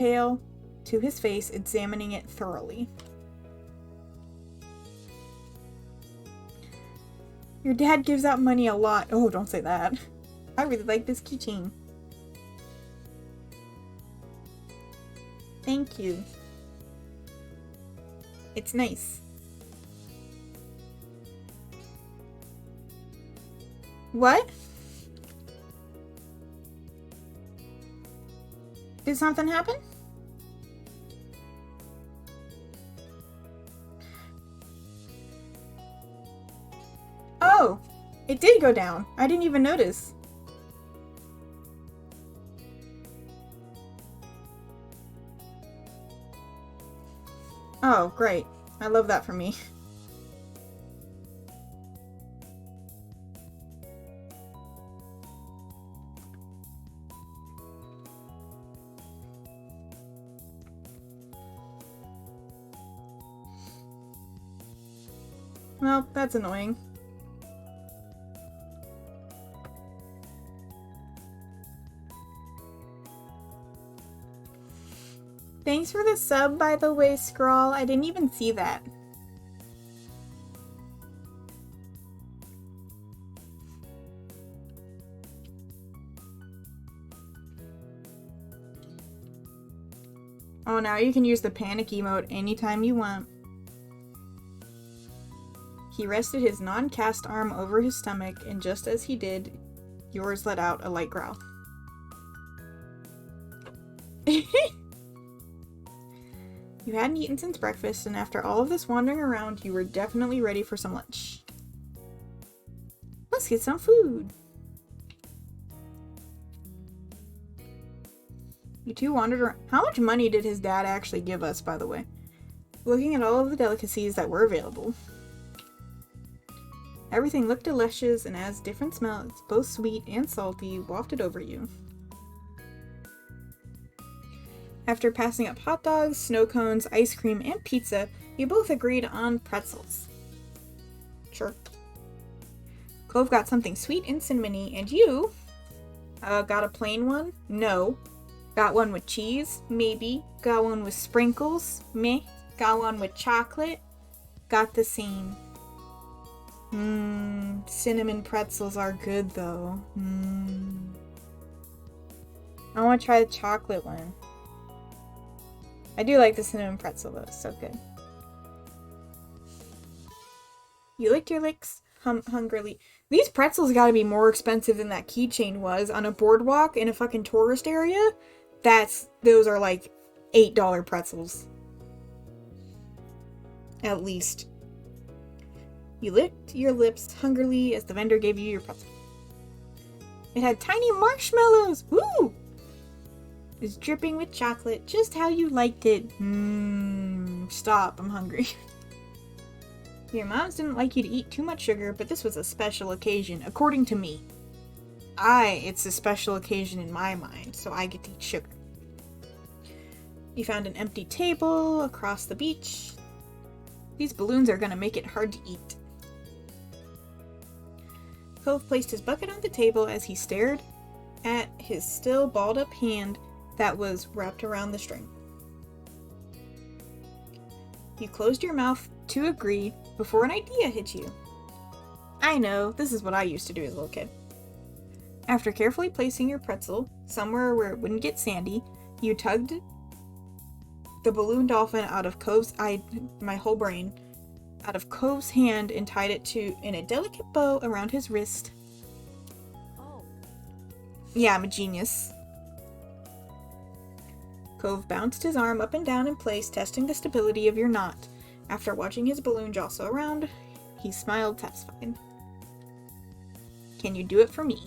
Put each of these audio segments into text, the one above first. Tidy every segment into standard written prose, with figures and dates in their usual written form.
pail to his face, examining it thoroughly. Your dad gives out money a lot. Oh, don't say that. I really like this keychain. Thank you. It's nice. What? Did something happen? Oh, it did go down. I didn't even notice. Oh, great. I love that for me. Well, that's annoying. Thanks for the sub, by the way, Scrawl. I didn't even see that. Oh, now you can use the panic emote anytime you want. He rested his non-cast arm over his stomach, and just as he did, yours let out a light growl. You hadn't eaten since breakfast, and after all of this wandering around, you were definitely ready for some lunch. Let's get some food! You two wandered around. How much money did his dad actually give us, by the way? Looking at all of the delicacies that were available. Everything looked delicious, and as different smells, both sweet and salty, wafted over you. After passing up hot dogs, snow cones, ice cream, and pizza, you both agreed on pretzels. Sure. Cove got something sweet and cinnamony, and you... got a plain one? No. Got one with cheese? Maybe. Got one with sprinkles? Meh. Got one with chocolate? Got the same. Cinnamon pretzels are good, though. I want to try the chocolate one. I do like the cinnamon pretzel, though. It's so good. You licked your lips hungrily. These pretzels gotta be more expensive than that keychain was on a boardwalk in a fucking tourist area. Those are like $8 pretzels. At least. You licked your lips hungrily as the vendor gave you your pretzel. It had tiny marshmallows! Woo! It was dripping with chocolate, just how you liked it. Stop, I'm hungry. Your moms didn't like you to eat too much sugar, but this was a special occasion, according to me. It's a special occasion in my mind, so I get to eat sugar. You found an empty table across the beach. These balloons are gonna make it hard to eat. Cove placed his bucket on the table as he stared at his still balled up hand that was wrapped around the string. You closed your mouth to agree before an idea hit you. I know, this is what I used to do as a little kid. After carefully placing your pretzel somewhere where it wouldn't get sandy, you tugged the balloon dolphin out of Cove's out of Cove's hand and tied it in a delicate bow around his wrist. Oh. Yeah, I'm a genius. Cove bounced his arm up and down in place, testing the stability of your knot. After watching his balloon jostle around, he smiled satisfied. Can you do it for me?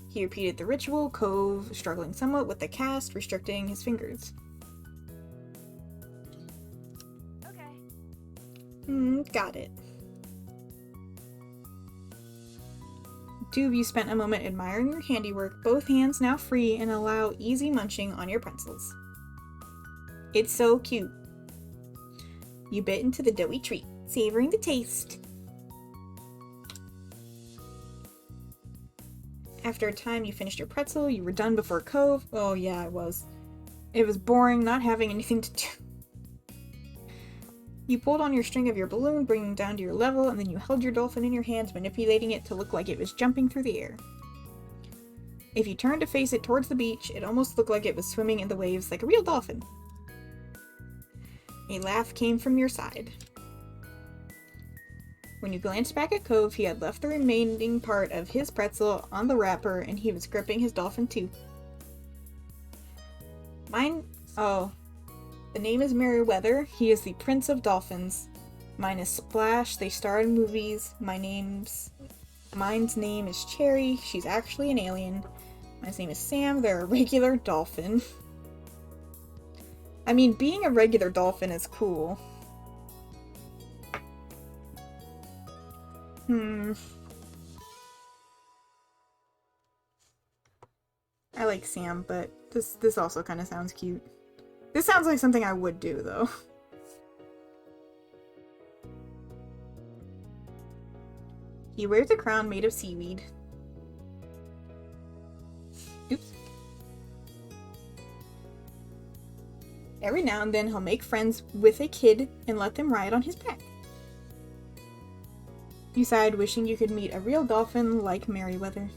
He repeated the ritual, Cove struggling somewhat with the cast, restricting his fingers. Okay. Got it. Two of you spent a moment admiring your handiwork, both hands now free and allow easy munching on your pretzels. It's so cute. You bit into the doughy treat, savoring the taste. After a time, you finished your pretzel. You were done before Cove. Oh yeah, I was. It was boring not having anything to do. You pulled on your string of your balloon, bringing it down to your level, and then you held your dolphin in your hands, manipulating it to look like it was jumping through the air. If you turned to face it towards the beach, it almost looked like it was swimming in the waves like a real dolphin. A laugh came from your side. When you glanced back at Cove, he had left the remaining part of his pretzel on the wrapper, and he was gripping his dolphin too. The name is Merryweather. He is the Prince of Dolphins. Mine is Splash. They star in movies. Mine's name is Cherry. She's actually an alien. Mine's name is Sam. They're a regular dolphin. I mean, being a regular dolphin is cool. I like Sam, but this also kind of sounds cute. This sounds like something I would do, though. He wears a crown made of seaweed. Oops. Every now and then he'll make friends with a kid and let them ride on his back. You sighed, wishing you could meet a real dolphin like Merryweather.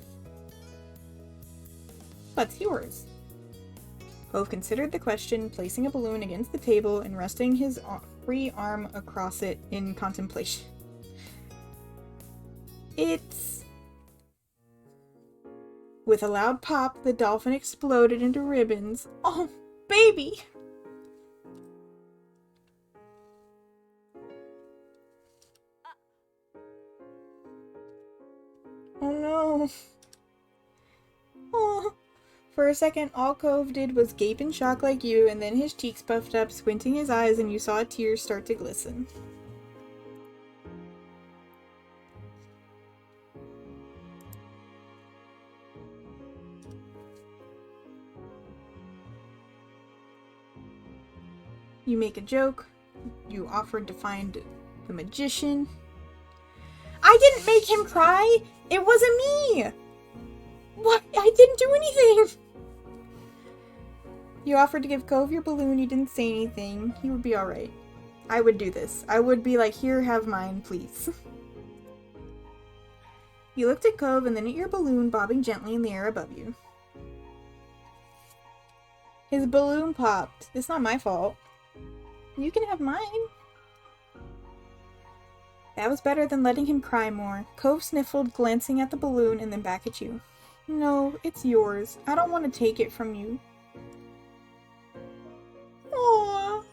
What's yours? Cove considered the question, placing a balloon against the table and resting his free arm across it in contemplation. It's... With a loud pop, the dolphin exploded into ribbons. Oh, baby! Oh no. Oh. For a second, all Cove did was gape in shock like you, and then his cheeks puffed up, squinting his eyes, and you saw tears start to glisten. You make a joke. You offered to find the magician. I didn't make him cry! It wasn't me! What? I didn't do anything! You offered to give Cove your balloon, you didn't say anything. He would be alright. I would do this. I would be like, here, have mine, please. You looked at Cove and then at your balloon bobbing gently in the air above you. His balloon popped. It's not my fault. You can have mine. That was better than letting him cry more. Cove sniffled, glancing at the balloon and then back at you. No, it's yours. I don't want to take it from you. Aww.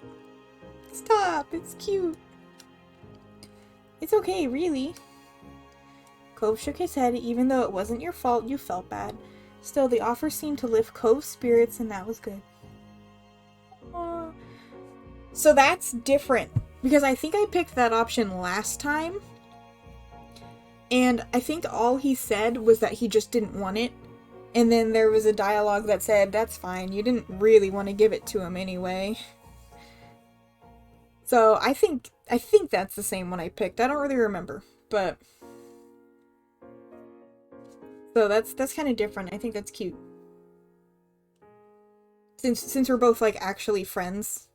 Stop, it's cute. It's okay, really. Cove shook his head. Even though it wasn't your fault, you felt bad. Still, the offer seemed to lift Cove's spirits, and that was good. Aww. So that's different, because I think I picked that option last time, and I think all he said was that he just didn't want it, and then there was a dialogue that said, that's fine, you didn't really want to give it to him anyway. So I think that's the same one I picked. I don't really remember, but... So that's kind of different. I think that's cute. Since we're both, like, actually friends.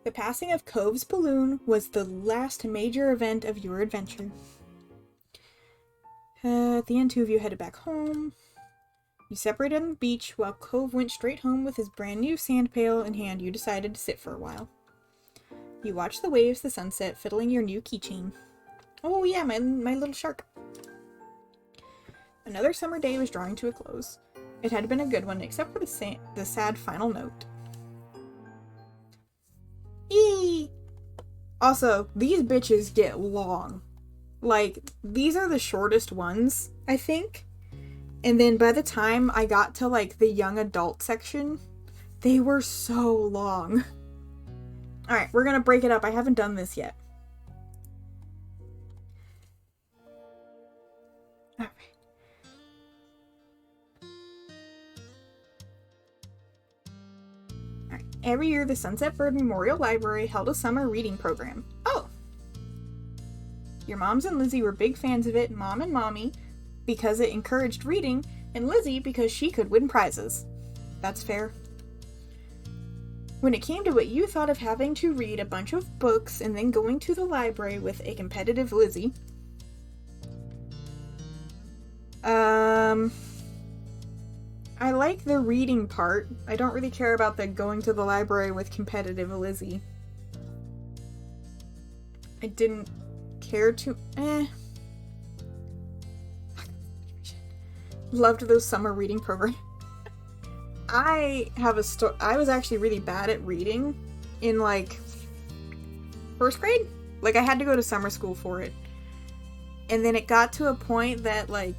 The passing of Cove's balloon was the last major event of your adventure. At the end, two of you headed back home. You separated on the beach while Cove went straight home with his brand new sand pail in hand. You decided to sit for a while. You watched the waves, the sunset, fiddling your new keychain. Oh yeah, my little shark. Another summer day was drawing to a close. It had been a good one, except for the sad final note. Eee! Also, these bitches get long. Like, these are the shortest ones, I think. And then by the time I got to, like, the young adult section, they were so long. Alright, we're gonna break it up. I haven't done this yet. Alright. Every year, the Sunset Bird Memorial Library held a summer reading program. Oh! Your moms and Lizzie were big fans of it, Mom and Mommy, because it encouraged reading, and Lizzie because she could win prizes. That's fair. When it came to what you thought of having to read a bunch of books and then going to the library with a competitive Lizzie, I like the reading part. I don't really care about the going to the library with competitive Lizzie. I didn't care to... Loved those summer reading programs. I was actually really bad at reading in, like, first grade. Like, I had to go to summer school for it. And then it got to a point that, like,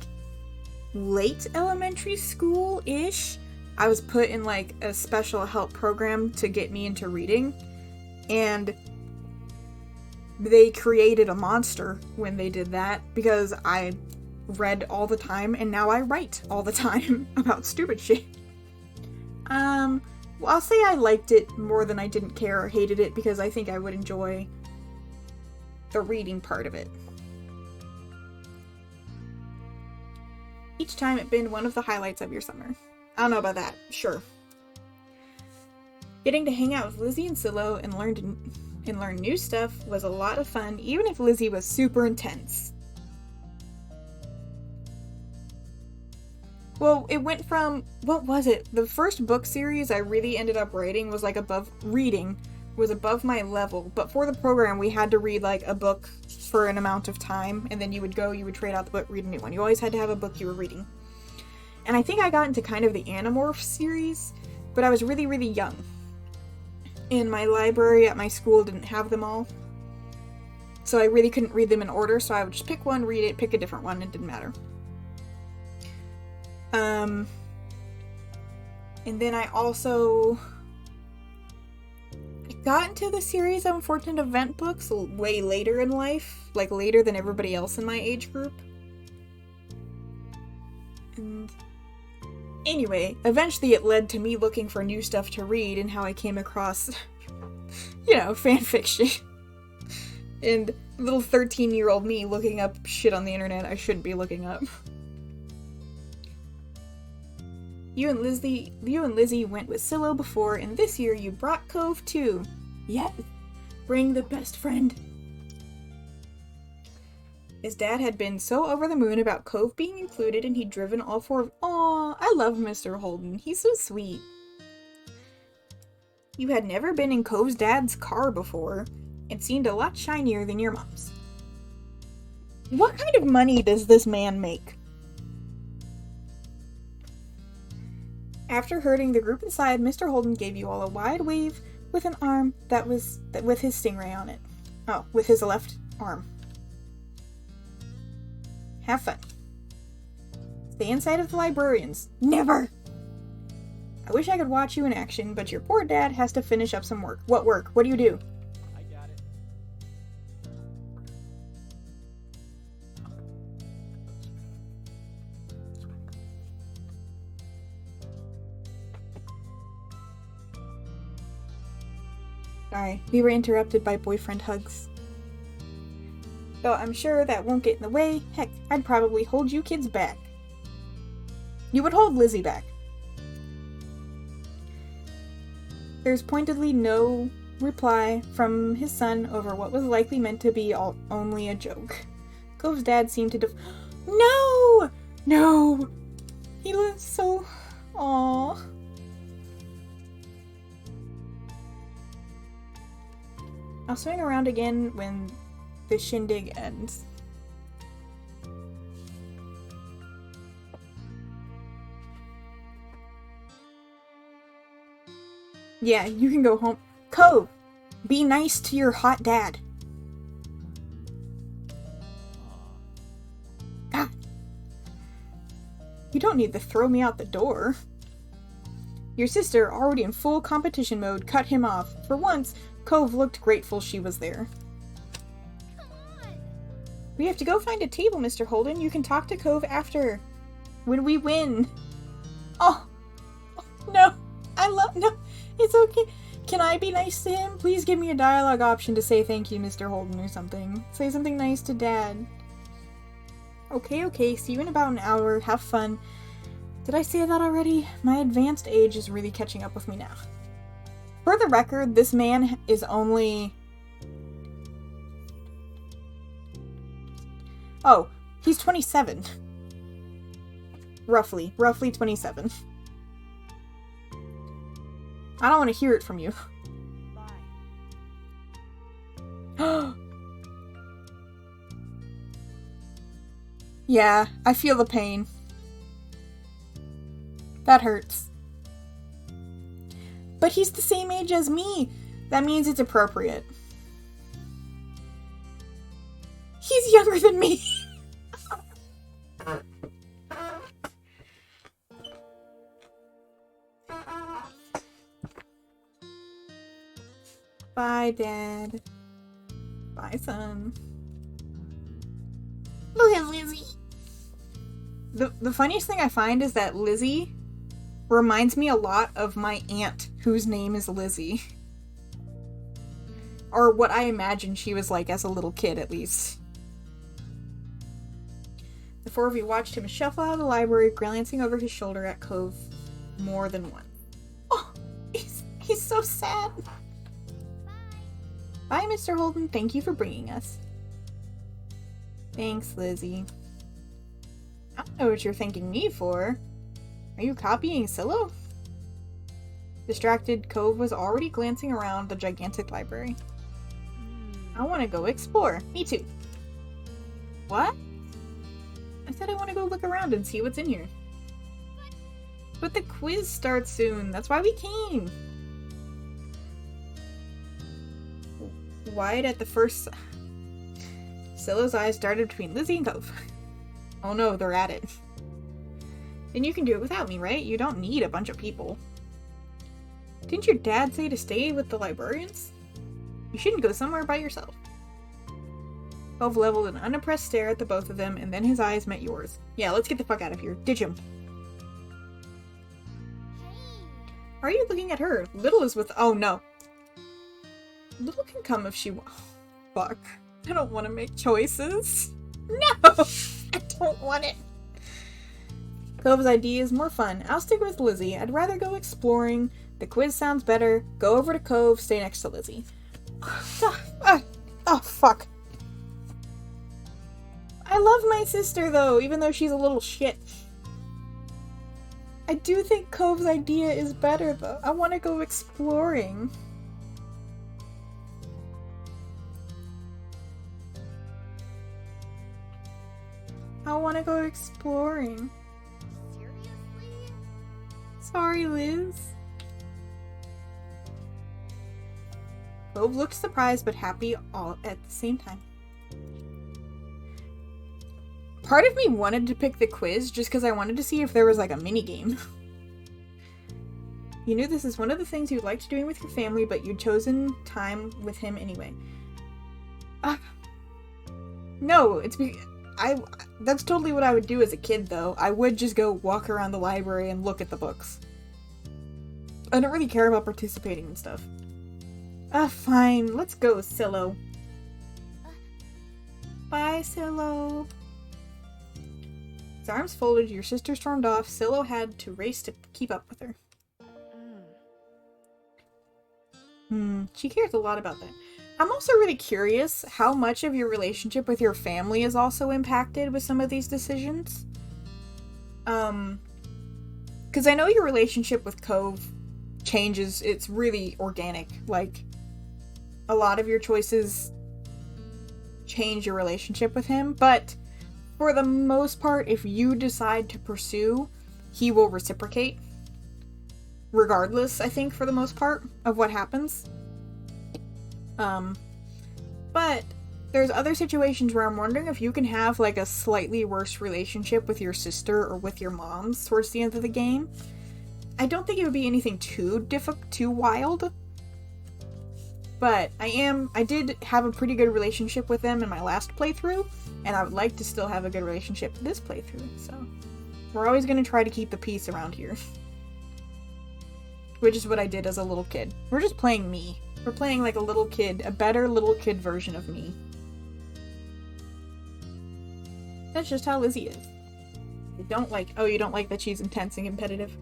late elementary school-ish, I was put in, like, a special help program to get me into reading. And they created a monster when they did that, because I read all the time, and now I write all the time about stupid shit. Well, I'll say I liked it more than I didn't care or hated it, because I think I would enjoy the reading part of it. Each time it been one of the highlights of your summer. I don't know about that. Sure. Getting to hang out with Lizzie and Silo and learn new stuff was a lot of fun, even if Lizzie was super intense. Well, it went from, what was it? The first book series I really ended up writing was like above my level, but for the program we had to read like a book for an amount of time, and then you would trade out the book, read a new one. You always had to have a book you were reading. And I think I got into kind of the Animorphs series, but I was really, really young. And my library at my school didn't have them all. So I really couldn't read them in order, so I would just pick one, read it, pick a different one, it didn't matter. And then I also got into the series of Unfortunate Event books way later in life, like later than everybody else in my age group. And anyway, eventually it led to me looking for new stuff to read, and how I came across, fanfiction. And little 13-year-old me looking up shit on the internet I shouldn't be looking up. You and Lizzie went with Silo before, and this year you brought Cove too. Yes, bring the best friend. His dad had been so over the moon about Cove being included, and he'd driven all four of... Aw, I love Mr. Holden. He's so sweet. You had never been in Cove's dad's car before. It seemed a lot shinier than your mom's. What kind of money does this man make? After herding the group inside, Mr. Holden gave you all a wide wave with an arm with his stingray on it. Oh, with his left arm. Have fun. Stay inside of the librarians. Never! I wish I could watch you in action, but your poor dad has to finish up some work. What work? What do you do? I got it. Sorry, we were interrupted by boyfriend hugs. Though I'm sure that won't get in the way. Heck, I'd probably hold you kids back. You would hold Lizzie back. There's pointedly no reply from his son over what was likely meant to be only a joke. Cove's dad seemed to No! No! He was so... Aww. I'll swing around again when the shindig ends. Yeah, you can go home. Cove, be nice to your hot dad. God. You don't need to throw me out the door. Your sister, already in full competition mode, cut him off. For once, Cove looked grateful she was there. Come on. We have to go find a table, Mr. Holden. You can talk to Cove after. When we win. Oh. No. No. It's okay. Can I be nice to him? Please give me a dialogue option to say thank you, Mr. Holden, or something. Say something nice to Dad. Okay. See you in about an hour. Have fun. Did I say that already? My advanced age is really catching up with me now. For the record, this man is only... Oh, he's 27. Roughly 27. I don't want to hear it from you. Bye. Yeah, I feel the pain. That hurts. But he's the same age as me. That means it's appropriate. He's younger than me. Bye, Dad. Bye, son. Look at Lizzie. The funniest thing I find is that Lizzie reminds me a lot of my aunt, whose name is Lizzie. Or what I imagine she was like as a little kid, at least. The four of you watched him shuffle out of the library, glancing over his shoulder at Cove more than once. Oh, he's so sad. Bye, Mr. Holden. Thank you for bringing us. Thanks, Lizzie. I don't know what you're thanking me for. Are you copying Silo? Distracted, Cove was already glancing around the gigantic library. I want to go explore. Me too. What? I said I want to go look around and see what's in here. But the quiz starts soon. That's why we came. Wide at the first... Silo's eyes darted between Lizzie and Cove. Oh no, they're at it. Then you can do it without me, right? You don't need a bunch of people. Didn't your dad say to stay with the librarians? You shouldn't go somewhere by yourself. Cove leveled an unimpressed stare at the both of them, and then his eyes met yours. Yeah, let's get the fuck out of here. Ditch him. Why are you looking at her? Little is with... Oh no. Little can come if she... Fuck. I don't want to make choices. No! I don't want it. Cove's idea is more fun. I'll stick with Lizzie. I'd rather go exploring. The quiz sounds better. Go over to Cove, stay next to Lizzie. Oh, fuck. I love my sister, though, even though she's a little shit. I do think Cove's idea is better, though. I want to go exploring. I want to go exploring. Seriously? Sorry, Liz. Cove looked surprised but happy all at the same time. Part of me wanted to pick the quiz just because I wanted to see if there was like a mini game. You knew this is one of the things you liked doing with your family, but you'd chosen time with him anyway. No, it's that's totally what I would do as a kid, though. I would just go walk around the library and look at the books. I don't really care about participating and stuff. Fine. Let's go, Silo. Bye, Silo. His arms folded, your sister stormed off. Silo had to race to keep up with her. She cares a lot about that. I'm also really curious how much of your relationship with your family is also impacted with some of these decisions. Because I know your relationship with Cove changes. It's really organic. Like, a lot of your choices change your relationship with him, but for the most part, if you decide to pursue, he will reciprocate. Regardless, I think, for the most part, of what happens. But there's other situations where I'm wondering if you can have, like, a slightly worse relationship with your sister or with your moms towards the end of the game. I don't think it would be anything too wild. But I did have a pretty good relationship with them in my last playthrough, and I would like to still have a good relationship this playthrough, so we're always going to try to keep the peace around here. Which is what I did as a little kid. We're just playing me. We're playing like a little kid, a better little kid version of me. That's just how Lizzie is. I don't like... Oh, you don't like that she's intense and competitive.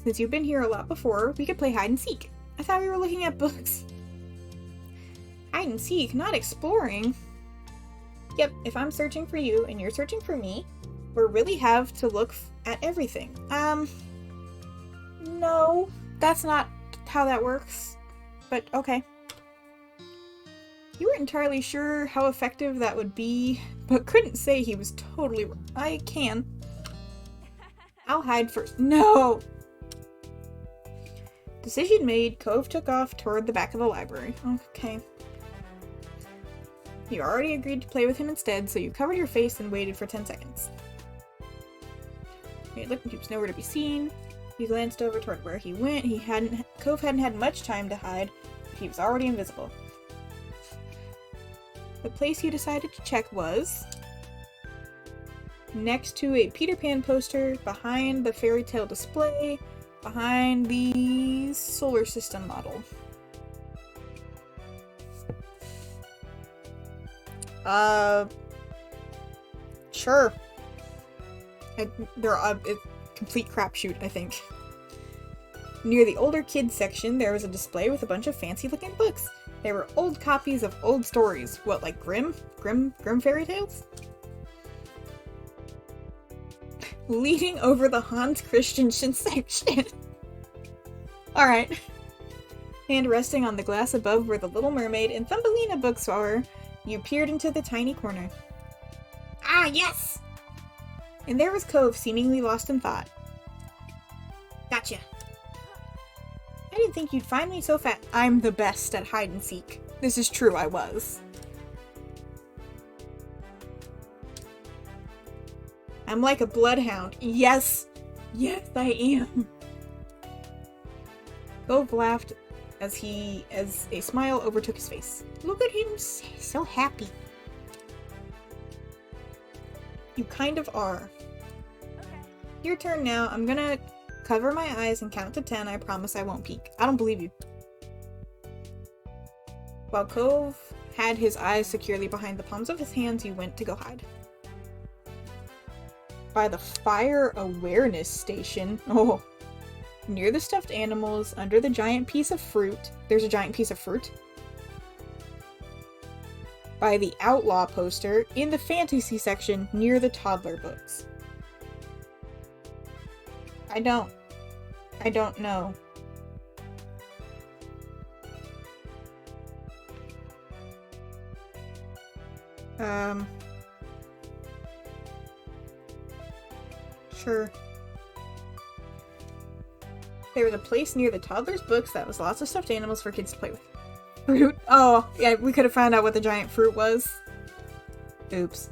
Since you've been here a lot before, we could play hide and seek. I thought we were looking at books. Hide and seek, not exploring. Yep, if I'm searching for you and you're searching for me, we really have to look at everything. No, that's not how that works. But okay. You weren't entirely sure how effective that would be, but couldn't say he was totally wrong. I can. I'll hide first. No! Decision made, Cove took off toward the back of the library. Okay. You already agreed to play with him instead, so you covered your face and waited for 10 seconds. He was nowhere to be seen. He glanced over toward where he went. Cove hadn't had much time to hide, but he was already invisible. The place you decided to check was next to a Peter Pan poster, behind the fairy tale display, behind the solar system model. Sure. They're a complete crapshoot, I think. Near the older kids section, there was a display with a bunch of fancy-looking books. They were old copies of old stories. What, like Grimm fairy tales? Leaning over the Hans Christiansen section. Alright. Hand resting on the glass above where the Little Mermaid and Thumbelina books were, you peered into the tiny corner. Ah, yes! And there was Cove, seemingly lost in thought. Gotcha. I didn't think you'd find me so fast. I'm the best at hide and seek. This is true, I was. I'm like a bloodhound. Yes! Yes, I am! Cove laughed as a smile overtook his face. Look at him, so happy. You kind of are. Okay. Your turn now. I'm gonna cover my eyes and count to 10. I promise I won't peek. I don't believe you. While Cove had his eyes securely behind the palms of his hands, you went to go hide. By the fire awareness station. Oh. Near the stuffed animals, under the giant piece of fruit. There's a giant piece of fruit. By the outlaw poster, in the fantasy section, near the toddler books. I don't know. Sure. There was a place near the toddler's books that was lots of stuffed animals for kids to play with. Fruit? Oh, yeah, we could have found out what the giant fruit was. Oops.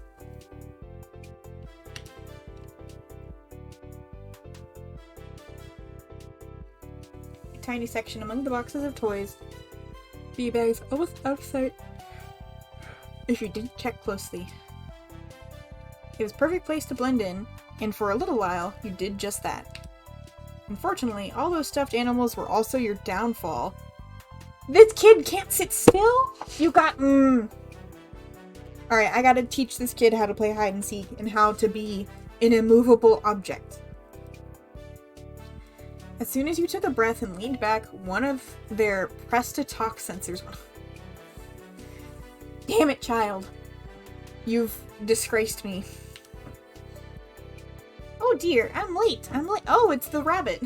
A tiny section among the boxes of toys. Bee bags almost out of sight. If you didn't check closely. It was a perfect place to blend in, and for a little while, you did just that. Unfortunately, all those stuffed animals were also your downfall. This kid can't sit still? You got... Alright, I gotta teach this kid how to play hide and seek and how to be an immovable object. As soon as you took a breath and leaned back, one of their press-to-talk sensors went off. Damn it, child. You've disgraced me. Oh dear, I'm late. Oh, it's the rabbit.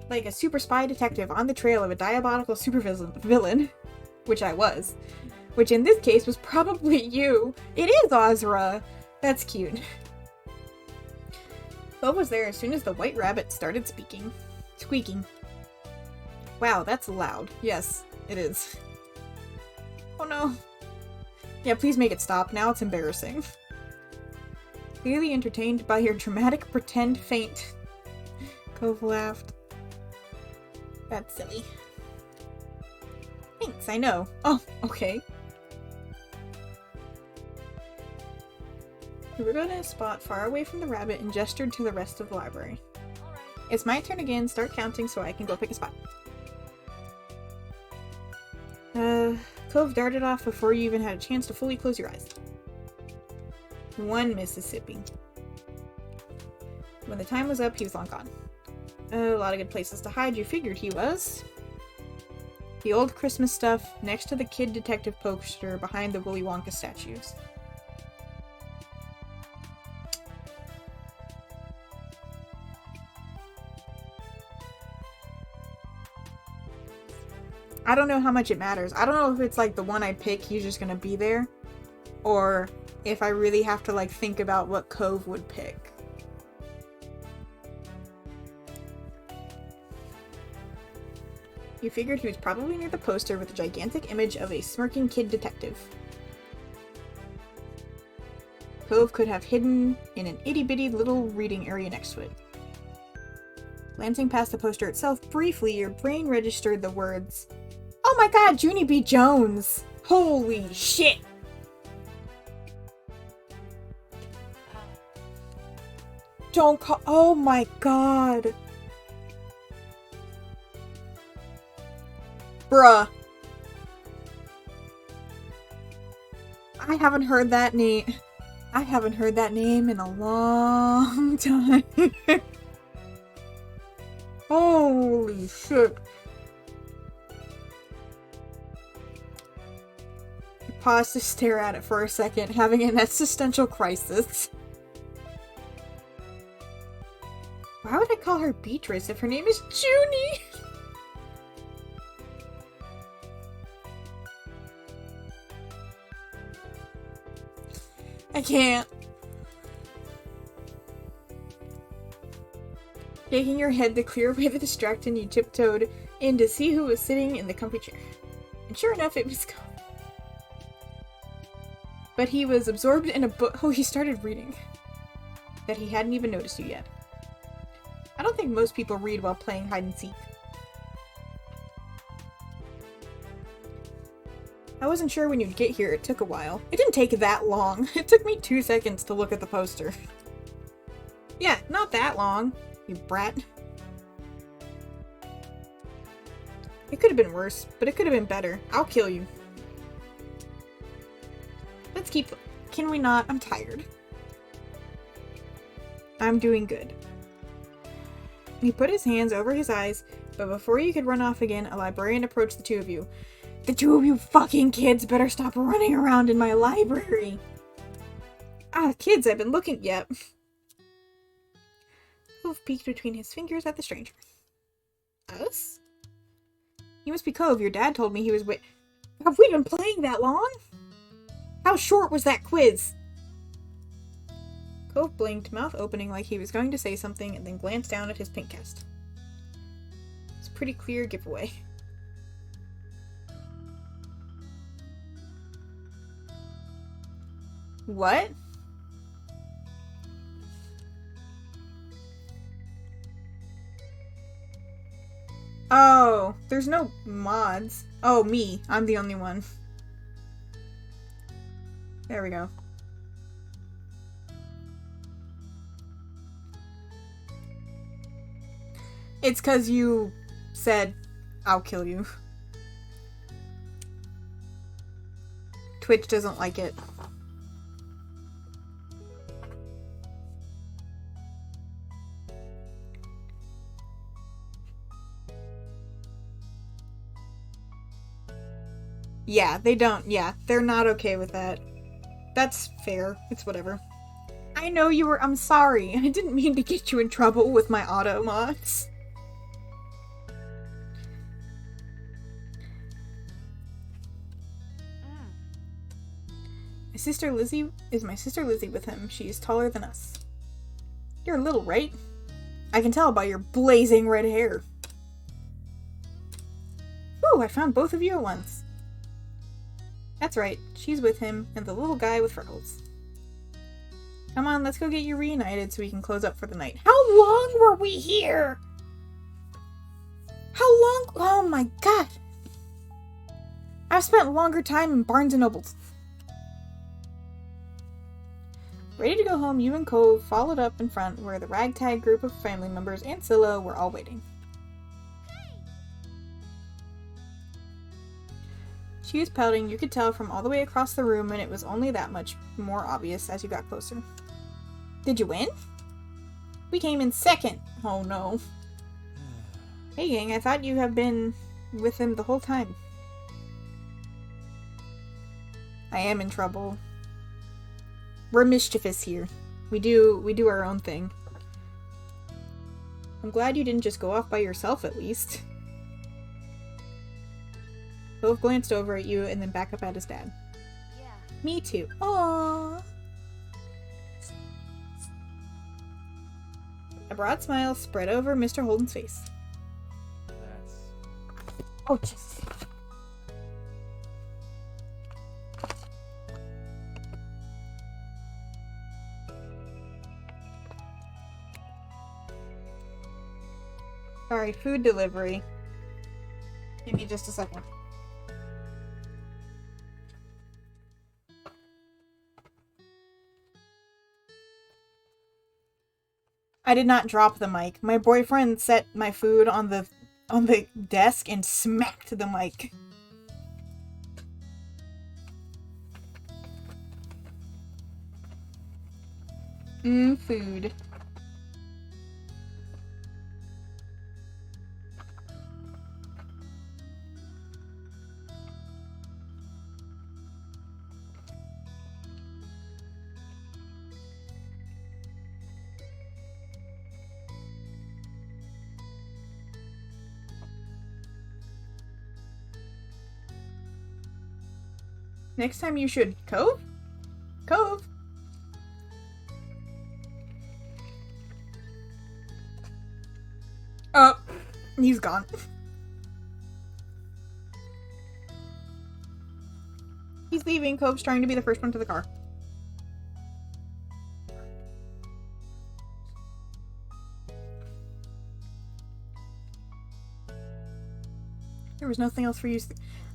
Like a super spy detective on the trail of a diabolical supervillain, which I was. Which in this case was probably you. It is Ozra. That's cute. Cove was there as soon as the white rabbit started squeaking. Wow, that's loud. Yes, it is. Oh no. Yeah, please make it stop. Now it's embarrassing. Clearly entertained by your dramatic pretend faint. Cove laughed. That's silly. Thanks, I know. Oh, okay. You were going to a spot far away from the rabbit and gestured to the rest of the library. Alright. It's my turn again. Start counting so I can go pick a spot. Cove darted off before you even had a chance to fully close your eyes. one Mississippi. When the time was up, he was long gone. A lot of good places to hide, you figured he was. The old Christmas stuff next to the Kid Detective poster behind the Willy Wonka statues. I don't know how much it matters. I don't know if it's like the one I pick, he's just gonna be there. Or if I really have to like think about what Cove would pick. You figured he was probably near the poster with a gigantic image of a smirking kid detective. Cove could have hidden in an itty-bitty little reading area next to it. Glancing past the poster itself briefly, your brain registered the words, "Oh my god, Junie B. Jones! Holy shit!" Don't call- Oh my god! Bruh. I haven't heard that name. I haven't heard that name in a long time. Holy shit. I paused to stare at it for a second, having an existential crisis. Why would I call her Beatrice if her name is Junie? I can't. Shaking your head to clear away the distraction, you tiptoed in to see who was sitting in the comfy chair. And sure enough, it was Cove. But he was absorbed in a book. Oh, he started reading. That he hadn't even noticed you yet. I don't think most people read while playing hide and seek. I wasn't sure when you'd get here. It took a while. It didn't take that long. It took me 2 seconds to look at the poster. Yeah, not that long, you brat. It could have been worse, but it could have been better. I'll kill you. Let's keep... Can we not? I'm tired. I'm doing good. He put his hands over his eyes, but before you could run off again, a librarian approached the two of you. The two of you fucking kids better stop running around in my library. Ah, kids, I've been looking... Yep. Cove peeked between his fingers at the stranger. Us? You must be Cove. Your dad told me he was Have we been playing that long? How short was that quiz? Cove blinked, mouth opening like he was going to say something, and then glanced down at his pink cast. It's a pretty clear giveaway. What? Oh, there's no mods. Oh, me. I'm the only one. There we go. It's 'cause you said, I'll kill you. Twitch doesn't like it. Yeah, they don't. Yeah, they're not okay with that. That's fair. It's whatever. I know you were. I'm sorry. I didn't mean to get you in trouble with my auto mods. My sister Lizzie is my sister Lizzie with him. She is taller than us. You're little, right? I can tell by your blazing red hair. Ooh, I found both of you at once. That's right, she's with him, and the little guy with freckles. Come on, let's go get you reunited so we can close up for the night. How long were we here? How long? Oh my god. I've spent longer time in Barnes & Nobles. Ready to go home, you and Cove followed up in front where the ragtag group of family members and Scylla were all waiting. She was pouting, you could tell from all the way across the room, and it was only that much more obvious as you got closer. Did you win? We came in second. Oh no. Hey gang, I thought you have been with him the whole time. I am in trouble. We're mischievous here. We do our own thing. I'm glad you didn't just go off by yourself at least. Both glanced over at you and then back up at his dad. Yeah. Me too. Aww. A broad smile spread over Mr. Holden's face. That's... Oh, Jesus. Sorry, food delivery. Give me just a second. I did not drop the mic. My boyfriend set my food on the desk and smacked the mic. Food. Next time you should... Cove? Cove! Oh, he's gone. He's leaving. Cove's trying to be the first one to the car. There was nothing else for you.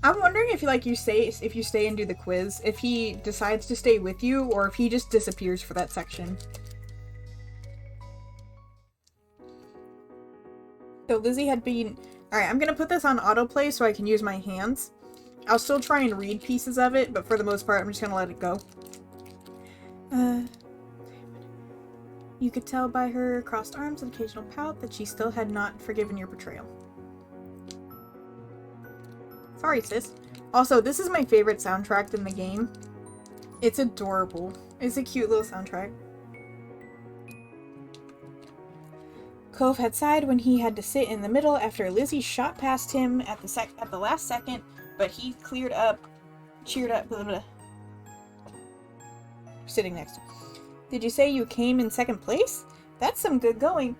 I'm wondering if you stay and do the quiz, if he decides to stay with you or if he just disappears for that section. So Lizzie had been... Alright, I'm gonna put this on autoplay so I can use my hands. I'll still try and read pieces of it, but for the most part I'm just gonna let it go. You could tell by her crossed arms and occasional pout that she still had not forgiven your betrayal. Sorry, sis. Also, this is my favorite soundtrack in the game. It's adorable. It's a cute little soundtrack. Cove had sighed when he had to sit in the middle after Lizzie shot past him at the last second, but he cheered up, blah, blah, blah. Sitting next to him. Did you say you came in second place? That's some good going.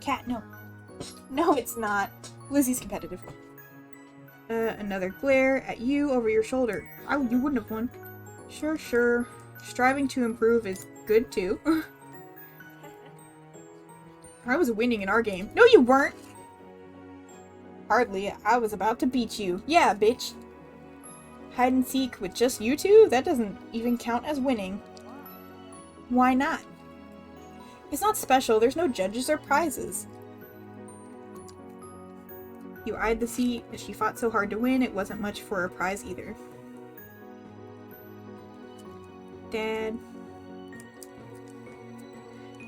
Cat, no. No, it's not. Lizzie's competitive. Another glare at you over your shoulder. You wouldn't have won. Sure. Striving to improve is good too. I was winning in our game. No, you weren't! Hardly. I was about to beat you. Yeah, bitch. Hide and seek with just you two? That doesn't even count as winning. Why not? It's not special. There's no judges or prizes. You eyed the seat. As she fought so hard to win, it wasn't much for a prize either. Dad.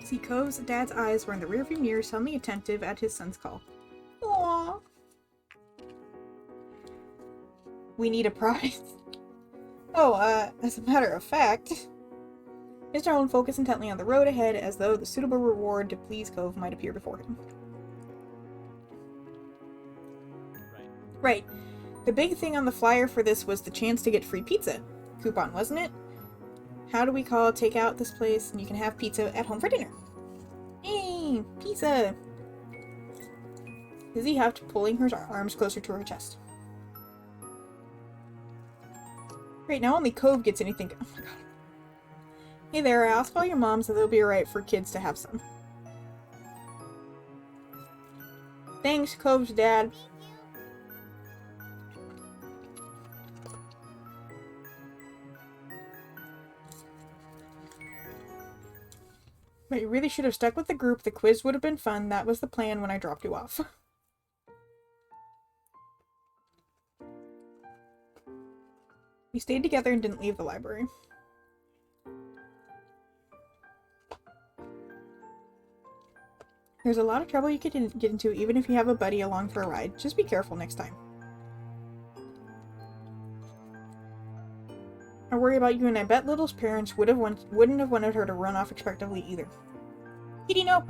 See, Cove's dad's eyes were in the rearview mirror, suddenly attentive at his son's call. Aww. We need a prize. Oh, as a matter of fact. Mr. Holden focused intently on the road ahead as though the suitable reward to please Cove might appear before him. Right. The big thing on the flyer for this was the chance to get free pizza. Coupon, wasn't it? How do we call takeout this place and you can have pizza at home for dinner? Hey, pizza! Lizzie huffed, pulling her arms closer to her chest. Right, now only Cove gets anything. Oh my god. Hey there, I asked all your moms that they'll be alright for kids to have some. Thanks, Cove's dad. But you really should have stuck with the group. The quiz would have been fun. That was the plan when I dropped you off. We stayed together and didn't leave the library. There's a lot of trouble you could get into even if you have a buddy along for a ride. Just be careful next time. I worry about you, and I bet Little's parents wouldn't have wanted her to run off expectantly either. Kitty, no!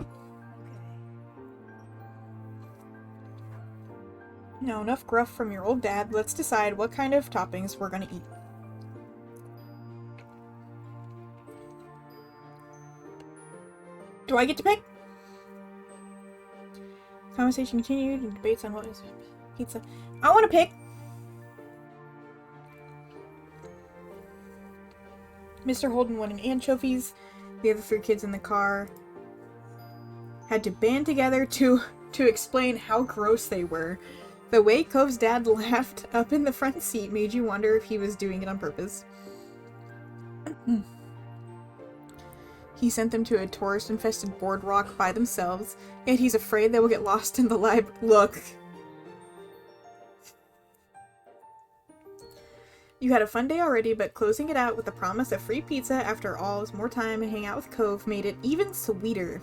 Now, enough gruff from your old dad. Let's decide what kind of toppings we're gonna eat. Do I get to pick? Conversation continued and debates on what is pizza. I want to pick! Mr. Holden wanted anchovies. The other 3 kids in the car had to band together to explain how gross they were. The way Cove's dad laughed up in the front seat made you wonder if he was doing it on purpose. He sent them to a tourist-infested boardwalk by themselves, and he's afraid they will get lost in the Look. You had a fun day already, but closing it out with the promise of free pizza after all is more time and hang out with Cove made it even sweeter.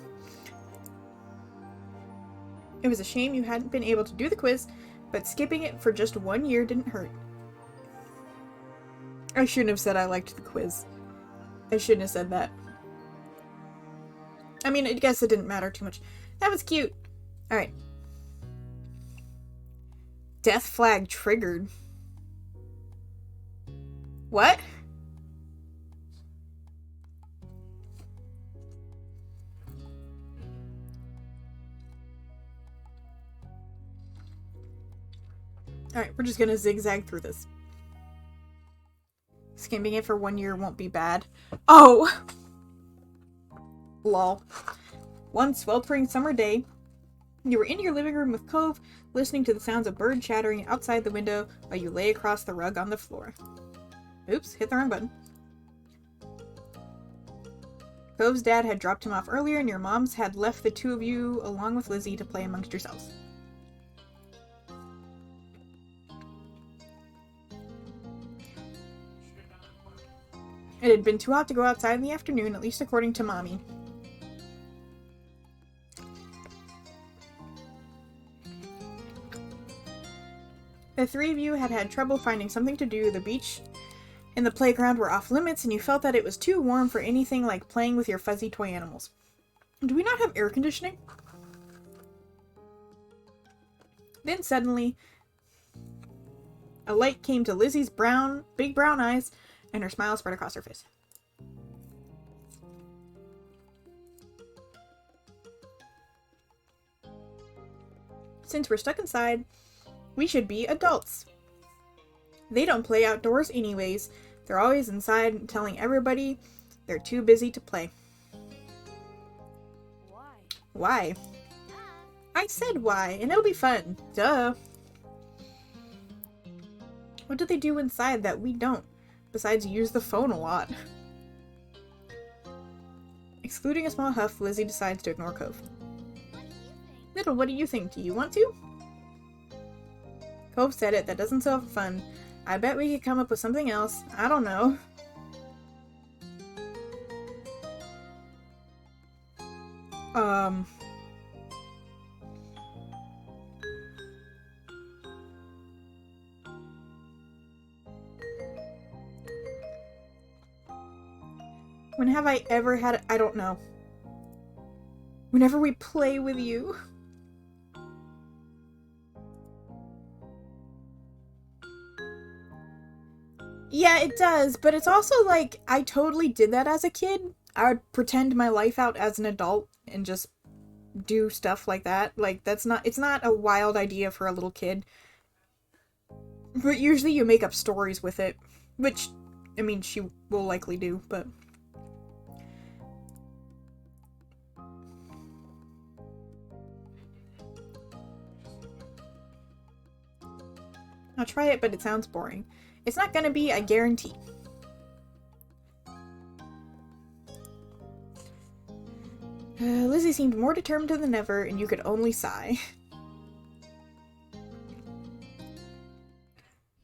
It was a shame you hadn't been able to do the quiz, but skipping it for just 1 year didn't hurt. I shouldn't have said I liked the quiz. I shouldn't have said that. I mean, I guess it didn't matter too much. That was cute. Alright. Death flag triggered. What? Alright, we're just gonna zigzag through this. Skimming it for 1 year won't be bad. Oh! Lol. One sweltering summer day, you were in your living room with Cove, listening to the sounds of birds chattering outside the window while you lay across the rug on the floor. Oops, hit the wrong button. Cove's dad had dropped him off earlier, and your moms had left the 2 of you along with Lizzie to play amongst yourselves. It had been too hot to go outside in the afternoon, at least according to Mommy. The 3 of you had had trouble finding something to do. The beach and the playground were off limits, and you felt that it was too warm for anything like playing with your fuzzy toy animals. Do we not have air conditioning? Then suddenly, a light came to Lizzie's big brown eyes, and her smile spread across her face. Since we're stuck inside, we should be adults. They don't play outdoors anyways. They're always inside telling everybody they're too busy to play. Why? Why? I said why, and it'll be fun. Duh. What do they do inside that we don't, besides use the phone a lot? Excluding a small huff, Lizzie decides to ignore Cove. What do you think? Little, what do you think? Do you want to? Cove said it. That doesn't sound fun. I bet we could come up with something else. I don't know. When have I ever had I don't know. Whenever we play with you. Yeah, it does, but it's also like, I totally did that as a kid. I would pretend my life out as an adult and just do stuff like that. Like, it's not a wild idea for a little kid. But usually you make up stories with it, which, I mean, she will likely do, but... I'll try it, but it sounds boring. It's not gonna be, I guarantee. Lizzie seemed more determined than ever, and you could only sigh.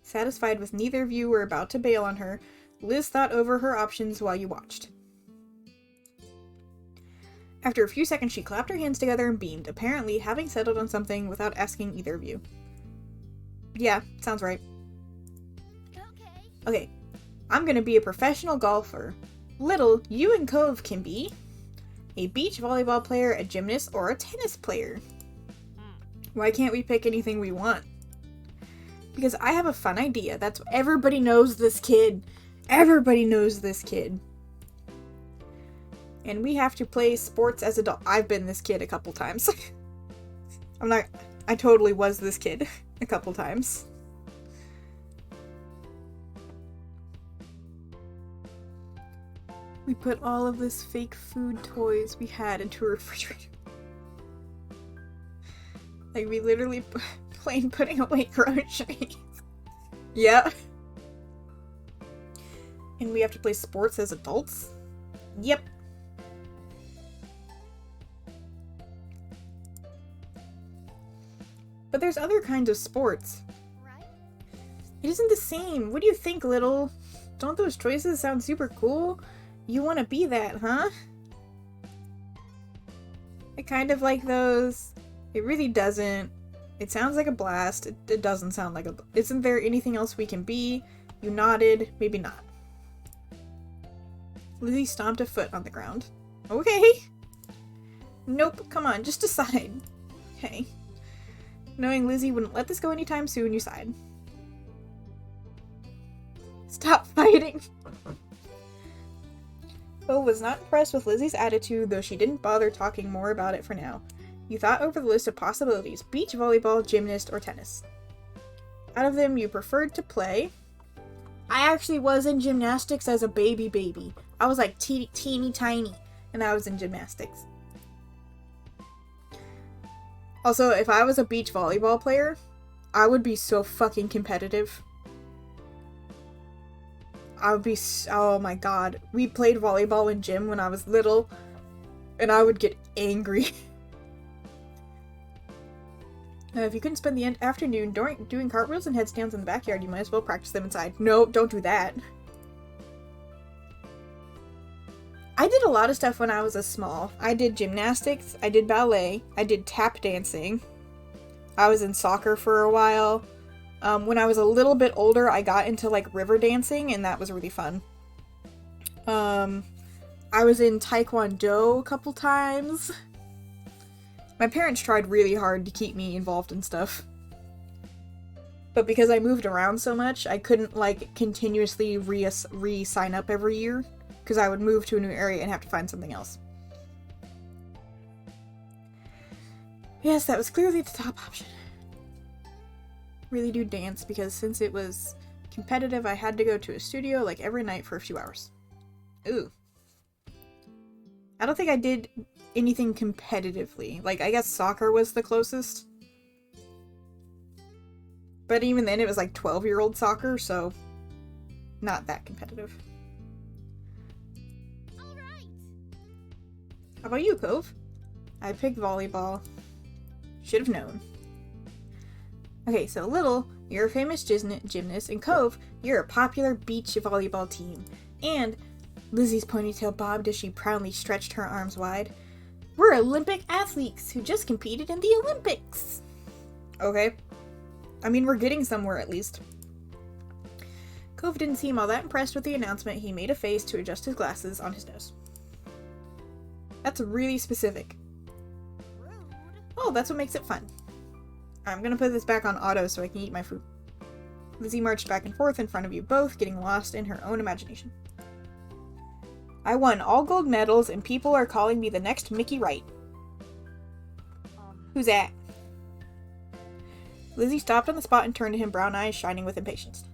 Satisfied with neither of you were about to bail on her, Liz thought over her options while you watched. After a few seconds, she clapped her hands together and beamed, apparently having settled on something without asking either of you. Yeah, sounds right. Okay. Okay, I'm gonna be a professional golfer. Little, you and Cove can be a beach volleyball player, a gymnast, or a tennis player. Why can't we pick anything we want? Because I have a fun idea. That's everybody knows this kid. Everybody knows this kid. And we have to play sports as adults. I've been this kid a couple times. I totally was this kid a couple times. We put all of this fake food toys we had into a refrigerator. Like, we literally plain putting away groceries. Yeah. And we have to play sports as adults? Yep. But there's other kinds of sports. Right? It isn't the same. What do you think, Little? Don't those choices sound super cool? You want to be that, huh? I kind of like those. It really doesn't. It sounds like a blast. It doesn't sound like a... Isn't there anything else we can be? You nodded. Maybe not. Lizzie stomped a foot on the ground. Okay. Nope. Come on. Just decide. Okay. Knowing Lizzie wouldn't let this go anytime soon, you sighed. Stop fighting. Bo was not impressed with Lizzie's attitude, though she didn't bother talking more about it for now. You thought over the list of possibilities: beach volleyball, gymnast, or tennis. Out of them, you preferred to play. I actually was in gymnastics as a baby. I was like teeny tiny, and I was in gymnastics. Also, if I was a beach volleyball player, I would be so fucking competitive. I would be, oh my god. We played volleyball in gym when I was little, and I would get angry. If you couldn't spend the afternoon doing cartwheels and headstands in the backyard, you might as well practice them inside. No, don't do that. I did a lot of stuff when I was small. I did gymnastics, I did ballet, I did tap dancing. I was in soccer for a while. When I was a little bit older, I got into like river dancing, and that was really fun. I was in taekwondo a couple times. My parents tried really hard to keep me involved in stuff. But because I moved around so much, I couldn't like continuously re-sign up every year, because I would move to a new area and have to find something else. Yes, that was clearly the top option. Really do dance, because since it was competitive, I had to go to a studio like every night for a few hours. Ooh. I don't think I did anything competitively. Like, I guess soccer was the closest. But even then, it was like 12-year-old soccer, so not that competitive. All right. How about you, Cove? I picked volleyball. Should have known. Okay, so Little, you're a famous gymnast, and Cove, you're a popular beach volleyball team. And Lizzie's ponytail bobbed as she proudly stretched her arms wide. We're Olympic athletes who just competed in the Olympics. Okay. I mean, we're getting somewhere at least. Cove didn't seem all that impressed with the announcement. He made a face to adjust his glasses on his nose. That's really specific. Rude. Oh, that's what makes it fun. I'm gonna put this back on auto so I can eat my food. Lizzie marched back and forth in front of you both, getting lost in her own imagination. I won all gold medals, and people are calling me the next Mickey Wright. Who's that? Lizzie stopped on the spot and turned to him, brown eyes shining with impatience.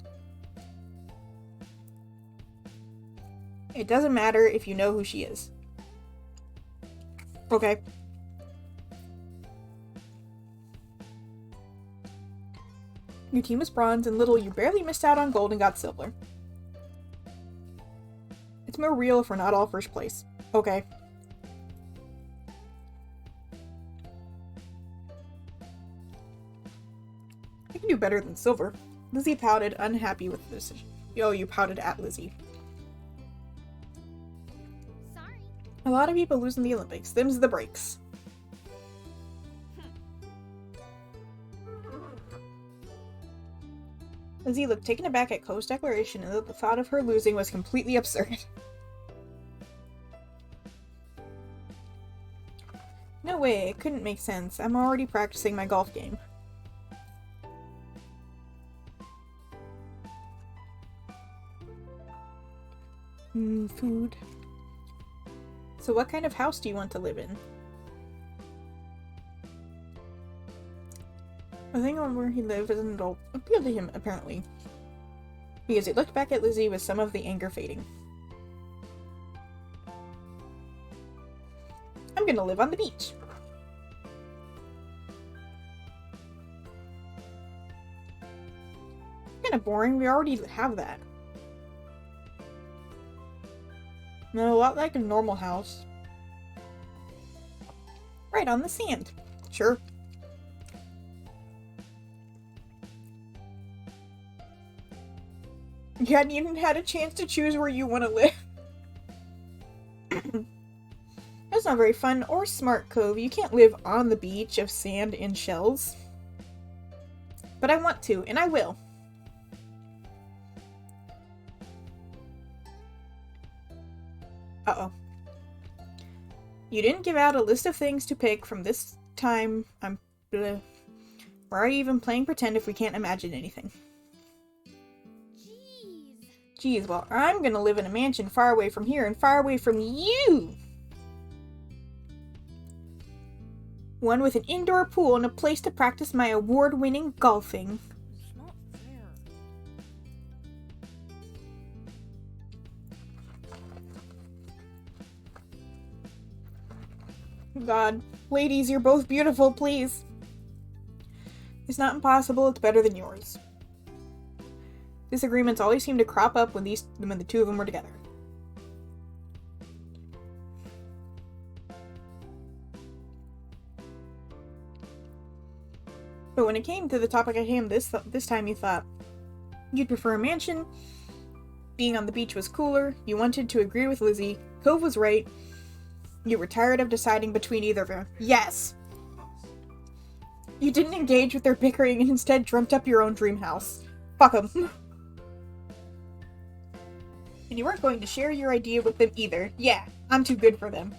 It doesn't matter if you know who she is. Okay. Your team was bronze, and Little, you barely missed out on gold and got silver. It's more real if we're not all first place. Okay. I can do better than silver. Lizzie pouted, unhappy with the decision. Oh, you pouted at Lizzie. Sorry. A lot of people lose in the Olympics. Them's the breaks. Lizzie looked taken aback at Cove's declaration and that the thought of her losing was completely absurd. No way, it couldn't make sense. I'm already practicing my golf game. Food. So what kind of house do you want to live in? The thing on where he lived as an adult appealed to him, apparently, because he looked back at Lizzie with some of the anger fading. I'm gonna live on the beach. Kinda boring, we already have that. No, a lot like a normal house. Right on the sand. Sure. You hadn't even had a chance to choose where you want to live. That's not very fun or smart, Cove. You can't live on the beach of sand and shells. But I want to, and I will. Uh-oh. You didn't give out a list of things to pick from this time. Why are you even playing pretend if we can't imagine anything? Geez, well, I'm gonna live in a mansion far away from here and far away from you! One with an indoor pool and a place to practice my award-winning golfing. It's not fair. God. Ladies, you're both beautiful, please. It's not impossible, it's better than yours. Disagreements always seem to crop up when the two of them were together. But when it came to the topic at hand this time, you thought you'd prefer a mansion, being on the beach was cooler, you wanted to agree with Lizzie, Cove was right, you were tired of deciding between either of them. Yes! You didn't engage with their bickering and instead dreamt up your own dream house. Fuck 'em. And you weren't going to share your idea with them either. Yeah, I'm too good for them.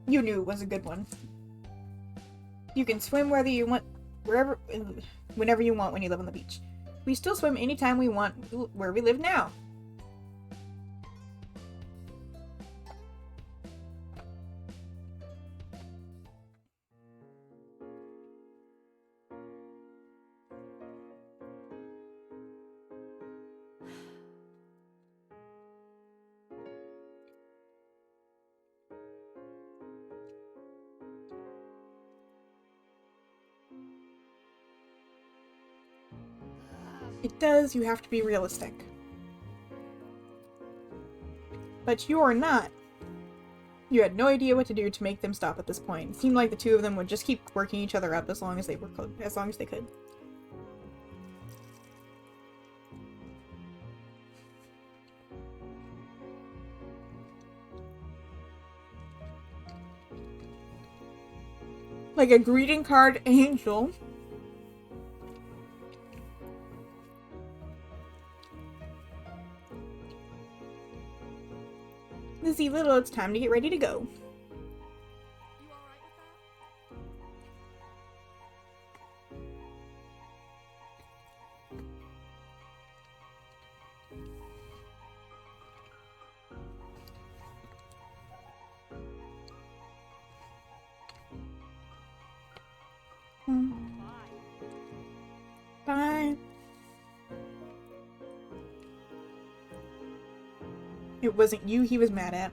You knew it was a good one. You can swim whether you want, whenever you want when you live on the beach. We still swim anytime we want where we live now. It does, you have to be realistic. But you are not. You had no idea what to do to make them stop at this point. It seemed like the two of them would just keep working each other up as long as they could. Like a greeting card angel. Lizzie Little, it's time to get ready to go. You alright with Bye. It wasn't you he was mad at.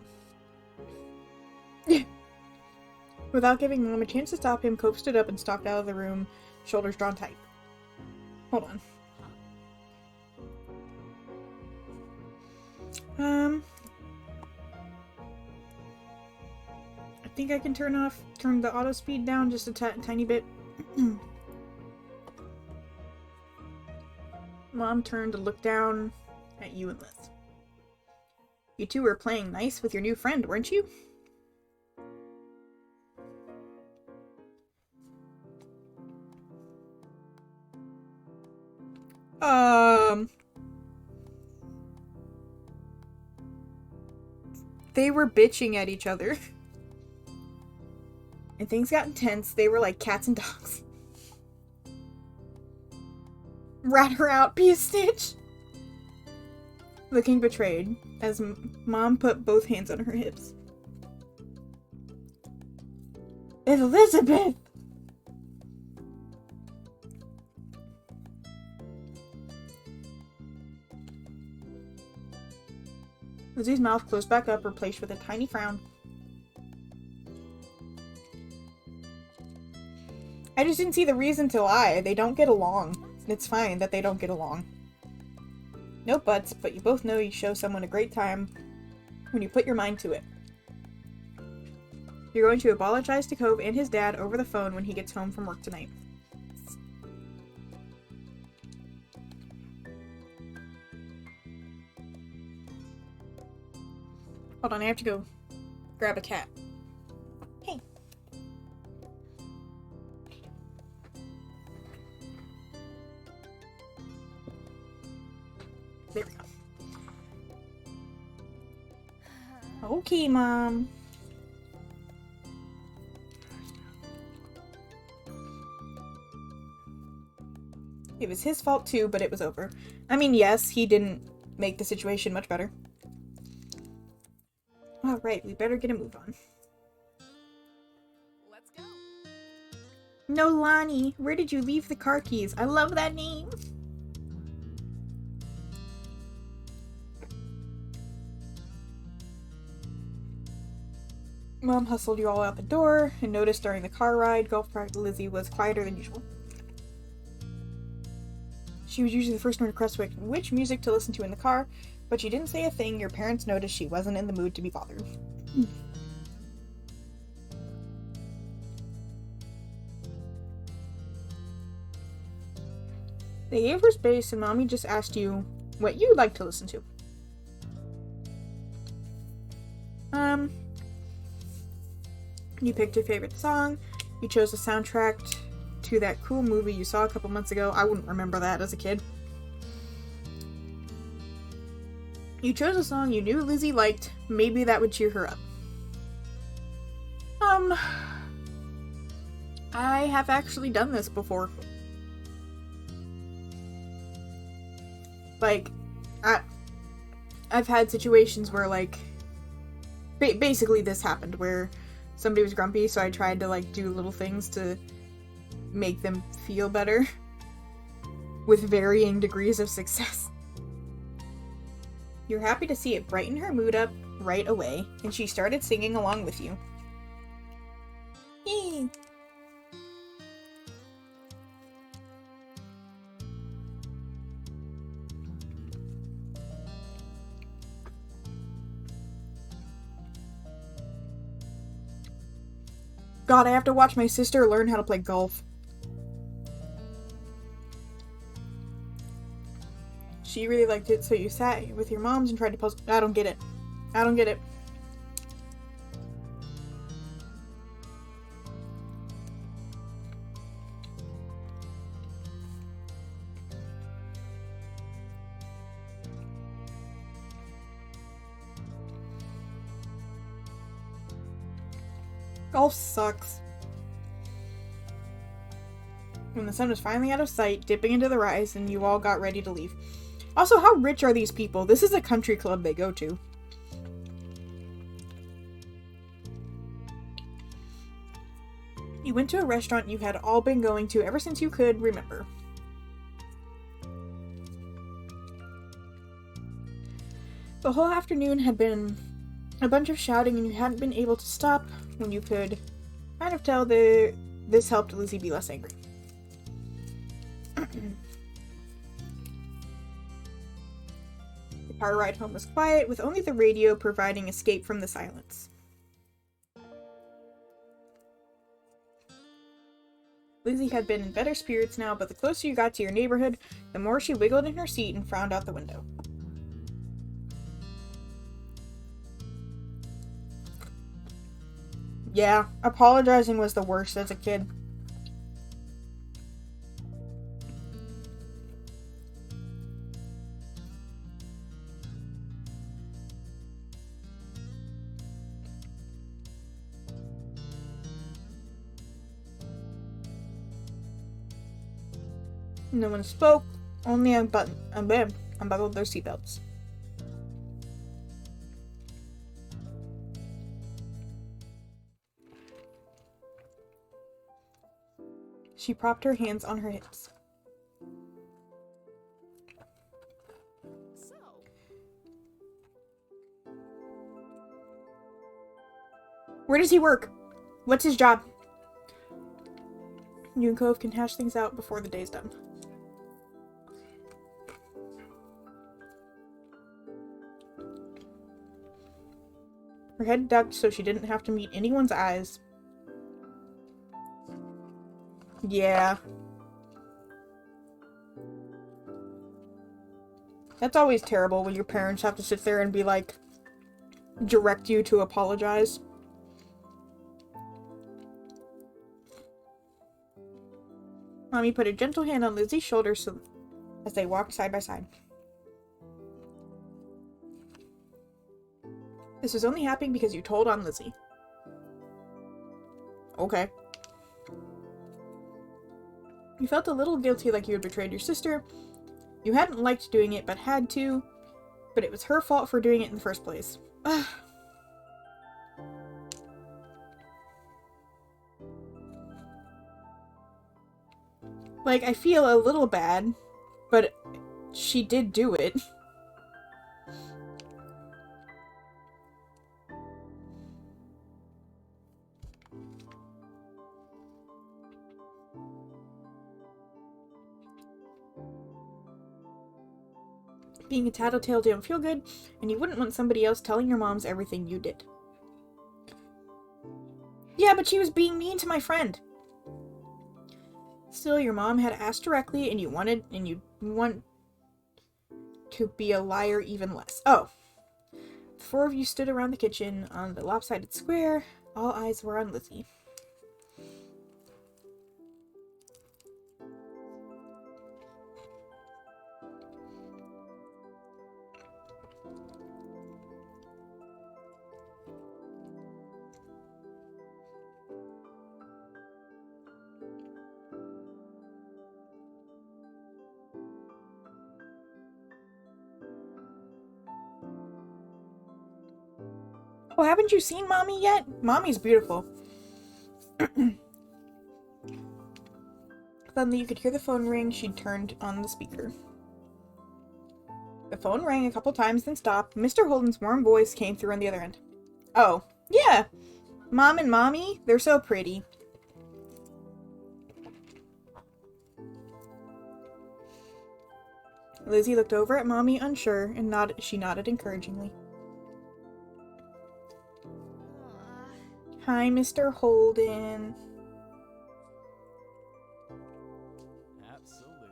Without giving Mom a chance to stop him, Cope stood up and stalked out of the room, shoulders drawn tight. Hold on. I think I can turn the auto speed down just a tiny bit. Mom turned to look down at you and Liz. You two were playing nice with your new friend, weren't you? They were bitching at each other. And things got intense. They were like cats and dogs. Rat her out, be a snitch! Looking betrayed, as Mom put both hands on her hips. Elizabeth! Lizzie's mouth closed back up, replaced with a tiny frown. I just didn't see the reason to lie. They don't get along. It's fine that they don't get along. No buts, but you both know you show someone a great time when you put your mind to it. You're going to apologize to Cove and his dad over the phone when he gets home from work tonight. Hold on, I have to go grab a cat. Hey. There we go. Okay, Mom. It was his fault too, but it was over. I mean, yes, he didn't make the situation much better. Alright, we better get a move on. Let's go. No, Lonnie, where did you leave the car keys? I love that name. Mom hustled you all out the door and noticed during the car ride, golf cart Lizzie was quieter than usual. She was usually the first one to request which music to listen to in the car, but she didn't say a thing. Your parents noticed she wasn't in the mood to be bothered. They gave her space and Mommy just asked you what you'd like to listen to. You picked your favorite song. You chose the soundtrack to that cool movie you saw a couple months ago. I wouldn't remember that as a kid. You chose a song you knew Lizzie liked. Maybe that would cheer her up. I have actually done this before. Like, I've had situations where, like, basically this happened, where somebody was grumpy, so I tried to, like, do little things to make them feel better, with varying degrees of success. You're happy to see it brighten her mood up right away, and she started singing along with you. Yay! God, I have to watch my sister learn how to play golf. She really liked it, so you sat with your moms and tried to puzzle. I don't get it. I don't get it. Golf sucks. When the sun was finally out of sight, dipping into the rise, and you all got ready to leave. Also, how rich are these people? This is a country club they go to. You went to a restaurant you had all been going to ever since you could remember. The whole afternoon had been a bunch of shouting, and you hadn't been able to stop when you could kind of tell this helped Lizzie be less angry. The car ride home was quiet, with only the radio providing escape from the silence. Lizzie had been in better spirits now, but the closer you got to your neighborhood, the more she wiggled in her seat and frowned out the window. Yeah, apologizing was the worst as a kid. No one spoke, only unbuckled their seatbelts. She propped her hands on her hips. So, Where does he work? What's his job? You and Cove can hash things out before the day's done. Her head ducked so she didn't have to meet anyone's eyes. Yeah. That's always terrible when your parents have to sit there and be like, direct you to apologize. Mommy put a gentle hand on Lizzie's shoulder as they walked side by side. This was only happening because you told on Lizzie. Okay. You felt a little guilty, like you had betrayed your sister. You hadn't liked doing it, but had to. But it was her fault for doing it in the first place. Like, I feel a little bad, but she did do it. Being a tattletale don't feel good, and you wouldn't want somebody else telling your moms everything you did. Yeah, but she was being mean to my friend. Still, your mom had asked directly, and you want to be a liar even less. Oh. The four of you stood around the kitchen on the lopsided square. All eyes were on Lizzie. Oh, haven't you seen Mommy yet? Mommy's beautiful. Suddenly you could hear the phone ring. She'd turned on the speaker. The phone rang a couple times, then stopped. Mr. Holden's warm voice came through on the other end. Oh, yeah. Mom and Mommy, they're so pretty. Lizzie looked over at Mommy, unsure, and she nodded encouragingly. Hi, Mr. Holden. Absolutely.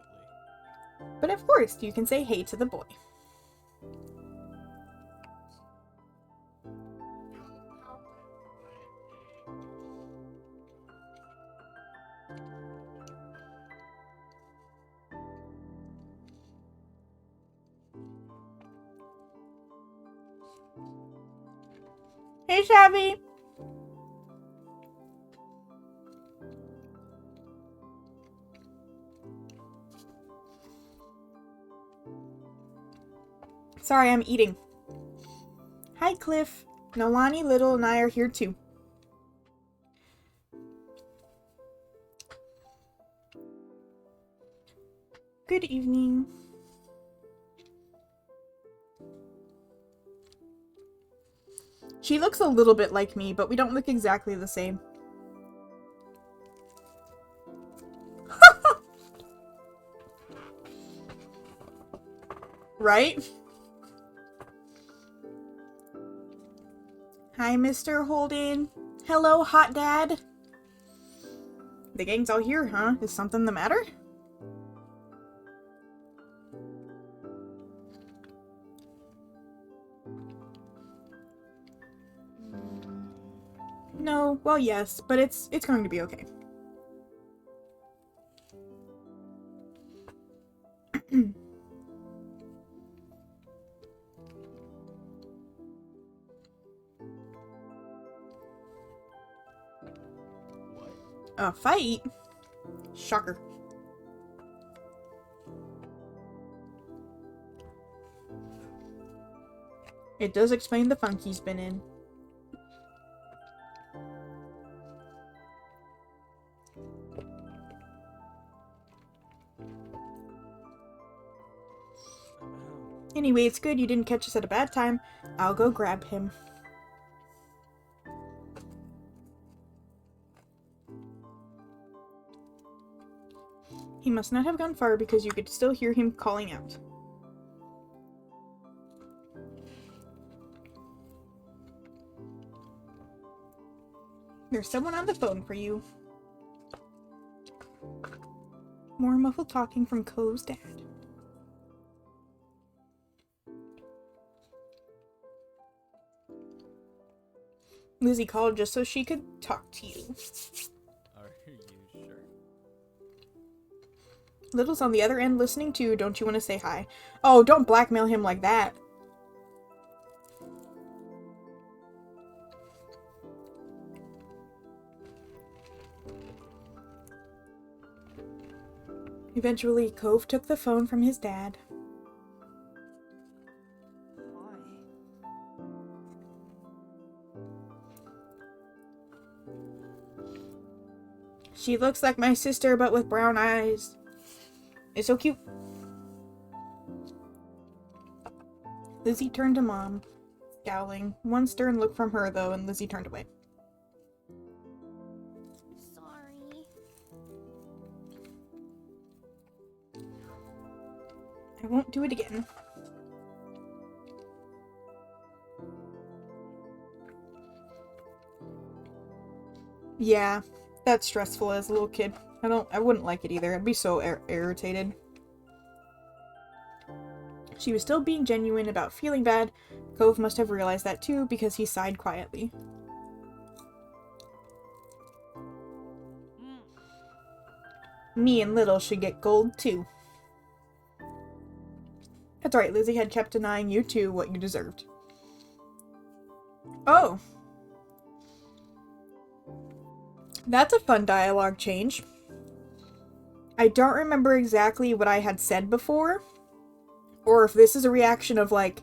But of course, you can say hey to the boy. Hey, Shabby. Sorry, I'm eating. Hi, Cliff. Nolani, Little, and I are here too. Good evening. She looks a little bit like me, but we don't look exactly the same. Right? Hi, Mr. Holden. Hello, hot dad. The gang's all here, huh? Is something the matter? No, well, yes, but it's going to be okay. What? A fight? Shocker. It does explain the funk he's been in. Anyway, it's good you didn't catch us at a bad time. I'll go grab him. He must not have gone far because you could still hear him calling out. There's someone on the phone for you. More muffled talking from Cove's dad. Lizzie called just so she could talk to you. Are you sure? Little's on the other end listening too. Don't you want to say hi? Oh, don't blackmail him like that. Eventually, Cove took the phone from his dad. She looks like my sister, but with brown eyes. It's so cute. Lizzie turned to Mom, scowling. One stern look from her, though, and Lizzie turned away. Sorry. I won't do it again. Yeah, that's stressful as a little kid. I wouldn't like it either. I'd be so irritated. She was still being genuine about feeling bad. Cove must have realized that too, because he sighed quietly. Me and Little should get gold too. That's right, Lizzie had kept denying you two what you deserved. Oh. That's a fun dialogue change. I don't remember exactly what I had said before, or if this is a reaction of, like,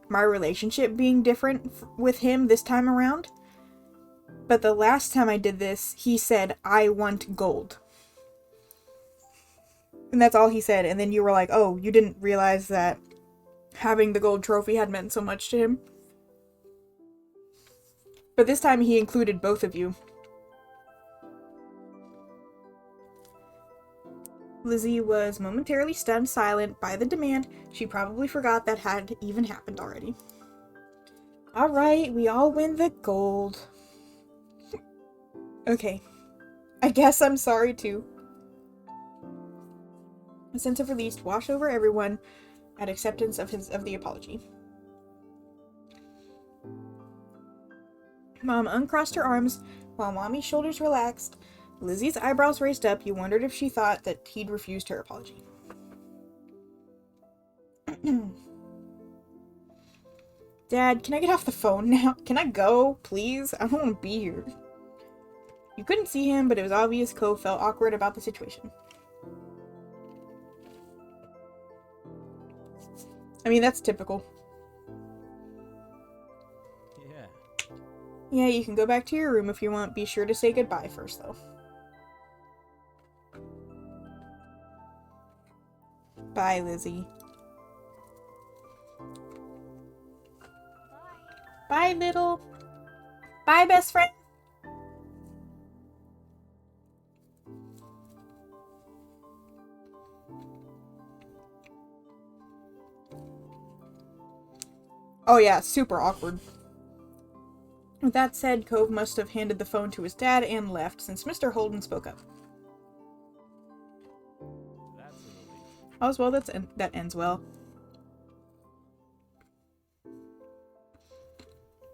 my relationship being different with him this time around. But the last time I did this, he said, "I want gold." And that's all he said, and then you were like, oh, you didn't realize that having the gold trophy had meant so much to him. But this time he included both of you. Lizzie was momentarily stunned silent by the demand. She probably forgot that had even happened already. Alright, we all win the gold. Okay. I guess I'm sorry too. A sense of relief washed over everyone at acceptance of the apology. Mom uncrossed her arms while Mommy's shoulders relaxed. Lizzie's eyebrows raised up. You wondered if she thought that he'd refused her apology. Dad, can I get off the phone now? Can I go, please? I don't want to be here. You couldn't see him, but it was obvious Cove felt awkward about the situation. I mean, that's typical. Yeah. Yeah, you can go back to your room if you want. Be sure to say goodbye first, though. Bye, Lizzie. Bye. Bye, Little. Bye, best friend. Oh yeah, super awkward. With that said, Cove must have handed the phone to his dad and left, since Mr. Holden spoke up. All's well that ends well.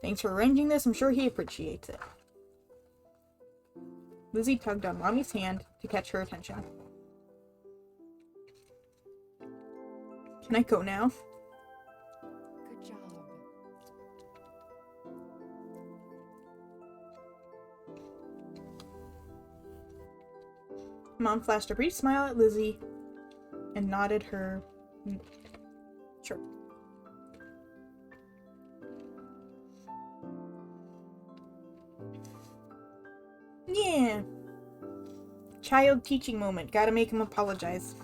Thanks for arranging this. I'm sure he appreciates it. Lizzie tugged on Mommy's hand to catch her attention. Can I go now? Good job. Mom flashed a brief smile at Lizzie and nodded her. Sure. Yeah. Child teaching moment. Gotta make him apologize.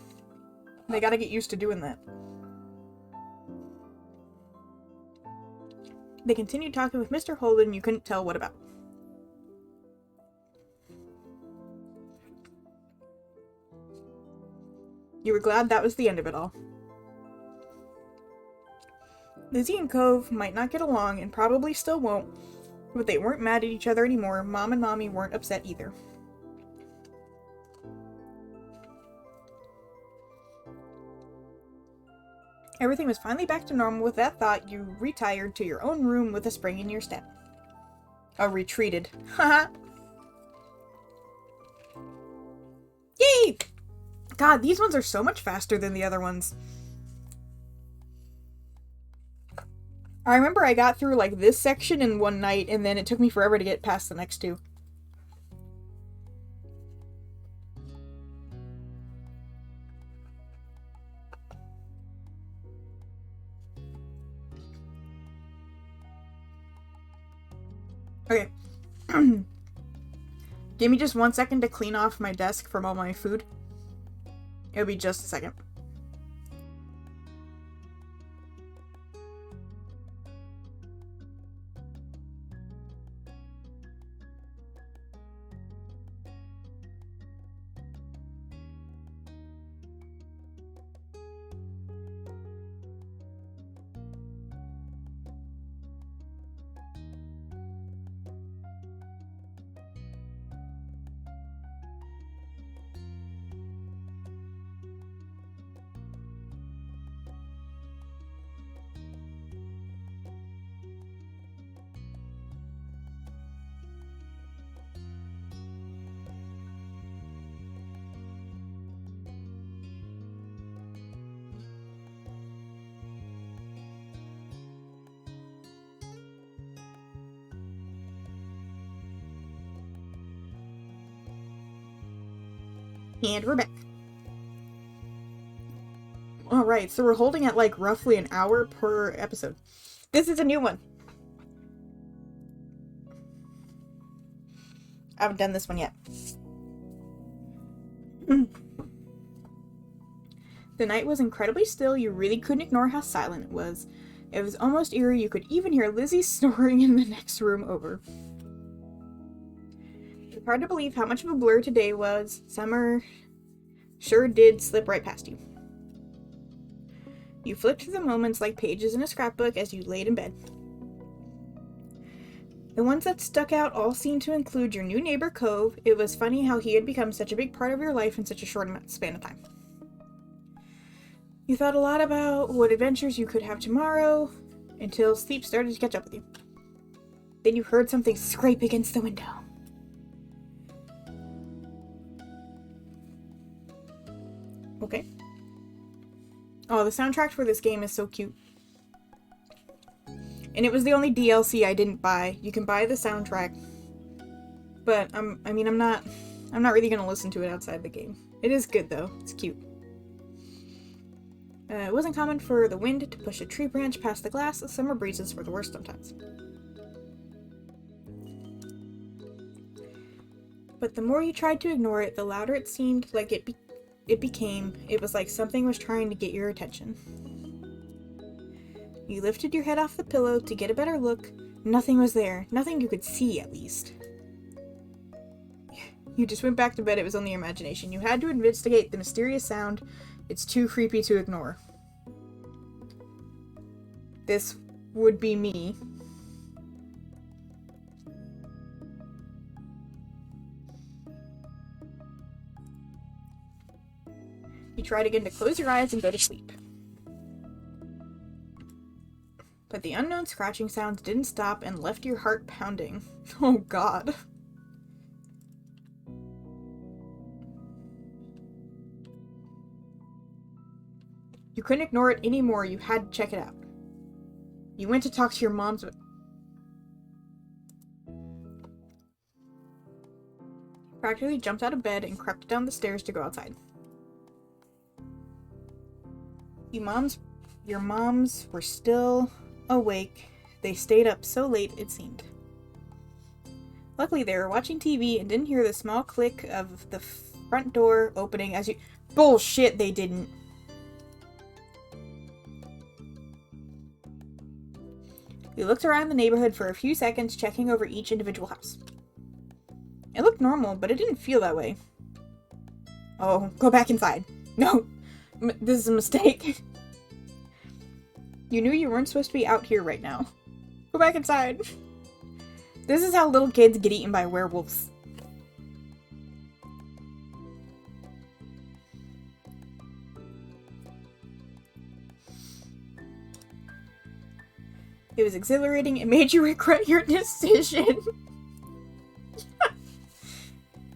They gotta get used to doing that. They continued talking with Mr. Holden, you couldn't tell what about. You were glad that was the end of it all. Lizzie and Cove might not get along, and probably still won't, but they weren't mad at each other anymore. Mom and Mommy weren't upset either. Everything was finally back to normal. With that thought, you retired to your own room with a spring in your step. Oh, retreated. Haha. Yay! God, these ones are so much faster than the other ones. I remember I got through, like, this section in one night, and then it took me forever to get past the next two. Okay. Give me just 1 second to clean off my desk from all my food. It'll be just a second. And we're back. Alright, so we're holding at like roughly an hour per episode. This is a new one. I haven't done this one yet. The night was incredibly still. You really couldn't ignore how silent it was. It was almost eerie. You could even hear Lizzie snoring in the next room over. It's hard to believe how much of a blur today was. Summer sure did slip right past you. You flipped through the moments like pages in a scrapbook as you laid in bed. The ones that stuck out all seemed to include your new neighbor, Cove. It was funny how he had become such a big part of your life in such a short span of time. You thought a lot about what adventures you could have tomorrow, until sleep started to catch up with you. Then you heard something scrape against the window. Okay. Oh, the soundtrack for this game is so cute. And it was the only DLC I didn't buy. You can buy the soundtrack, but I'm not really gonna listen to it outside the game. It is good though. It's cute. It wasn't common for the wind to push a tree branch past the glass. The summer breezes were the worst sometimes. But the more you tried to ignore it, the louder it seemed like it became. It was like something was trying to get your attention. You lifted your head off the pillow to get a better look. Nothing was there. Nothing you could see, at least. You just went back to bed. It was only your imagination. You had to investigate the mysterious sound. It's too creepy to ignore. This would be me. You tried again to close your eyes and go to sleep. But the unknown scratching sounds didn't stop and left your heart pounding. Oh god. You couldn't ignore it anymore, you had to check it out. You went to talk to your mom's... Practically jumped out of bed and crept down the stairs to go outside. Your moms were still awake. They stayed up so late, it seemed. Luckily, they were watching TV and didn't hear the small click of the front door opening as you... Bullshit, they didn't. You looked around the neighborhood for a few seconds, checking over each individual house. It looked normal, but it didn't feel that way. Oh, go back inside. No! This is a mistake. You knew you weren't supposed to be out here right now. Go back inside. This is how little kids get eaten by werewolves. It was exhilarating. It made you regret your decision.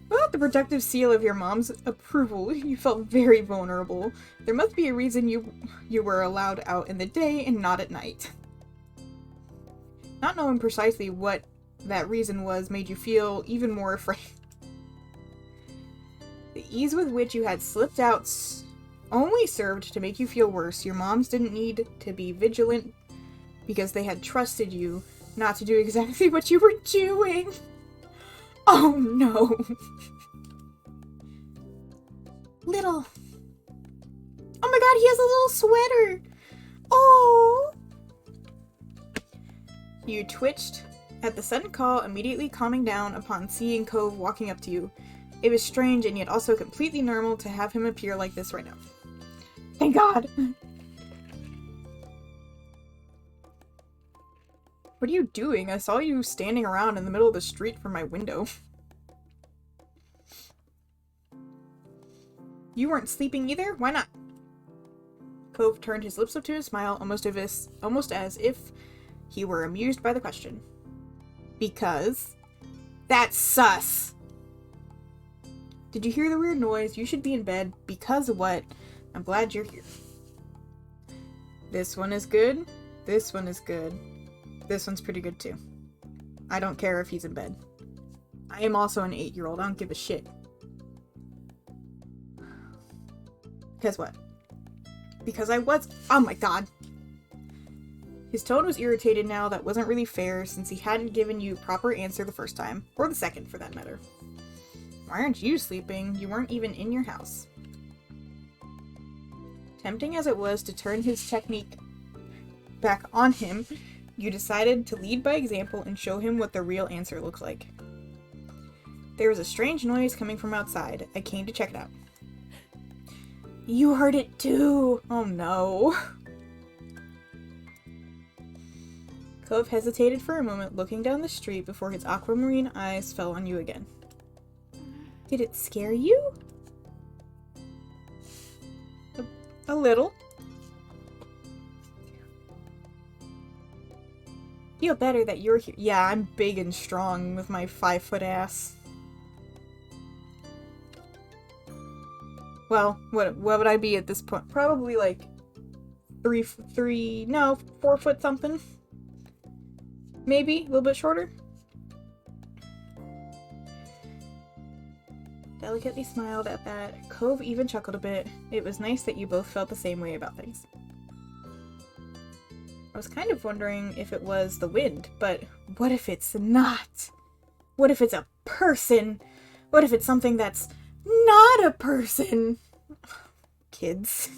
Without the protective seal of your mom's approval, you felt very vulnerable. There must be a reason you were allowed out in the day and not at night. Not knowing precisely what that reason was made you feel even more afraid. The ease with which you had slipped out only served to make you feel worse. Your moms didn't need to be vigilant because they had trusted you not to do exactly what you were doing. Oh no. Little. Oh my god, he has a little sweater. Oh. You twitched at the sudden call, immediately calming down upon seeing Cove walking up to you. It was strange and yet also completely normal to have him appear like this right now. Thank God. What are you doing? I saw you standing around in the middle of the street from my window. You weren't sleeping either? Why not? Cove turned his lips up to a smile, almost as if he were amused by the question. Because that's sus. Did you hear the weird noise? You should be in bed. Because of what? I'm glad you're here. This one is good. This one is good. This one's pretty good too. I don't care if he's in bed. I am also an 8-year-old. I don't give a shit. Because what? Because I was... Oh my god. His tone was irritated now. That wasn't really fair since he hadn't given you a proper answer the first time. Or the second, for that matter. Why aren't you sleeping? You weren't even in your house. Tempting as it was to turn his technique back on him, you decided to lead by example and show him what the real answer looked like. There was a strange noise coming from outside. I came to check it out. You heard it too! Oh no. Cove hesitated for a moment, looking down the street before his aquamarine eyes fell on you again. Did it scare you? A little. Feel better that you're here. Yeah, I'm big and strong with my 5-foot ass. Well, what would I be at this point? Probably like 4 foot something. Maybe a little bit shorter. Delicately smiled at that. Cove even chuckled a bit. It was nice that you both felt the same way about things. I was kind of wondering if it was the wind, but what if it's not? What if it's a person? What if it's something that's not a person? Kids.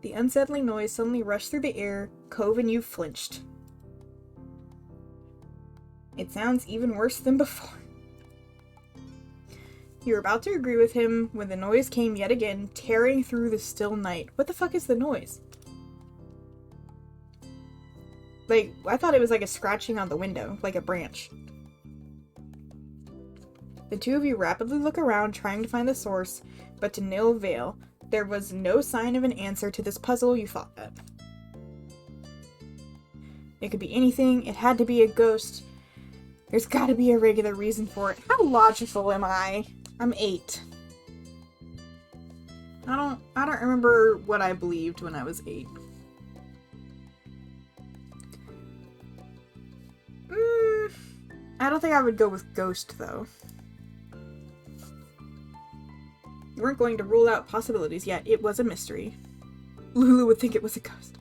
The unsettling noise suddenly rushed through the air. Cove and you flinched. It sounds even worse than before. You were about to agree with him when the noise came yet again, tearing through the still night. What the fuck is the noise? Like, I thought it was like a scratching on the window, like a branch. The two of you rapidly look around, trying to find the source, but to no avail. There was no sign of an answer to this puzzle you thought of. It could be anything. It had to be a ghost. There's gotta be a regular reason for it. How logical am I? I'm 8. I don't remember what I believed when I was 8. I don't think I would go with ghost, though. You weren't going to rule out possibilities yet. It was a mystery. Lulu would think it was a ghost.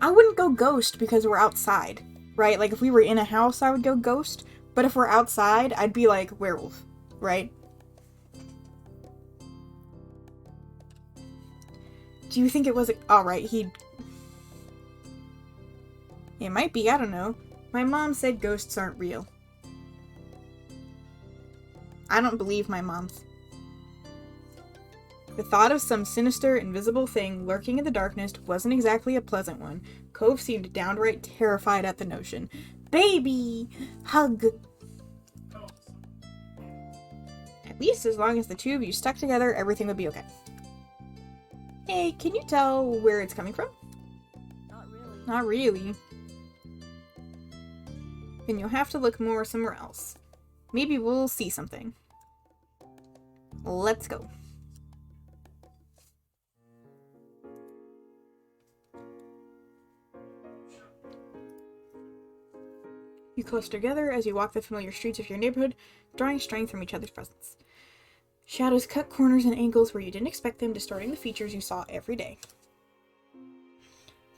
I wouldn't go ghost because we're outside, right? Like, if we were in a house, I would go ghost. But if we're outside, I'd be like werewolf, right? Do you think it was a... Alright, It might be, I don't know. My mom said ghosts aren't real. I don't believe my mom. The thought of some sinister, invisible thing lurking in the darkness wasn't exactly a pleasant one. Cove seemed downright terrified at the notion. Baby! Hug! At least as long as the two of you stuck together, everything would be okay. Hey, can you tell where it's coming from? Not really. Not really. Then you'll have to look more somewhere else. Maybe we'll see something. Let's go. You cluster together as you walk the familiar streets of your neighborhood, drawing strength from each other's presence. Shadows cut corners and angles where you didn't expect them, distorting the features you saw every day.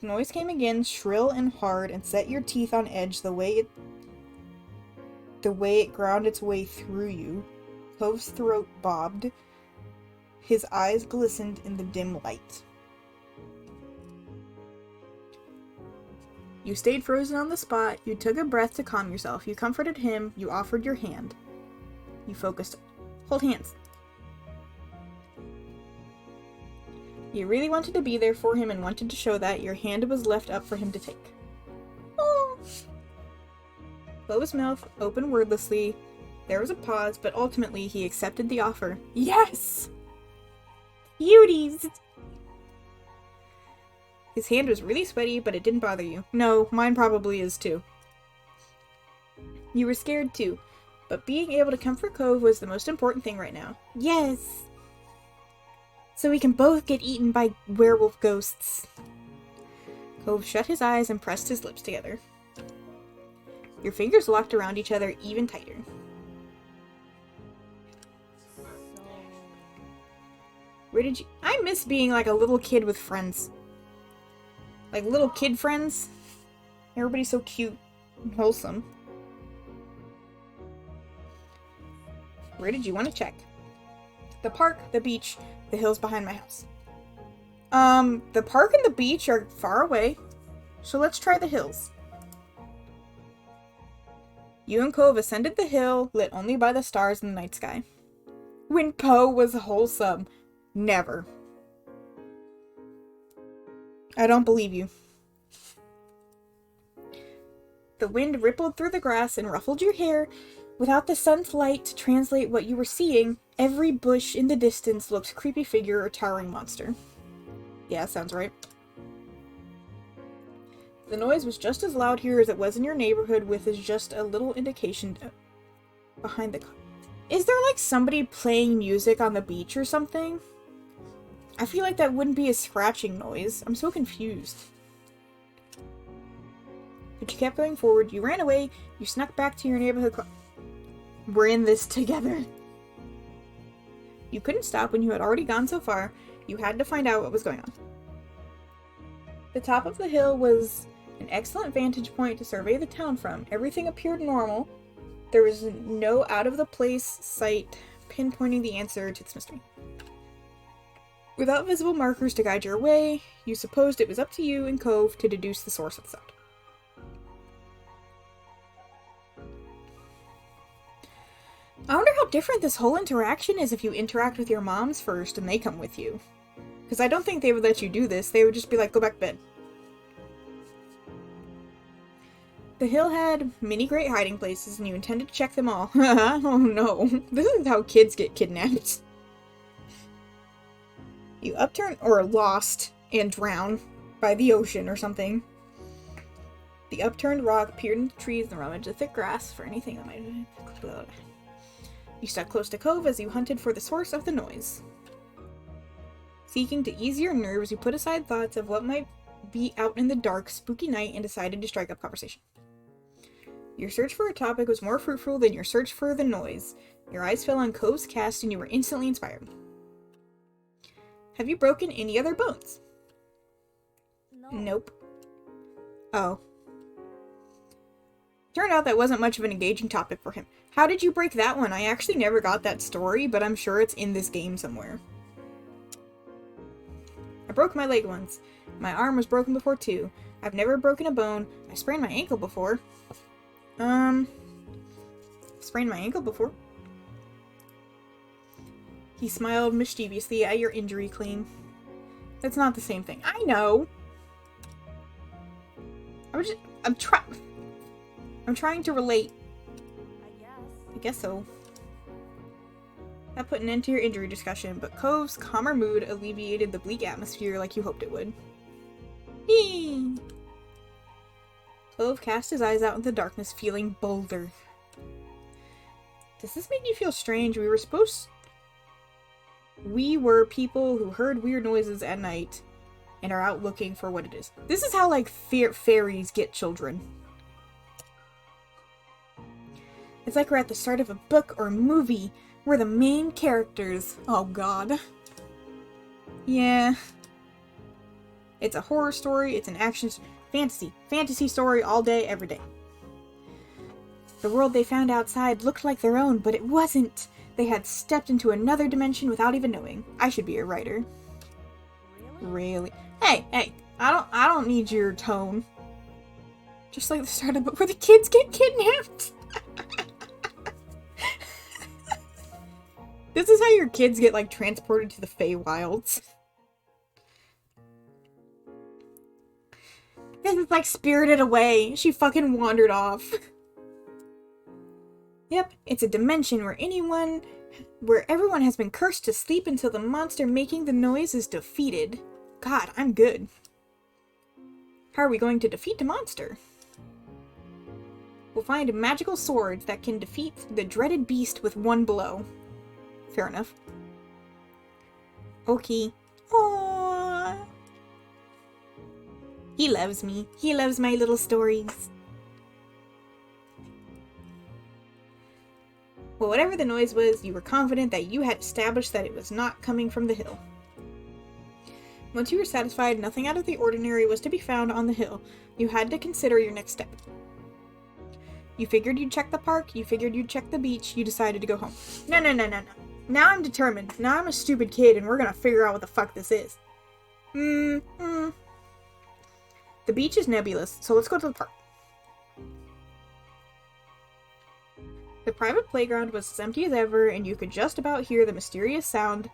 The noise came again, shrill and hard, and set your teeth on edge the way it ground its way through you. Cove's throat bobbed. His eyes glistened in the dim light. You stayed frozen on the spot. You took a breath to calm yourself. You comforted him. You offered your hand. You focused. Hold hands. You really wanted to be there for him and wanted to show that. Your hand was left up for him to take. Oh. Clove's mouth opened wordlessly. There was a pause, but ultimately he accepted the offer. Yes! Beauties! His hand was really sweaty, but it didn't bother you. No, mine probably is too. You were scared too, but being able to comfort Cove was the most important thing right now. Yes! So we can both get eaten by werewolf ghosts. Cove shut his eyes and pressed his lips together. Your fingers locked around each other even tighter. Where did you... I miss being like a little kid with friends. Like little kid friends. Everybody's so cute and wholesome. Where did you want to check? The park, the beach, the hills behind my house. The park and the beach are far away, so let's try the hills. You and Cove ascended the hill, lit only by the stars in the night sky. When Poe was wholesome. Never. I don't believe you. The wind rippled through the grass and ruffled your hair. Without the sun's light to translate what you were seeing, every bush in the distance looked creepy figure or towering monster. Yeah, sounds right. The noise was just as loud here as it was in your neighborhood, with just a little indication behind the... Is there like somebody playing music on the beach or something? I feel like that wouldn't be a scratching noise. I'm so confused. But you kept going forward. You ran away. You snuck back to your neighborhood. We're in this together. You couldn't stop when you had already gone so far. You had to find out what was going on. The top of the hill was an excellent vantage point to survey the town from. Everything appeared normal. There was no out-of-the-place sight pinpointing the answer to this mystery. Without visible markers to guide your way, you supposed it was up to you and Cove to deduce the source of the sound. I wonder how different this whole interaction is if you interact with your moms first and they come with you. Because I don't think they would let you do this. They would just be like, go back to bed. The hill had many great hiding places, and you intended to check them all. Oh no, this is how kids get kidnapped. You upturned or lost and drowned by the ocean or something. The upturned rock peered into trees and rummaged the thick grass for anything that might... You stuck close to Cove as you hunted for the source of the noise. Seeking to ease your nerves, you put aside thoughts of what might be out in the dark, spooky night and decided to strike up conversation. Your search for a topic was more fruitful than your search for the noise. Your eyes fell on Cove's cast and you were instantly inspired. Have you broken any other bones? No. Nope. Oh. Turned out that wasn't much of an engaging topic for him. How did you break that one? I actually never got that story, but I'm sure it's in this game somewhere. I broke my leg once. My arm was broken before too. I've never broken a bone. I sprained my ankle before. Sprained my ankle before. He smiled mischievously at your injury claim. That's not the same thing. I know. I'm trying to relate. I guess so. That put an end to your injury discussion, but Cove's calmer mood alleviated the bleak atmosphere like you hoped it would. Yee! Cove cast his eyes out into the darkness, feeling bolder. Does this make you feel strange? We were people who heard weird noises at night and are out looking for what it is. This is how, like, fairies get children. It's like we're at the start of a book or a movie. We're the main characters. Oh god. Yeah. It's a horror story, it's an action fantasy story all day, every day. The world they found outside looked like their own, but it wasn't. They had stepped into another dimension without even knowing. I should be a writer. Really? Hey, I don't need your tone. Just like the start of the book where the kids get kidnapped. This is how your kids get, like, transported to the Feywilds. This is like Spirited Away. She fucking wandered off. Yep, it's a dimension where everyone has been cursed to sleep until the monster making the noise is defeated. God, I'm good. How are we going to defeat the monster? We'll find magical swords that can defeat the dreaded beast with one blow. Fair enough. Okay. Aww. He loves me. He loves my little stories. Well, whatever the noise was, you were confident that you had established that it was not coming from the hill. Once you were satisfied nothing out of the ordinary was to be found on the hill, you had to consider your next step. You figured you'd check the park, you figured you'd check the beach, you decided to go home. No. Now I'm determined. Now I'm a stupid kid and we're gonna figure out what the fuck this is. The beach is nebulous, so let's go to the park. The private playground was as empty as ever, and you could just about hear the mysterious sound.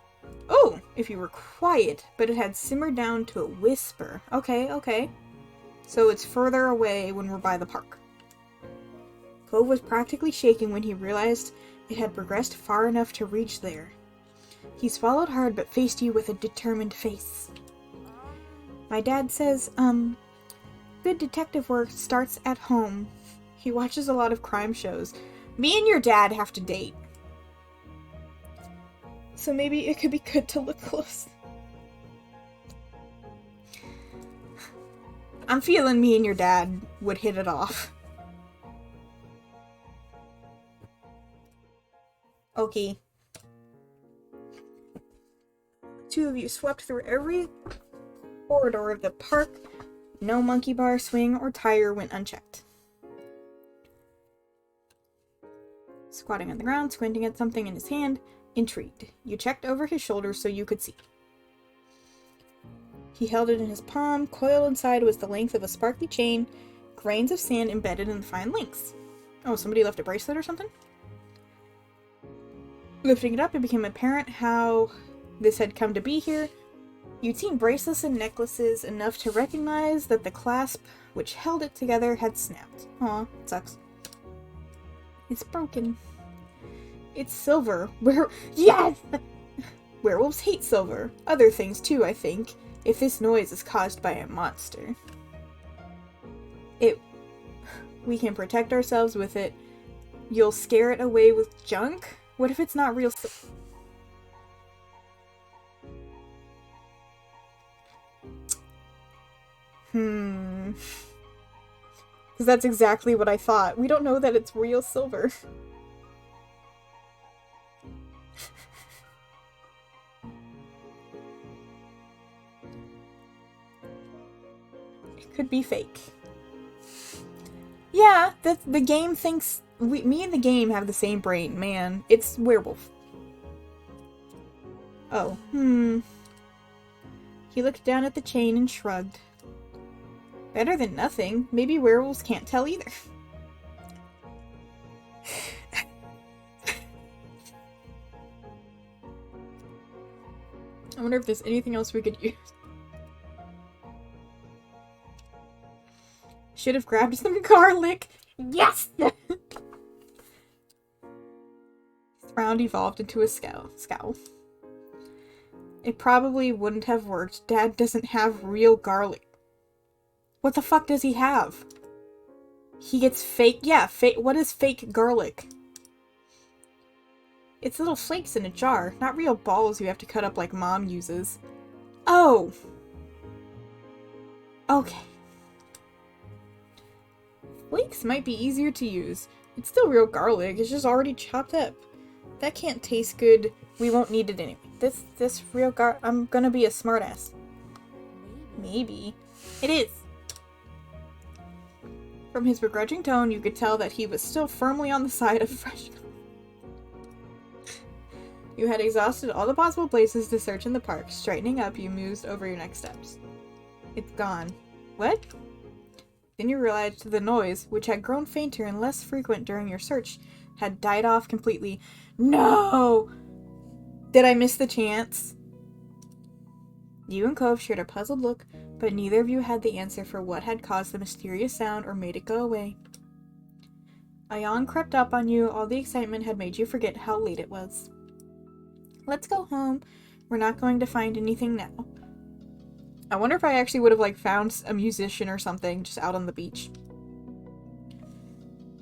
Oh, if you were quiet, but it had simmered down to a whisper. Okay. So it's further away when we're by the park. Cove was practically shaking when he realized it had progressed far enough to reach there. He swallowed hard but faced you with a determined face. My dad says, good detective work starts at home. He watches a lot of crime shows. Me and your dad have to date. So maybe it could be good to look close. I'm feeling me and your dad would hit it off. Okay. The two of you swept through every corridor of the park. No monkey bar, swing, or tire went unchecked. Squatting on the ground, squinting at something in his hand, intrigued. You checked over his shoulder so you could see. He held it in his palm. Coiled inside was the length of a sparkly chain, grains of sand embedded in the fine links. Oh, somebody left a bracelet or something? Lifting it up, it became apparent how this had come to be here. You'd seen bracelets and necklaces enough to recognize that the clasp which held it together had snapped. Aw, it sucks. It's broken. It's silver. Yes! Werewolves hate silver. Other things too, I think. If this noise is caused by a monster. We can protect ourselves with it. You'll scare it away with junk? What if it's not real silver? Because that's exactly what I thought. We don't know that it's real silver. It could be fake. Yeah, the game thinks... me and the game have the same brain, man. It's werewolf. Oh, He looked down at the chain and shrugged. Better than nothing. Maybe werewolves can't tell either. I wonder if there's anything else we could use. Should have grabbed some garlic. Yes! His frown evolved into a scowl. It probably wouldn't have worked. Dad doesn't have real garlic. What the fuck does he have? He gets fake... Yeah, fake... What is fake garlic? It's little flakes in a jar, not real balls you have to cut up like Mom uses. Oh! Okay. Flakes might be easier to use. It's still real garlic, it's just already chopped up. That can't taste good. We won't need it anyway. This real I'm gonna be a smartass. Maybe. It is! From his begrudging tone, you could tell that he was still firmly on the side of fresh. You had exhausted all the possible places to search in the park. Straightening up, you mused over your next steps. It's gone. What? Then you realized the noise, which had grown fainter and less frequent during your search, had died off completely. No! Did I miss the chance? You and Cove shared a puzzled look, but neither of you had the answer for what had caused the mysterious sound or made it go away. A yawn crept up on you. All the excitement had made you forget how late it was. Let's go home. We're not going to find anything now. I wonder if I actually would have, found a musician or something just out on the beach.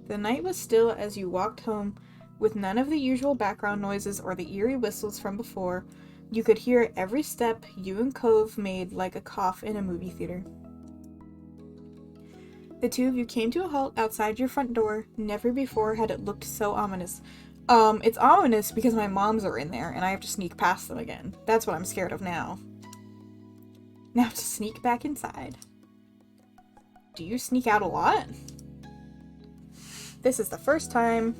The night was still as you walked home, with none of the usual background noises or the eerie whistles from before. You could hear every step you and Cove made like a cough in a movie theater. The two of you came to a halt outside your front door. Never before had it looked so ominous. It's ominous because my moms are in there and I have to sneak past them again. That's what I'm scared of now. Now to sneak back inside. Do you sneak out a lot? This is the first time.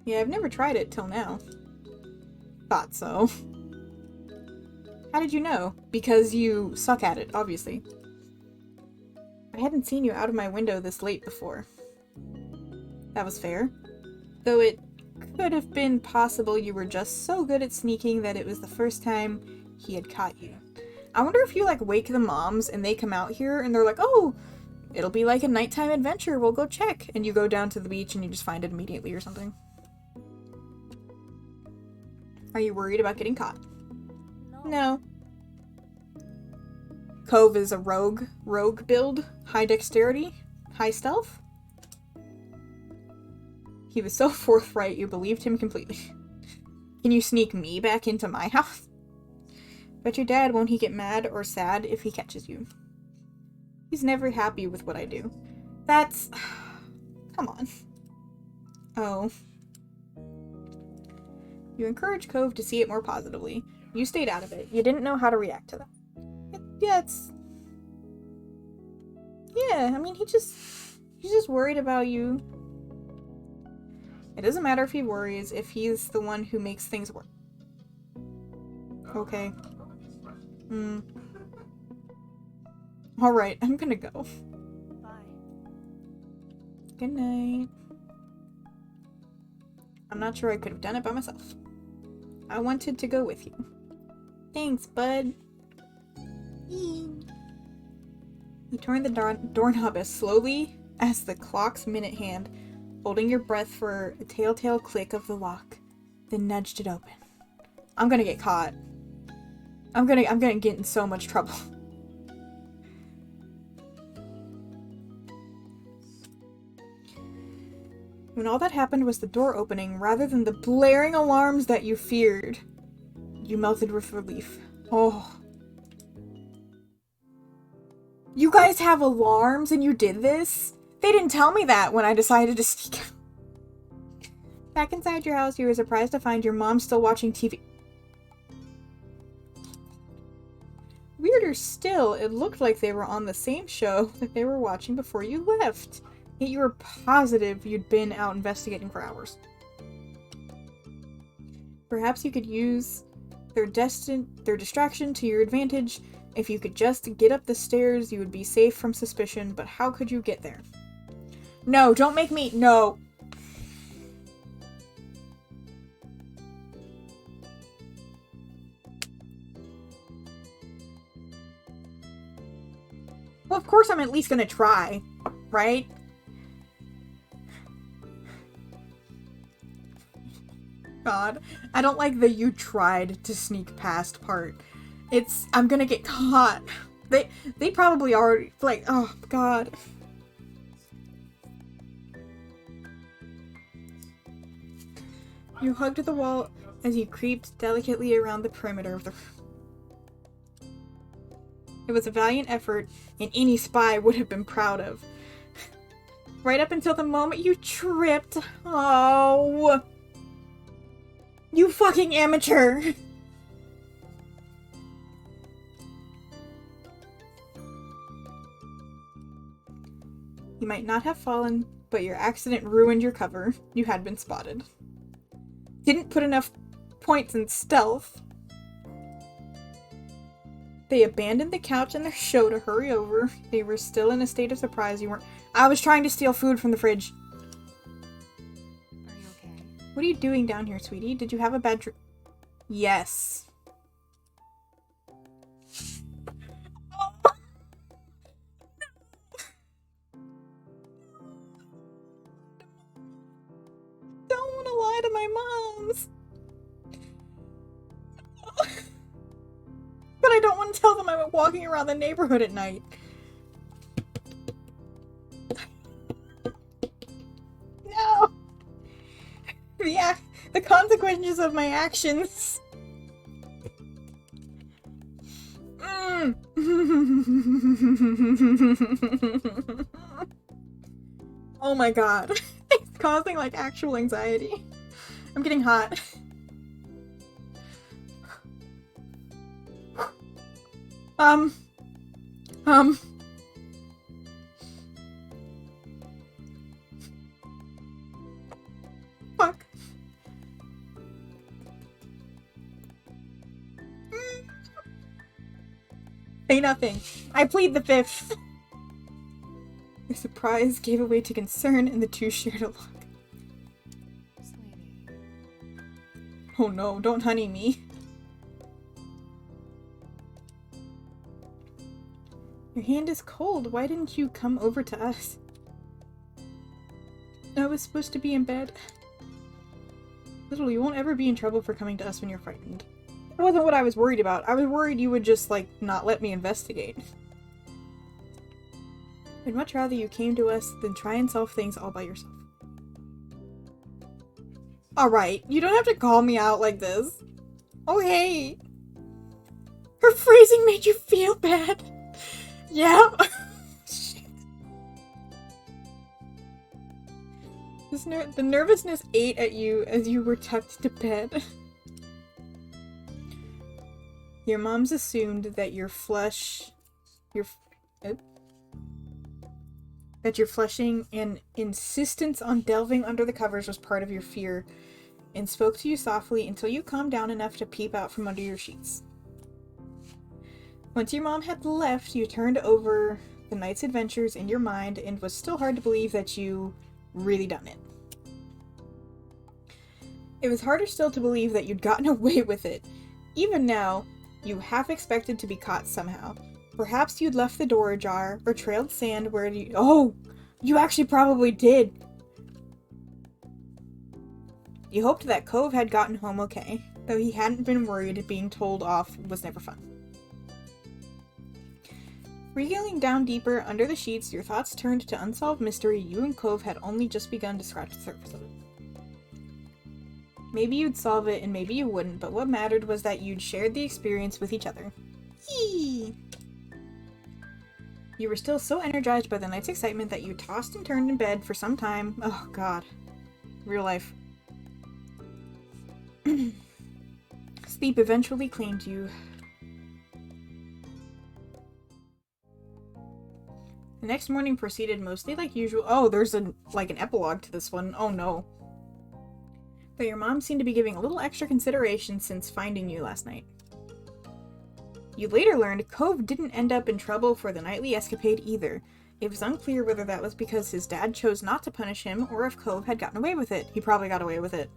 Yeah, I've never tried it till now. Thought so. How did you know? Because you suck at it, obviously. I hadn't seen you out of my window this late before. That was fair. Though it could have been possible you were just so good at sneaking that it was the first time he had caught you. I wonder if you, wake the moms and they come out here and they're like, oh, it'll be like a nighttime adventure, we'll go check. And you go down to the beach and you just find it immediately or something. Are you worried about getting caught? No. Cove is a rogue build, high dexterity, high stealth. He was so forthright you believed him completely. Can you sneak me back into my house? But your dad, won't he get mad or sad if he catches you? He's never happy with what I do. That's... Come on. Oh. You encouraged Cove to see it more positively. You stayed out of it. You didn't know how to react to that. Yeah, I mean, he's just worried about you. It doesn't matter if he worries, if he's the one who makes things work. Okay. Alright, I'm gonna go. Bye. Good night. I'm not sure I could have done it by myself. I wanted to go with you. Thanks, bud. You turn the doorknob as slowly as the clock's minute hand, holding your breath for a telltale click of the lock, then nudged it open. I'm gonna get caught. I'm gonna get in so much trouble. When all that happened was the door opening, rather than the blaring alarms that you feared, you melted with relief. Oh. You guys have alarms and you did this? They didn't tell me that when I decided to sneak out. Back inside your house, you were surprised to find your mom still watching TV. Weirder still, it looked like they were on the same show that they were watching before you left. Yet you were positive you'd been out investigating for hours. Perhaps you could use their distraction to your advantage. If you could just get up the stairs, you would be safe from suspicion, but how could you get there? No, don't make me- no! Well, of course I'm at least gonna try, right? God, I don't like the you tried to sneak past part. I'm gonna get caught. They probably already, like, oh god. You hugged the wall as you creeped delicately around the perimeter of the room. It was a valiant effort, and any spy would have been proud of. Right up until the moment you tripped. Oh. You fucking amateur! You might not have fallen, but your accident ruined your cover. You had been spotted. Didn't put enough points in stealth. They abandoned the couch and their show to hurry over. They were still in a state of surprise you weren't- I was trying to steal food from the fridge. Are you okay? What are you doing down here, sweetie? Did you have a bad dream? Yes. Don't want to lie to my moms. But I don't want to tell them I'm walking around the neighborhood at night. No. The consequences of my actions. Oh my god. It's causing like actual anxiety. I'm getting hot. Fuck. Say nothing. I plead the fifth. The surprise gave way to concern, and the two shared a look. Sweetie. Oh no, don't honey me. Your hand is cold. Why didn't you come over to us? I was supposed to be in bed. Little, you won't ever be in trouble for coming to us when you're frightened. That wasn't what I was worried about. I was worried you would just, like, not let me investigate. I'd much rather you came to us than try and solve things all by yourself. Alright, you don't have to call me out like this. Oh, hey. Her phrasing made you feel bad. Yeah. Shit. The nervousness ate at you as you were tucked to bed. Your mom's assumed that your flushing and insistence on delving under the covers was part of your fear, and spoke to you softly until you calmed down enough to peep out from under your sheets. Once your mom had left, you turned over the night's adventures in your mind, and was still hard to believe that you really done it. It was harder still to believe that you'd gotten away with it. Even now, you half expected to be caught somehow. Perhaps you'd left the door ajar, or trailed sand where you— Oh! You actually probably did! You hoped that Cove had gotten home okay, though he hadn't been worried being told off was never fun. Reeling down deeper under the sheets, your thoughts turned to unsolved mystery you and Cove had only just begun to scratch the surface of it. Maybe you'd solve it and maybe you wouldn't, but what mattered was that you'd shared the experience with each other. Yee! You were still so energized by the night's excitement that you tossed and turned in bed for some time. Oh god. Real life. Sleep eventually claimed you. The next morning proceeded mostly like usual. Oh, there's an epilogue to this one. Oh no. But your mom seemed to be giving a little extra consideration since finding you last night. You later learned Cove didn't end up in trouble for the nightly escapade either. It was unclear whether that was because his dad chose not to punish him or if Cove had gotten away with it. He probably got away with it.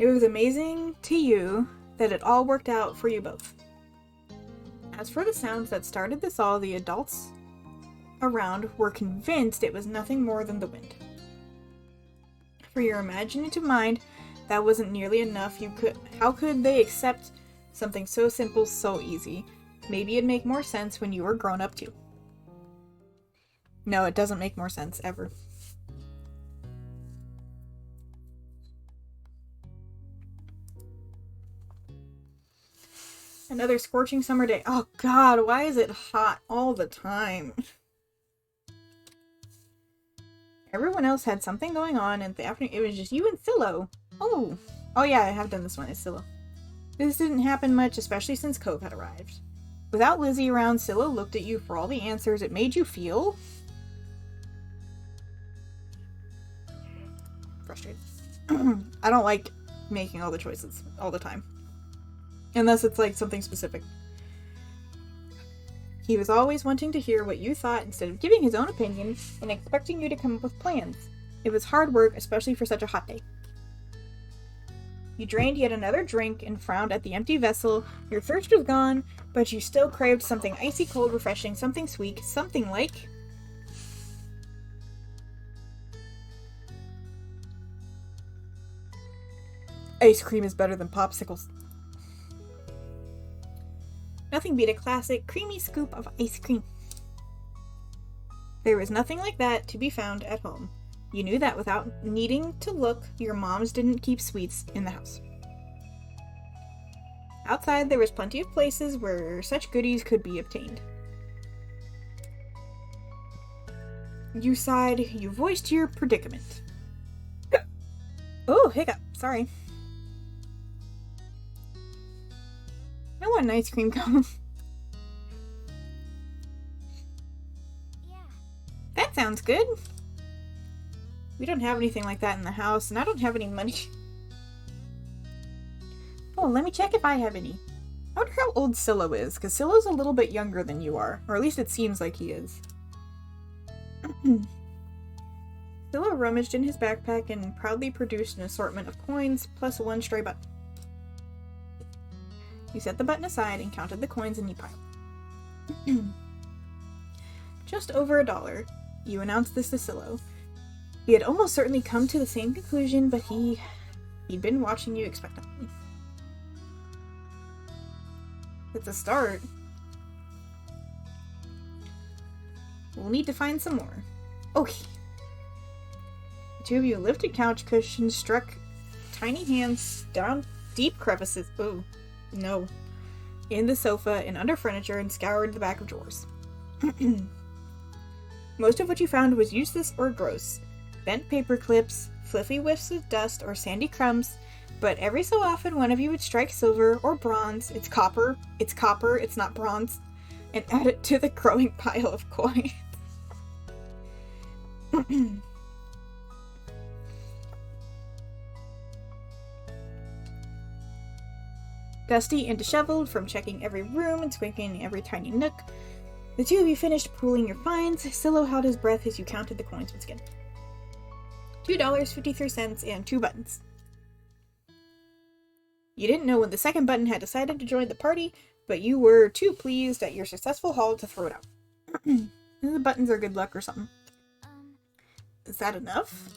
It was amazing to you that it all worked out for you both. As for the sounds that started this all, the adults around were convinced it was nothing more than the wind. For your imaginative mind, that wasn't nearly enough. How could they accept something so simple, so easy? Maybe it'd make more sense when you were grown up too. No, it doesn't make more sense, ever. Another scorching summer day. Oh god, why is it hot all the time? Everyone else had something going on in the afternoon. It was just you and Silo. Oh yeah, I have done this one. It's Silo. This didn't happen much, especially since Cove had arrived. Without Lizzie around, Silo looked at you for all the answers it made you feel. Frustrated. I don't like making all the choices all the time. Unless it's like something specific. He was always wanting to hear what you thought instead of giving his own opinion and expecting you to come up with plans. It was hard work, especially for such a hot day. You drained yet another drink and frowned at the empty vessel. Your thirst was gone, but you still craved something icy cold, refreshing, something sweet, something like... Ice cream is better than popsicles. Nothing beat a classic, creamy scoop of ice cream. There was nothing like that to be found at home. You knew that without needing to look. Your moms didn't keep sweets in the house. Outside, there was plenty of places where such goodies could be obtained. You sighed. You voiced your predicament. Oh, hiccup. Sorry. I want an ice cream cone. Yeah. That sounds good. We don't have anything like that in the house, and I don't have any money. Oh, let me check if I have any. I wonder how old Silo is, because Silo's a little bit younger than you are. Or at least it seems like he is. Silo rummaged in his backpack and proudly produced an assortment of coins, plus one stray button. You set the button aside and counted the coins in a pile. Just over $1. You announced this to Silo. He had almost certainly come to the same conclusion, but he'd been watching you expectantly. It's a start. We'll need to find some more. Okay. The two of you lifted couch cushions, struck tiny hands down deep crevices. Oh. No. In the sofa and under furniture and scoured the back of drawers. Most of what you found was useless or gross. Bent paper clips, fluffy whiffs of dust, or sandy crumbs, but every so often one of you would strike silver or bronze. It's copper, it's not bronze, and add it to the growing pile of coins. Dusty and disheveled from checking every room and squinting every tiny nook, the two of you finished pooling your finds. Silo held his breath as you counted the coins once again. $2.53 and 2 buttons. You didn't know when the second button had decided to join the party, but you were too pleased at your successful haul to throw it out. The buttons are good luck or something. Is that enough?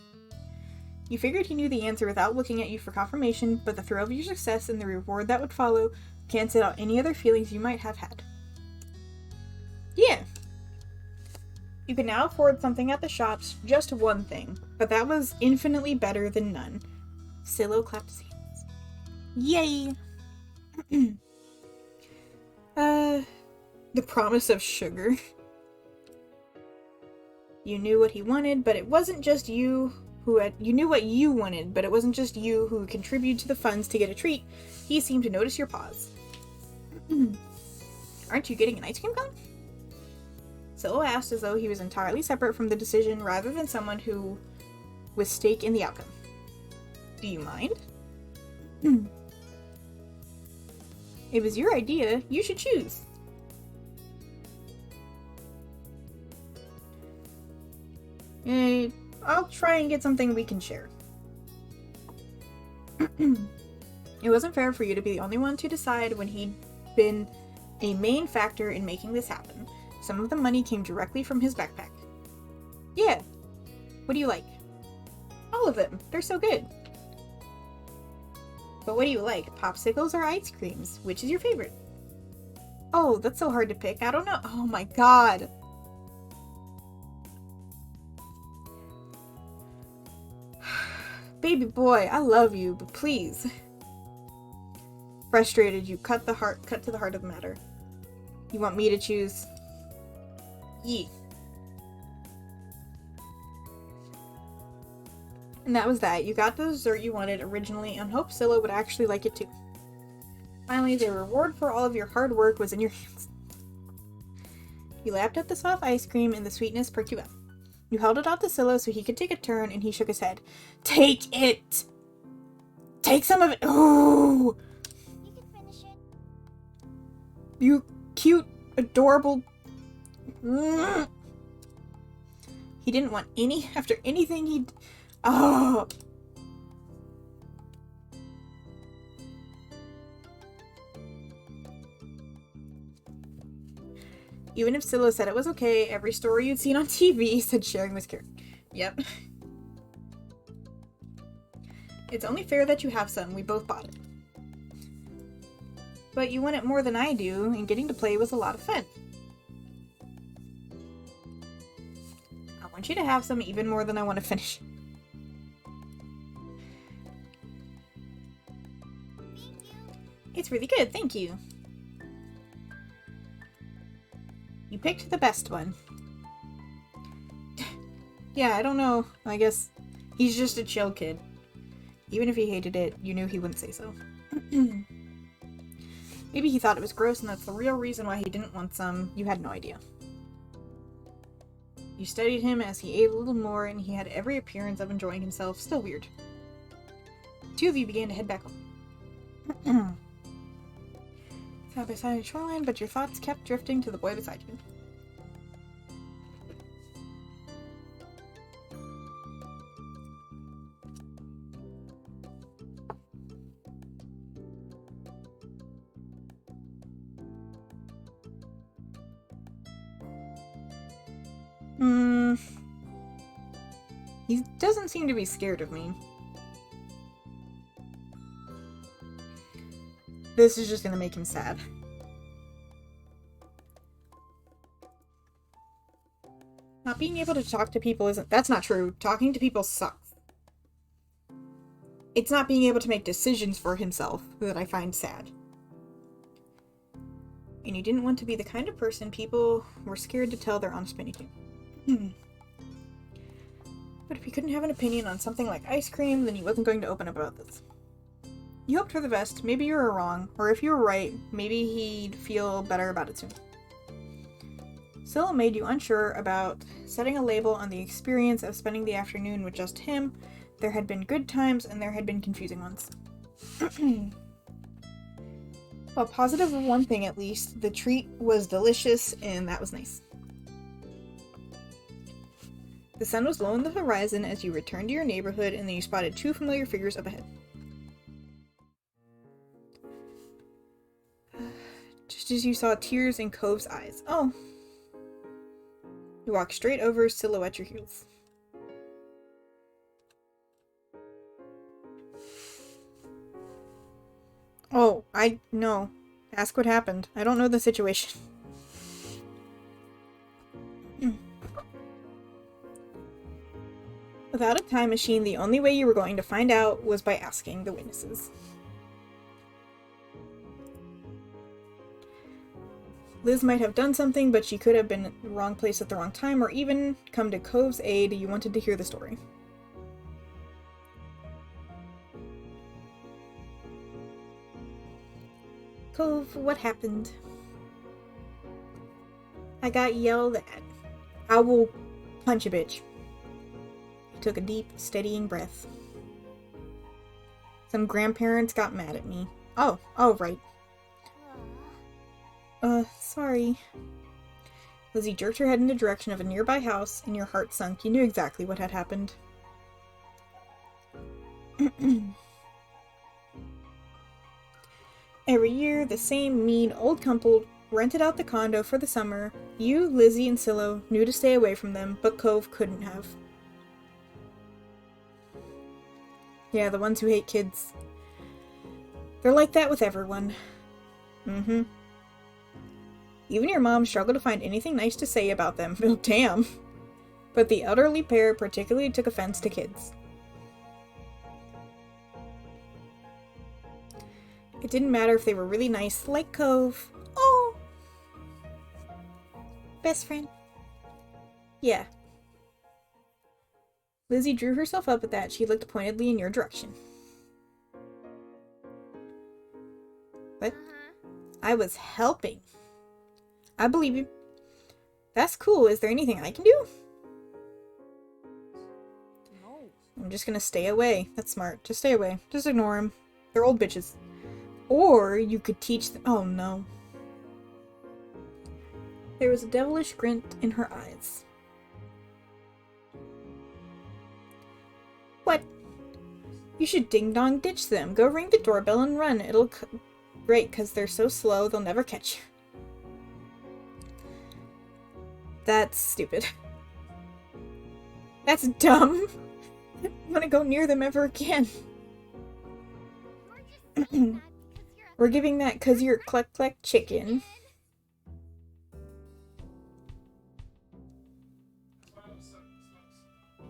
You figured he knew the answer without looking at you for confirmation, but the thrill of your success and the reward that would follow canceled out any other feelings you might have had. Yeah. You can now afford something at the shops, just one thing, but that was infinitely better than none. Silo clapped his hands. Yay! The promise of sugar. You knew what he wanted, but it wasn't just you you knew what you wanted, but it wasn't just you who contributed to the funds to get a treat. He seemed to notice your pause. Aren't you getting an ice cream cone? Silo asked as though he was entirely separate from the decision rather than someone who was stake in the outcome. Do you mind? It was your idea. You should choose. I'll try and get something we can share. It wasn't fair for you to be the only one to decide when he'd been a main factor in making this happen. Some of the money came directly from his backpack. Yeah. What do you like? All of them. They're so good. But what do you like? Popsicles or ice creams? Which is your favorite? Oh, that's so hard to pick. I don't know. Oh my god. Baby boy, I love you, but please. Frustrated, you cut to the heart of the matter. You want me to choose? Yee. And that was that. You got the dessert you wanted originally and hoped Silo would actually like it too. Finally, the reward for all of your hard work was in your hands. You lapped up the soft ice cream and the sweetness perked you up. You held it out to Silo so he could take a turn, and he shook his head. Take it! Take some of it! Ooh! You can finish it. You cute, adorable... Mm. He didn't want any after anything he'd... Oh! Even if Silo said it was okay, every story you'd seen on TV said sharing was caring. Yep. It's only fair that you have some. We both bought it. But you want it more than I do, and getting to play was a lot of fun. I want you to have some even more than I want to finish. Thank you. It's really good, thank you. You picked the best one. Yeah, I don't know. I guess he's just a chill kid. Even if he hated it, you knew he wouldn't say so. Maybe he thought it was gross and that's the real reason why he didn't want some. You had no idea. You studied him as he ate a little more and he had every appearance of enjoying himself. Still weird. The two of you began to head back home. Sat beside the shoreline, but your thoughts kept drifting to the boy beside you. He doesn't seem to be scared of me. This is just gonna make him sad. Not being able to talk to people isn't... That's not true. Talking to people sucks. It's not being able to make decisions for himself that I find sad. And you didn't want to be the kind of person people were scared to tell their honest opinion to. But if you couldn't have an opinion on something like ice cream, then you wasn't going to open up about this. You hoped for the best. Maybe you were wrong. Or if you were right, maybe he'd feel better about it soon. Silo made you unsure about setting a label on the experience of spending the afternoon with just him. There had been good times and there had been confusing ones. Well, positive of one thing at least, the treat was delicious and that was nice. The sun was low on the horizon as you returned to your neighborhood and then you spotted two familiar figures up ahead. just as you saw tears in Cove's eyes. Oh. You walk straight over, silhouette your heels. Oh, no. Ask what happened. I don't know the situation. Without a time machine, the only way you were going to find out was by asking the witnesses. Liz might have done something, but she could have been in the wrong place at the wrong time, or even come to Cove's aid. You wanted to hear the story. Cove, what happened? I got yelled at. I will punch a bitch. He took a deep, steadying breath. Some grandparents got mad at me. Oh, right. Sorry. Lizzie jerked her head in the direction of a nearby house, and your heart sunk. You knew exactly what had happened. Every year, the same mean old couple rented out the condo for the summer. You, Lizzie, and Silo knew to stay away from them, but Cove couldn't have. Yeah, the ones who hate kids. They're like that with everyone. Mm-hmm. Even your mom struggled to find anything nice to say about them. Oh, damn. But the elderly pair particularly took offense to kids. It didn't matter if they were really nice, like Cove. Oh! Best friend. Yeah. Lizzie drew herself up at that. She looked pointedly in your direction. What? I was helping. I believe you. That's cool. Is there anything I can do? No. I'm just gonna stay away. That's smart. Just stay away. Just ignore them. They're old bitches. Or you could teach them. Oh no. There was a devilish glint in her eyes. What? You should ding-dong ditch them. Go ring the doorbell and run. It'll great, because they're so slow they'll never catch you. That's stupid. That's dumb. I don't want to go near them ever again. You're just saying that because you're a We're giving that because you're cluck cluck chicken.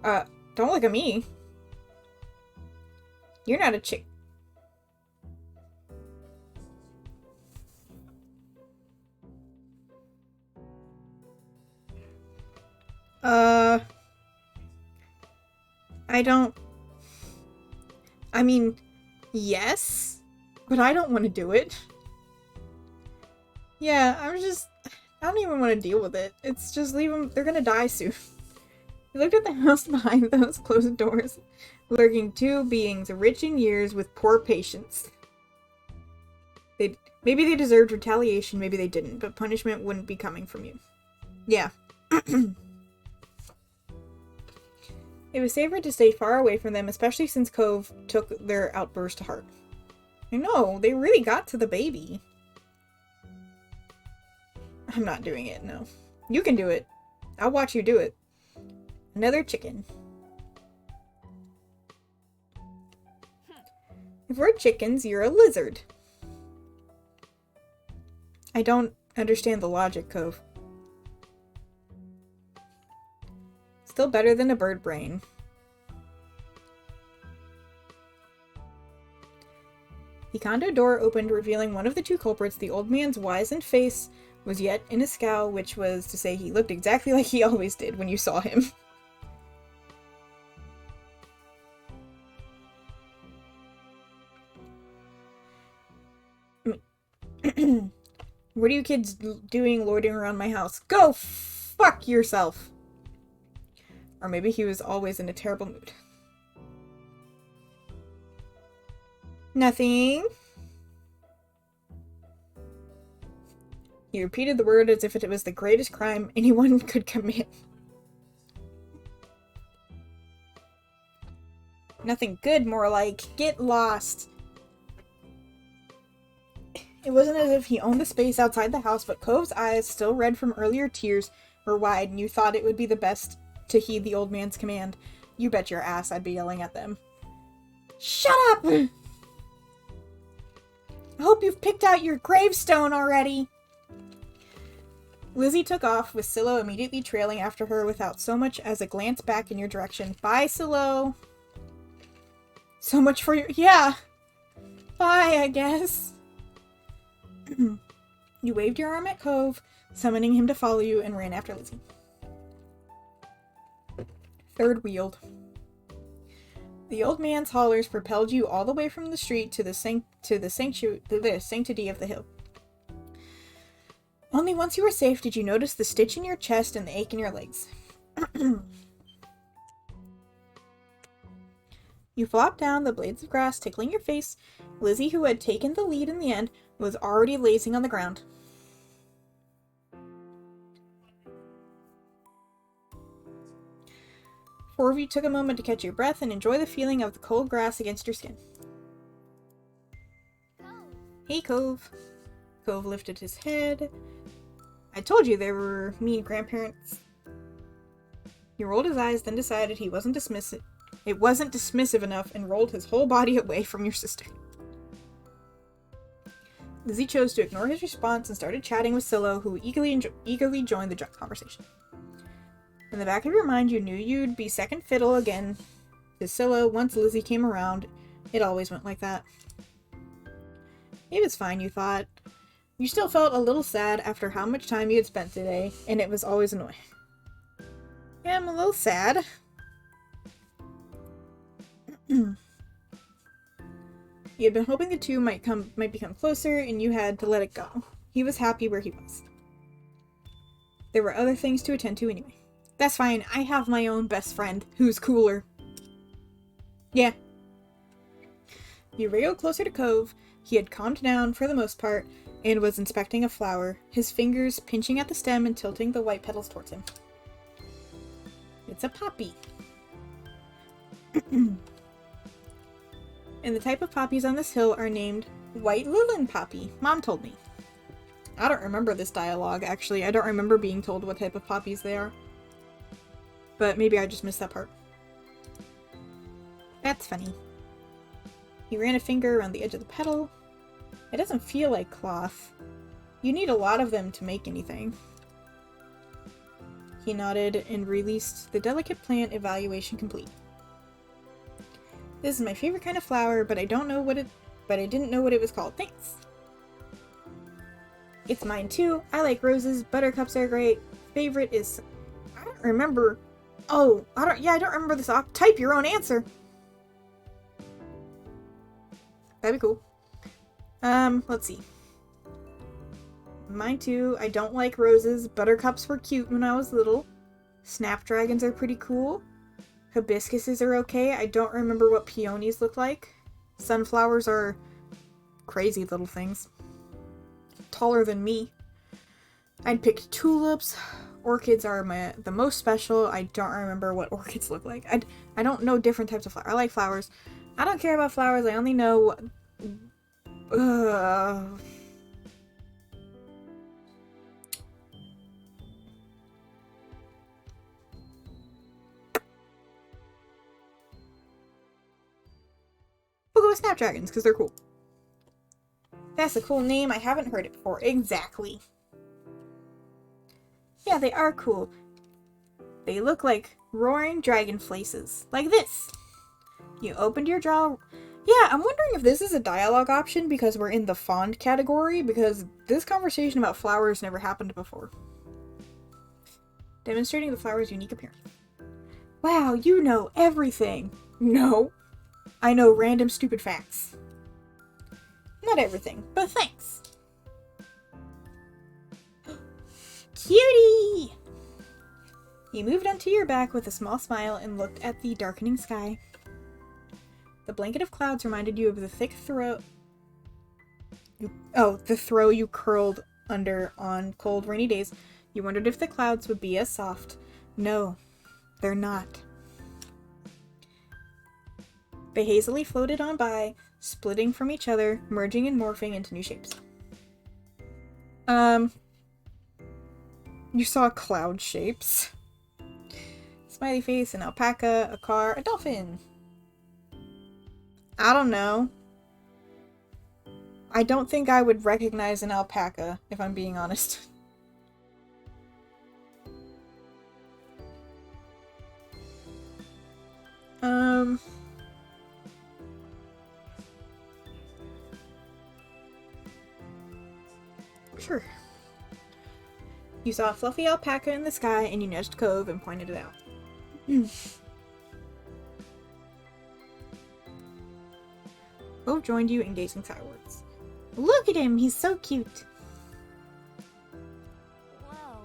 Don't look at me. You're not a chick. I mean, yes, but I don't want to do it. Yeah, I don't even want to deal with it. It's just leave them, they're gonna die soon. You looked at the house behind those closed doors, lurking two beings rich in years with poor patience. Maybe they deserved retaliation, maybe they didn't, but punishment wouldn't be coming from you. Yeah. It was safer to stay far away from them, especially since Cove took their outburst to heart. I know, they really got to the baby. I'm not doing it, no. You can do it. I'll watch you do it. Another chicken. If we're chickens, you're a lizard. I don't understand the logic, Cove. Still better than a bird brain. The condo door opened, revealing one of the two culprits. The old man's wizened face was yet in a scowl, which was to say he looked exactly like he always did when you saw him. What are you kids doing loitering around my house? Go fuck yourself! Or maybe he was always in a terrible mood. Nothing. He repeated the word as if it was the greatest crime anyone could commit. Nothing good, more like, get lost. It wasn't as if he owned the space outside the house, but Cove's eyes, still red from earlier tears, were wide, and you thought it would be the best to heed the old man's command. You bet your ass I'd be yelling at them. Shut up! I hope you've picked out your gravestone already! Lizzie took off, with Silo immediately trailing after her without so much as a glance back in your direction. Bye, Silo! So much for your— yeah! Bye, I guess. You waved your arm at Cove, summoning him to follow you, and ran after Lizzie. Third wheeled. The old man's hollers propelled you all the way from the street to the sanctity of the hill. Only once you were safe did you notice the stitch in your chest and the ache in your legs. You flopped down, the blades of grass tickling your face. Lizzie, who had taken the lead in the end, was already lazing on the ground. Four of you took a moment to catch your breath and enjoy the feeling of the cold grass against your skin. Hey, Cove. Cove lifted his head. I told you there were mean grandparents. He rolled his eyes, then decided it wasn't dismissive enough, and rolled his whole body away from your sister. Lizzie chose to ignore his response and started chatting with Silo, who eagerly joined the conversation. In the back of your mind, you knew you'd be second fiddle again to Silo once Lizzie came around. It always went like that. It was fine, you thought. You still felt a little sad after how much time you had spent today, and it was always annoying. Yeah, I'm a little sad. You had been hoping the two might become closer, and you had to let it go. He was happy where he was. There were other things to attend to anyway. That's fine, I have my own best friend, who's cooler. Yeah. You wriggled closer to Cove. He had calmed down for the most part, and was inspecting a flower, his fingers pinching at the stem and tilting the white petals towards him. It's a poppy. And the type of poppies on this hill are named White Lilin Poppy, Mom told me. I don't remember this dialogue, actually. I don't remember being told what type of poppies they are. But maybe I just missed that part. That's funny. He ran a finger around the edge of the petal. It doesn't feel like cloth. You need a lot of them to make anything. He nodded and released the delicate plant. Evaluation complete. This is my favorite kind of flower, but I didn't know what it was called. Thanks. It's mine too. I like roses. Buttercups are great. Favorite is... I don't remember. Oh, I don't remember this. Type your own answer. That'd be cool. Let's see. Mine too. I don't like roses. Buttercups were cute when I was little. Snapdragons are pretty cool. Hibiscuses are okay. I don't remember what peonies look like. Sunflowers are crazy little things. Taller than me. I'd picked tulips. Orchids are the most special. I don't remember what orchids look like. I don't know different types of flowers. I like flowers. I don't care about flowers. I only know... We'll go with Snapdragons, because they're cool. That's a cool name. I haven't heard it before. Exactly. Yeah, they are cool. They look like roaring dragon faces. Like this. You opened your jaw. Yeah, I'm wondering if this is a dialogue option because we're in the fond category, because this conversation about flowers never happened before. Demonstrating the flower's unique appearance. Wow, you know everything. No. I know random stupid facts. Not everything, but thanks. Cutie! You moved onto your back with a small smile and looked at the darkening sky. The blanket of clouds reminded you of the thick throw... the throw you curled under on cold, rainy days. You wondered if the clouds would be as soft. No, they're not. They hazily floated on by, splitting from each other, merging and morphing into new shapes. You saw cloud shapes. Smiley face, an alpaca, a car, a dolphin. I don't know. I don't think I would recognize an alpaca, if I'm being honest. Sure. You saw a fluffy alpaca in the sky and you nudged Cove and pointed it out. Cove joined you in gazing sidewards. Look at him, he's so cute. Whoa.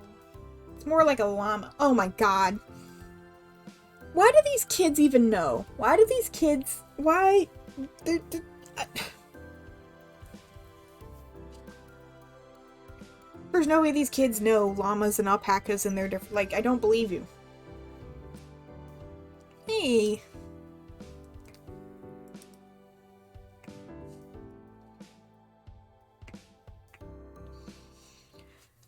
It's more like a llama. Oh my god. Why do these kids even know? Why do these kids... Why... There's no way these kids know llamas and alpacas and they're different. Like, I don't believe you. Hey.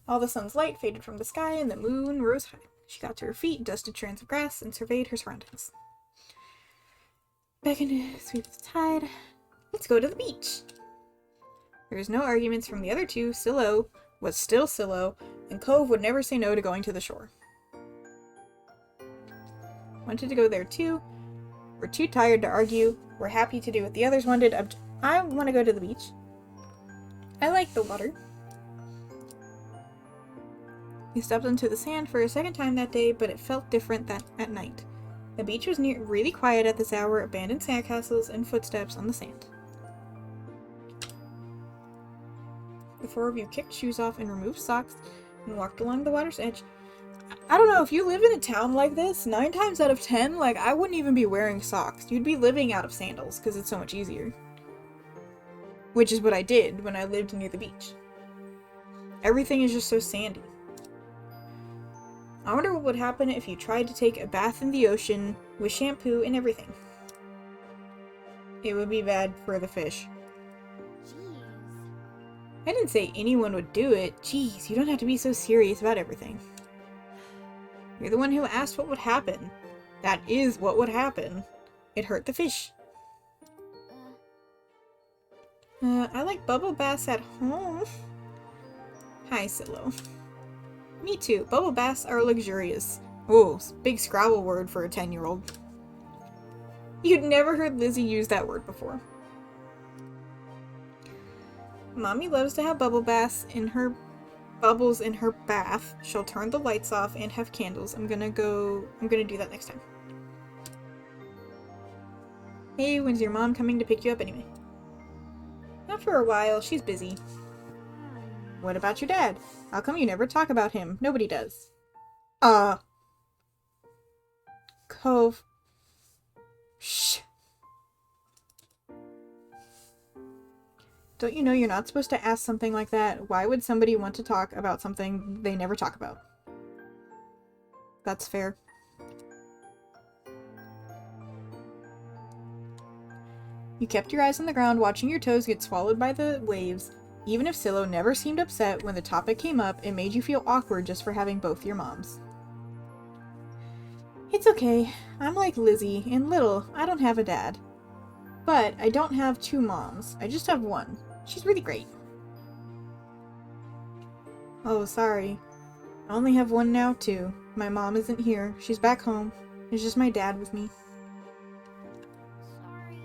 All the sun's light faded from the sky and the moon rose high. She got to her feet, dusted strands of grass, and surveyed her surroundings. Beckoned to sweep the tide. Let's go to the beach. There was no arguments from the other two. Silo was still Silo, and Cove would never say no to going to the shore. Wanted to go there too. We're too tired to argue. We're happy to do what the others wanted. I want to go to the beach. I like the water. We stepped into the sand for a second time that day, but it felt different at night. The beach was really quiet at this hour, abandoned sandcastles and footsteps on the sand. The four of you kicked shoes off and removed socks and walked along the water's edge. I don't know, if you live in a town like this, 9 times out of 10, like, I wouldn't even be wearing socks. You'd be living out of sandals, because it's so much easier. Which is what I did when I lived near the beach. Everything is just so sandy. I wonder what would happen if you tried to take a bath in the ocean with shampoo and everything. It would be bad for the fish. Jeez. I didn't say anyone would do it. Jeez, you don't have to be so serious about everything. You're the one who asked what would happen. That is what would happen. It hurt the fish. I like bubble baths at home. Hi, Silo. Me too. Bubble baths are luxurious. Oh, big Scrabble word for a 10-year-old. You'd never heard Lizzie use that word before. Mommy loves to have bubble baths in her bubbles in her bath. She'll turn the lights off and have candles. I'm gonna do that next time. Hey, when's your mom coming to pick you up anyway? Not for a while. She's busy. What about your dad? How come you never talk about him? Nobody does. Cove. Shh. Don't you know you're not supposed to ask something like that? Why would somebody want to talk about something they never talk about? That's fair. You kept your eyes on the ground, watching your toes get swallowed by the waves. Even if Silo never seemed upset when the topic came up, it made you feel awkward just for having both your moms. It's okay. I'm like Lizzie, and little, I don't have a dad. But I don't have 2 moms. I just have 1. She's really great. Oh, sorry. I only have 1 now, too. My mom isn't here. She's back home. It's just my dad with me. Sorry.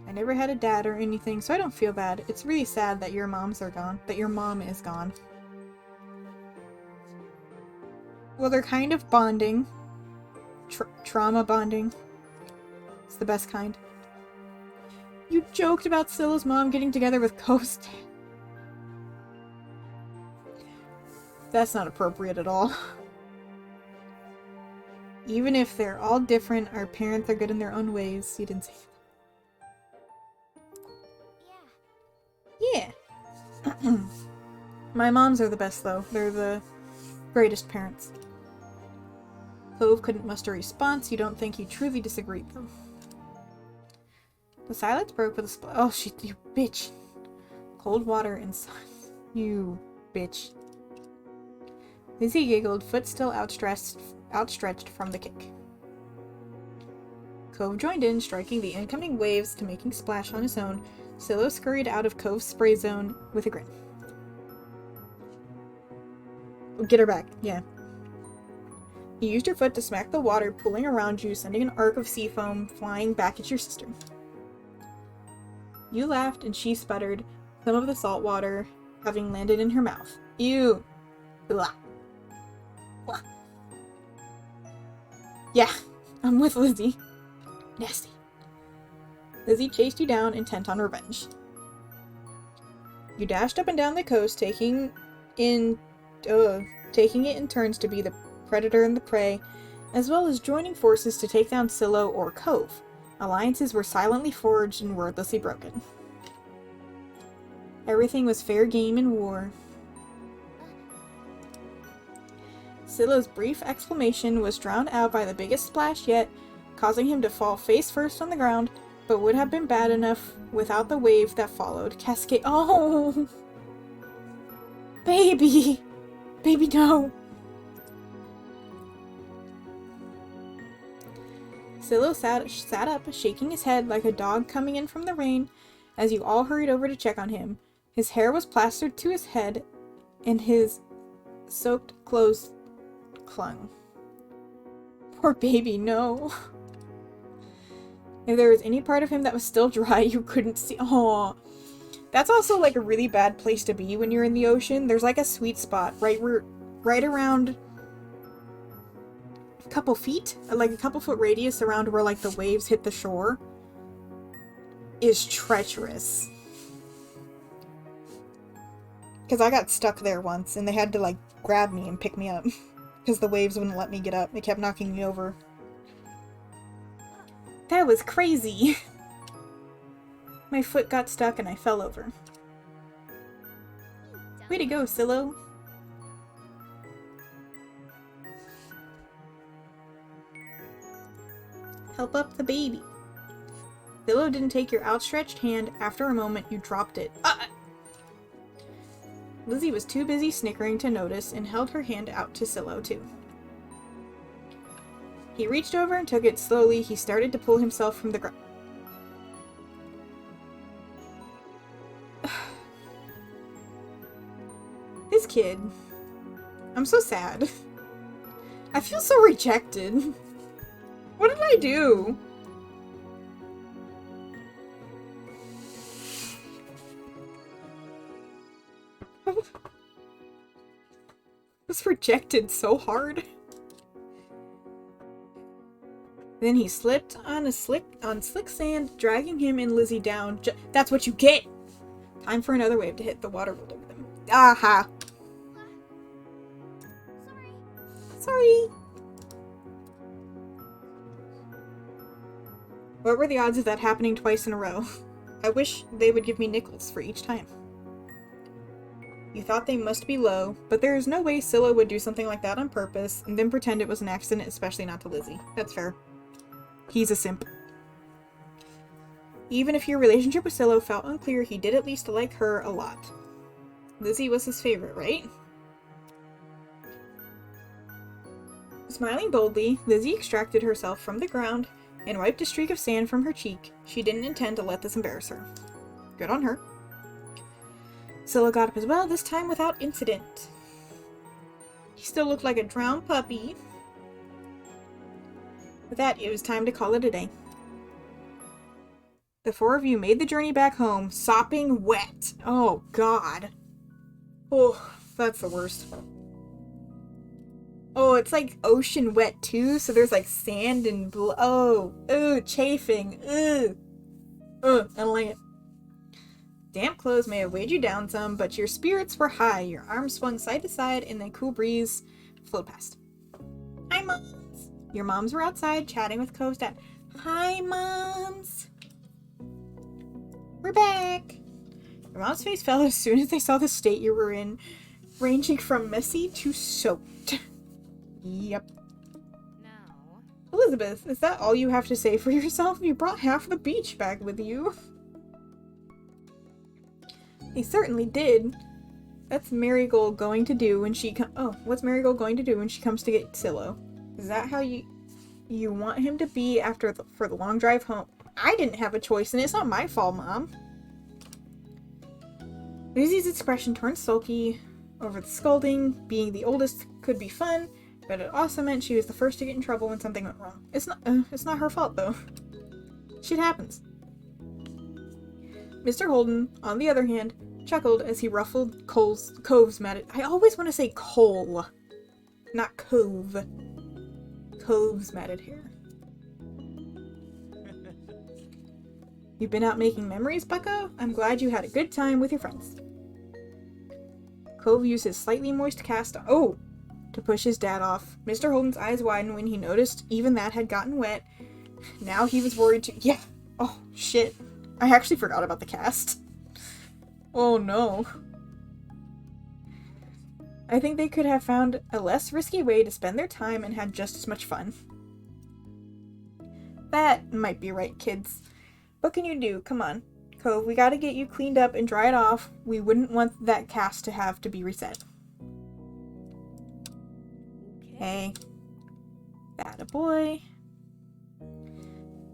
I never had a dad or anything, so I don't feel bad. It's really sad that your moms are gone. That your mom is gone. Well, they're kind of bonding. Trauma bonding. It's the best kind. You joked about Silo's mom getting together with Coast. That's not appropriate at all. Even if they're all different, our parents are good in their own ways. You didn't say that. Yeah. My moms are the best, though. They're the greatest parents. Cove couldn't muster a response. You don't think you truly disagreed, though. The silence broke with a you bitch. Cold water and silence. You bitch. Lizzie giggled, foot still outstretched from the kick. Cove joined in, striking the incoming waves to making splash on his own. Silo scurried out of Cove's spray zone with a grin. Get her back, yeah. You used your foot to smack the water pooling around you, sending an arc of sea foam flying back at your sister. You laughed and she sputtered, some of the salt water having landed in her mouth. Ew. Blah. Blah. Yeah, I'm with Lizzie. Nasty. Lizzie chased you down, intent on revenge. You dashed up and down the coast, taking it in turns to be the predator and the prey, as well as joining forces to take down Silo or Cove. Alliances were silently forged and wordlessly broken. Everything was fair game in war. Silo's brief exclamation was drowned out by the biggest splash yet, causing him to fall face first on the ground, but would have been bad enough without the wave that followed. Cascade. Oh! Baby! Baby, no! Silo sat up, shaking his head like a dog coming in from the rain, as you all hurried over to check on him. His hair was plastered to his head, and his soaked clothes clung. Poor baby, no. If there was any part of him that was still dry, you couldn't see. Aww. That's also like a really bad place to be when you're in the ocean. There's like a sweet spot right around a couple feet, like a couple foot radius around where like the waves hit the shore is treacherous. Because I got stuck there once and they had to like grab me and pick me up because the waves wouldn't let me get up. They kept knocking me over. That was crazy. My foot got stuck and I fell over. Way to go, Silo. Help up the baby. Silo didn't take your outstretched hand. After a moment, you dropped it. Lizzie was too busy snickering to notice and held her hand out to Silo, too. He reached over and took it slowly. He started to pull himself from the ground. This kid. I'm so sad. I feel so rejected. What did I do? I was rejected so hard. Then he slipped on slick sand, dragging him and Lizzie down. That's what you get! Time for another wave to hit the water world over them. Aha! Sorry. What were the odds of that happening twice in a row? I wish they would give me nickels for each time. You thought they must be low, but there is no way Silo would do something like that on purpose and then pretend it was an accident, especially not to Lizzie. That's fair. He's a simp. Even if your relationship with Silo felt unclear, he did at least like her a lot. Lizzie was his favorite, right? Smiling boldly, Lizzie extracted herself from the ground and wiped a streak of sand from her cheek. She didn't intend to let this embarrass her. Good on her. Silo got up as well, this time without incident. He still looked like a drowned puppy. With that, it was time to call it a day. The four of you made the journey back home, sopping wet. Oh, God. Oh, that's the worst. Oh, it's like ocean wet too, so there's like sand and chafing. I don't like it. Damp clothes may have weighed you down some, but your spirits were high. Your arms swung side to side and the cool breeze flowed past. Hi, Moms! Your moms were outside chatting with Cove's dad. Hi, Moms! We're back! Your mom's face fell as soon as they saw the state you were in, ranging from messy to soaked. Yep. Now, Elizabeth, is that all you have to say for yourself? You brought half the beach back with you. He certainly did. That's Marigold going to do when she what's Marigold going to do when she comes to get Silo? Is that how you want him to be for the long drive home? I didn't have a choice, and it's not my fault, Mom. Lizzie's expression turned sulky over the scolding. Being the oldest could be fun, but it also meant she was the first to get in trouble when something went wrong. It's not her fault, though. Shit happens. Mr. Holden, on the other hand, chuckled as he ruffled Cove's matted... I always want to say Cole, not Cove. Cove's matted hair. You've been out making memories, Bucko? I'm glad you had a good time with your friends. Cove used his slightly moist cast to push his dad off. Mr. Holden's eyes widened when he noticed even that had gotten wet. Now he was worried too. Yeah. Oh, shit. I actually forgot about the cast. Oh, no. I think they could have found a less risky way to spend their time and had just as much fun. That might be right, kids. What can you do? Come on. Cove, we gotta get you cleaned up and dried off. We wouldn't want that cast to have to be reset. Hey. Attaboy.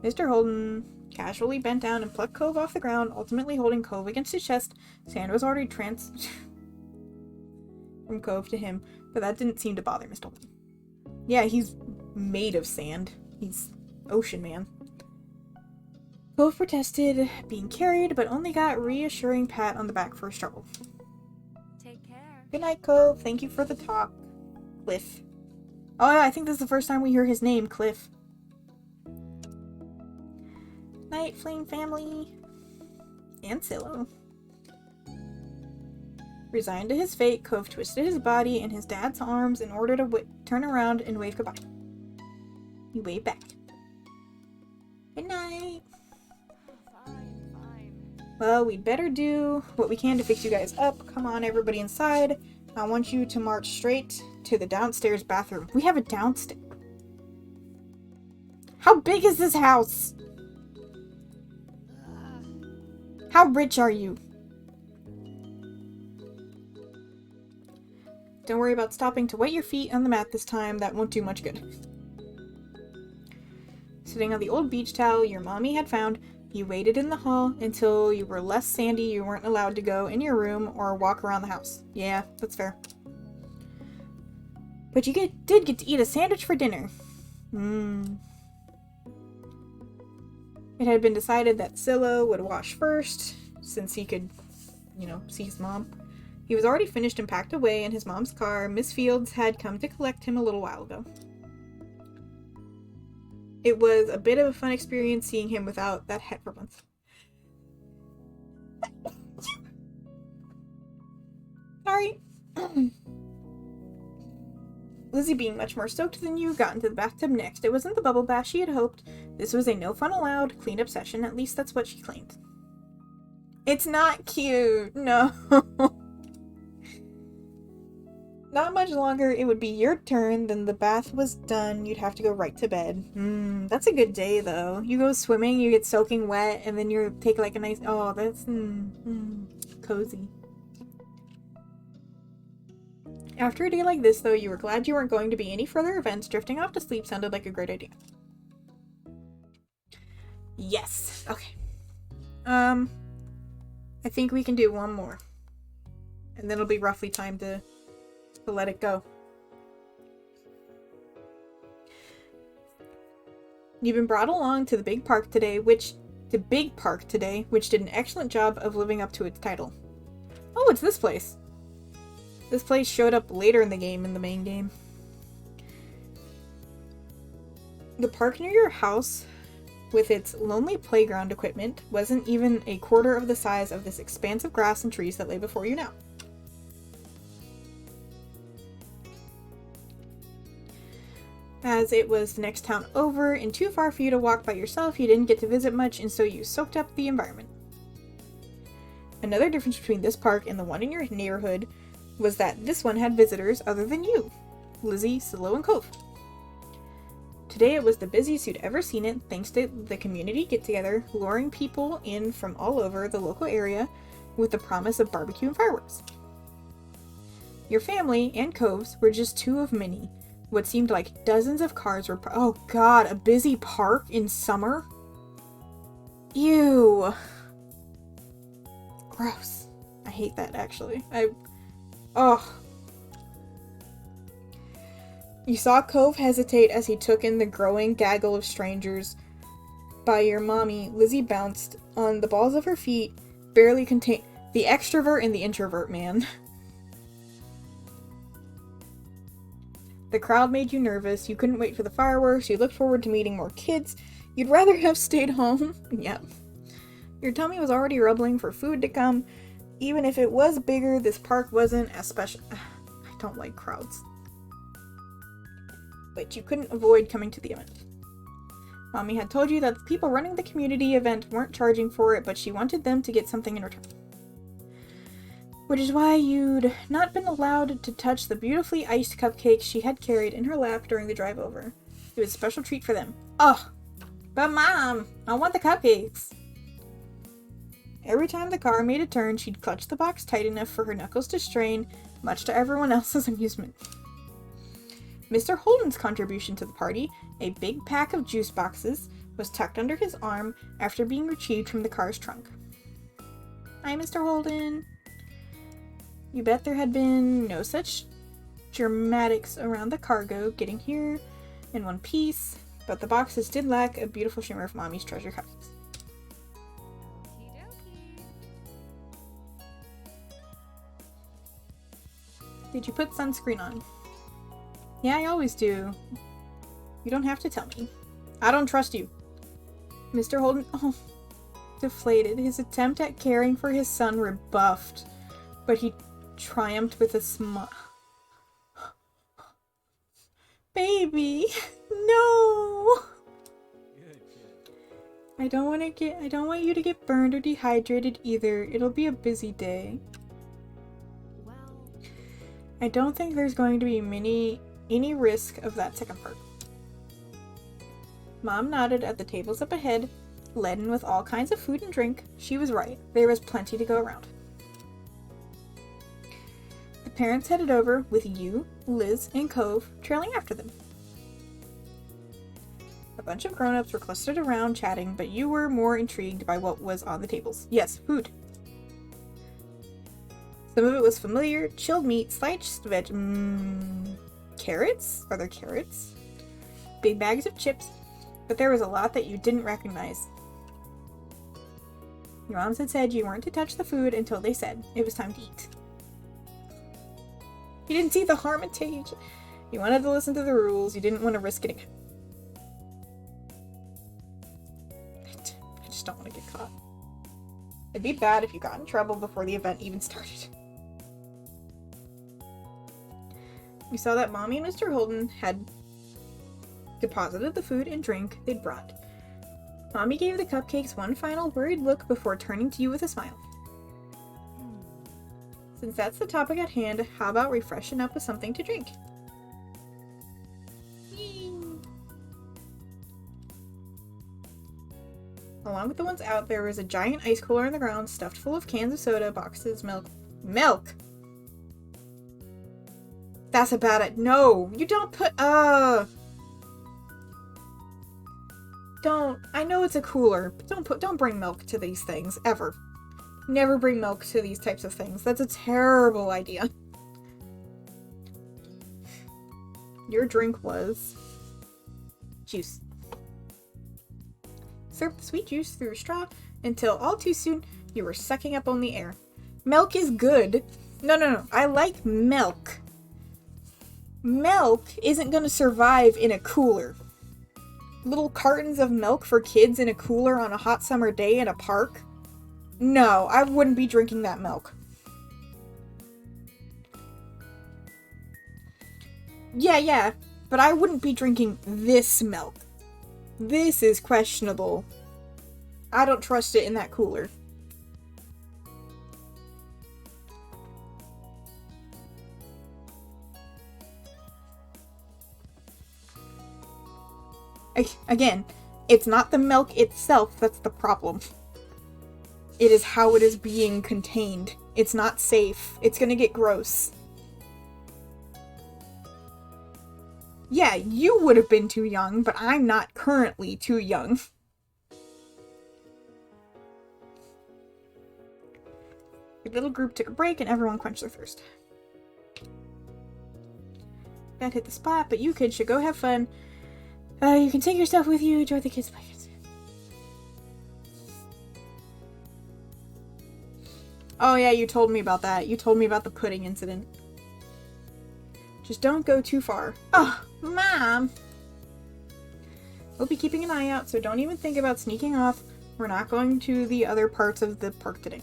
Mr. Holden casually bent down and plucked Cove off the ground, ultimately holding Cove against his chest. Sand was already from Cove to him, but that didn't seem to bother Mr. Holden. Yeah, he's made of sand. He's ocean man. Cove protested being carried, but only got reassuring pat on the back for his trouble. Take care. Good night, Cove. Thank you for the talk. Cliff. Oh yeah, I think this is the first time we hear his name, Cliff. Night, Flame family. And Silo. Resigned to his fate, Cove twisted his body in his dad's arms in order to turn around and wave goodbye. He waved back. Good night. Fine. Well, we'd better do what we can to fix you guys up. Come on, everybody inside. I want you to march straight to the downstairs bathroom. We have a downstairs. How big is this house? How rich are you? Don't worry about stopping to wet your feet on the mat this time. That won't do much good. Sitting on the old beach towel your mommy had found, you waited in the hall until you were less sandy you weren't allowed to go in your room or walk around the house. Yeah, that's fair. But you did get to eat a sandwich for dinner. It had been decided that Silo would wash first, since he could, see his mom. He was already finished and packed away in his mom's car. Miss Fields had come to collect him a little while ago. It was a bit of a fun experience seeing him without that head for months. Sorry. Lizzie, being much more stoked than you, got into the bathtub next. It wasn't the bubble bath she had hoped. This was a no fun allowed cleanup session. At least that's what she claimed. It's not cute. No. Not much longer. It would be your turn. Then the bath was done. You'd have to go right to bed. That's a good day, though. You go swimming, you get soaking wet, and then you take like a nice... Oh, that's cozy. After a day like this, though, you were glad you weren't going to be any further events. Drifting off to sleep sounded like a great idea. Yes. Okay. I think we can do one more. And then it'll be roughly time to let it go. You've been brought along to the big park today, which did an excellent job of living up to its title. Oh, it's this place. This place showed up later in the game, in the main game. The park near your house, with its lonely playground equipment, wasn't even a quarter of the size of this expanse of grass and trees that lay before you now. As it was the next town over and too far for you to walk by yourself, you didn't get to visit much, and so you soaked up the environment. Another difference between this park and the one in your neighborhood was that this one had visitors other than you, Lizzie, Silo, and Cove. Today it was the busiest you'd ever seen it, thanks to the community get-together, luring people in from all over the local area with the promise of barbecue and fireworks. Your family and Cove's were just two of many. What seemed like dozens of cars were oh god, a busy park in summer? Ew. Gross. I hate that, actually. Oh. You saw Cove hesitate as he took in the growing gaggle of strangers. By your mommy, Lizzie bounced on the balls of her feet, barely contained the extrovert and the introvert, man. The crowd made you nervous. You couldn't wait for the fireworks. You looked forward to meeting more kids. You'd rather have stayed home. Yep. Your tummy was already rumbling for food to come. Even if it was bigger, this park wasn't as special. I don't like crowds. But you couldn't avoid coming to the event. Mommy had told you that the people running the community event weren't charging for it, but she wanted them to get something in return. Which is why you'd not been allowed to touch the beautifully iced cupcakes she had carried in her lap during the drive over. It was a special treat for them. Oh, but Mom, I want the cupcakes. Every time the car made a turn, she'd clutch the box tight enough for her knuckles to strain, much to everyone else's amusement. Mr. Holden's contribution to the party, a big pack of juice boxes, was tucked under his arm after being retrieved from the car's trunk. Hi, Mr. Holden. You bet there had been no such dramatics around the cargo getting here in one piece, but the boxes did lack a beautiful shimmer of Mommy's treasure cupcakes. Okey-dokey. Did you put sunscreen on? Yeah, I always do. You don't have to tell me. I don't trust you. Mr. Holden, deflated. His attempt at caring for his son rebuffed, but he triumphed with a smile. Baby, no! Good kid. I don't want you to get burned or dehydrated either. It'll be a busy day. Well, I don't think there's going to be any risk of that second part. Mom nodded at the tables up ahead, laden with all kinds of food and drink. She was right. There was plenty to go around. The parents headed over with you, Liz, and Cove trailing after them. A bunch of grown-ups were clustered around chatting, but you were more intrigued by what was on the tables. Yes, food. Some of it was familiar, chilled meat, sliced veg... carrots? Are there carrots? Big bags of chips, but there was a lot that you didn't recognize. Your moms had said you weren't to touch the food until they said it was time to eat. You didn't see the harm in taking. You wanted to listen to the rules. You didn't want to risk getting. I just don't want to get caught. It'd be bad if you got in trouble before the event even started. You saw that Mommy and Mr. Holden had deposited the food and drink they'd brought. Mommy gave the cupcakes one final worried look before turning to you with a smile. Since that's the topic at hand, how about refreshing up with something to drink? Along with the ones out, there was a giant ice cooler on the ground stuffed full of cans of soda, boxes, milk. Milk! That's about it. No! You don't put, Don't. I know it's a cooler, but don't bring milk to these things, ever. Never bring milk to these types of things. That's a terrible idea. Your drink was juice. Serve the sweet juice through a straw until all too soon you were sucking up only air. Milk is good. No. I like milk. Milk isn't gonna survive in a cooler. Little cartons of milk for kids in a cooler on a hot summer day in a park? No, I wouldn't be drinking that milk. Yeah, but I wouldn't be drinking this milk. This is questionable. I don't trust it in that cooler. Again, it's not the milk itself that's the problem. It is how it is being contained. It's not safe. It's gonna get gross. Yeah, you would have been too young, but I'm not currently too young. The little group took a break and everyone quenched their thirst. That hit the spot, but you kids should go have fun. You can take your stuff with you, enjoy the kids' plays. Oh yeah, you told me about that. You told me about the pudding incident. Just don't go too far. Oh, Mom! We'll be keeping an eye out, so don't even think about sneaking off. We're not going to the other parts of the park today.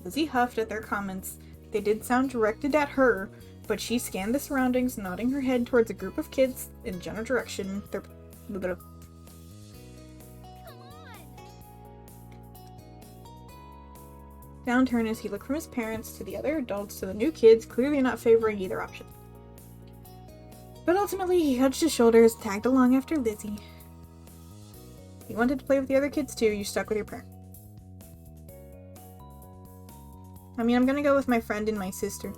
Lizzie huffed at their comments. They did sound directed at her, but she scanned the surroundings, nodding her head towards a group of kids in the general direction. Come on! Downturn as he looked from his parents to the other adults to the new kids, clearly not favoring either option. But ultimately, he hunched his shoulders, tagged along after Lizzie. You wanted to play with the other kids too, you stuck with your parent. I mean, I'm gonna go with my friend and my sister.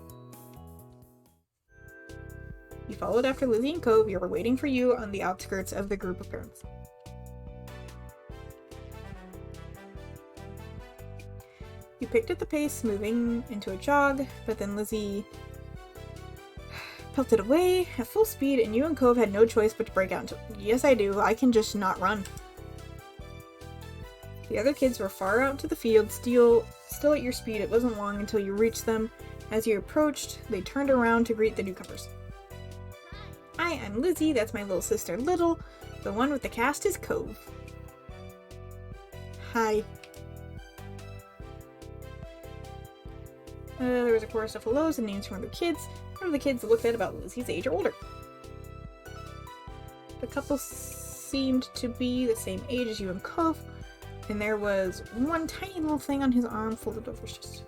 You followed after Lizzie and Cove. You were waiting for you on the outskirts of the group of parents. You picked up the pace, moving into a jog, but then Lizzie pelted away at full speed, and you and Cove had no choice but to break out into yes, I do. I can just not run. The other kids were far out into the field, still at your speed. It wasn't long until you reached them. As you approached, they turned around to greet the newcomers. Hi, I'm Lizzie. That's my little sister, Little. The one with the cast is Cove. Hi. There was a chorus of hellos and names from other kids. One of the kids looked at about Lizzie's age or older. The couple seemed to be the same age as you and Cove, and there was one tiny little thing on his arm folded over his chest.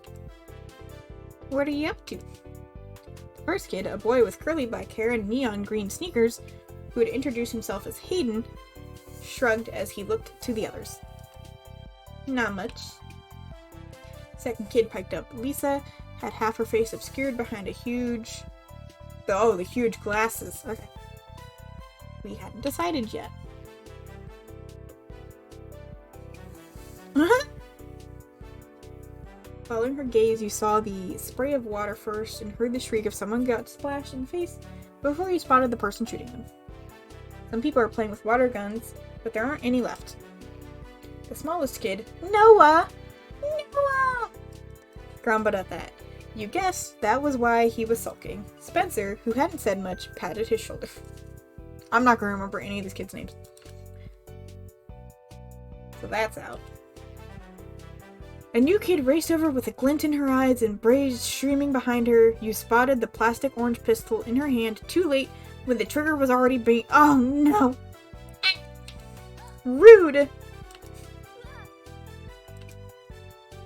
What are you up to? The first kid, a boy with curly black hair and neon green sneakers, who had introduced himself as Hayden, shrugged as he looked to the others. Not much. Second kid piped up. Lisa had half her face obscured behind a huge... Oh, the huge glasses. Okay. We hadn't decided yet. Following her gaze, you saw the spray of water first and heard the shriek of someone got splashed in the face before you spotted the person shooting them. Some people are playing with water guns, but there aren't any left. The smallest kid, Noah, grumbled at that. You guessed that was why he was sulking. Spencer, who hadn't said much, patted his shoulder. I'm not gonna remember any of these kids' names. So that's out. A new kid raced over with a glint in her eyes and braids streaming behind her. You spotted the plastic orange pistol in her hand too late when the trigger was already being... Oh no! Rude!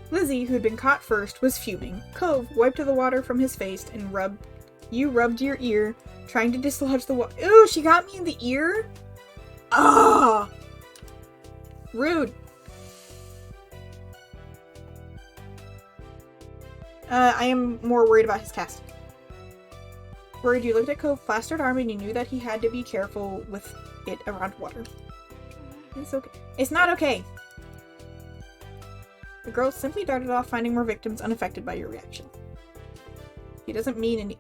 Lizzie, who had been caught first, was fuming. Cove wiped the water from his face and rubbed your ear, trying to dislodge the water. Ooh, she got me in the ear? Ah! Rude. I am more worried about his cast. Worried, you looked at Cove's plastered arm and you knew that he had to be careful with it around water. It's okay. It's not okay! The girl simply darted off, finding more victims unaffected by your reaction. He doesn't mean any-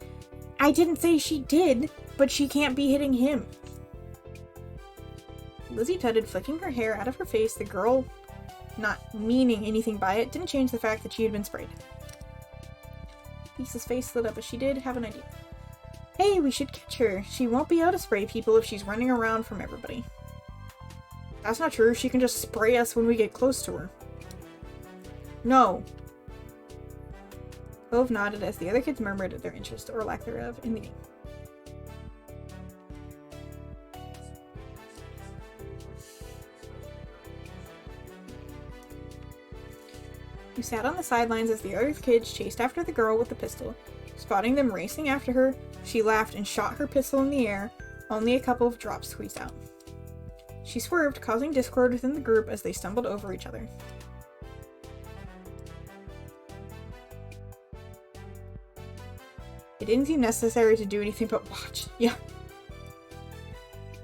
I didn't say she did, but she can't be hitting him. Lizzie tutted, flicking her hair out of her face. The girl, not meaning anything by it, didn't change the fact that she had been sprayed. Lisa's face lit up as she did have an idea. Hey, we should catch her. She won't be able to spray people if she's running around from everybody. That's not true. She can just spray us when we get close to her. No. Cove nodded as the other kids murmured at their interest, or lack thereof, in the game. You sat on the sidelines as the other kids chased after the girl with the pistol. Spotting them racing after her, she laughed and shot her pistol in the air. Only a couple of drops squeezed out. She swerved, causing discord within the group as they stumbled over each other. didn't seem necessary to do anything but watch. Yeah.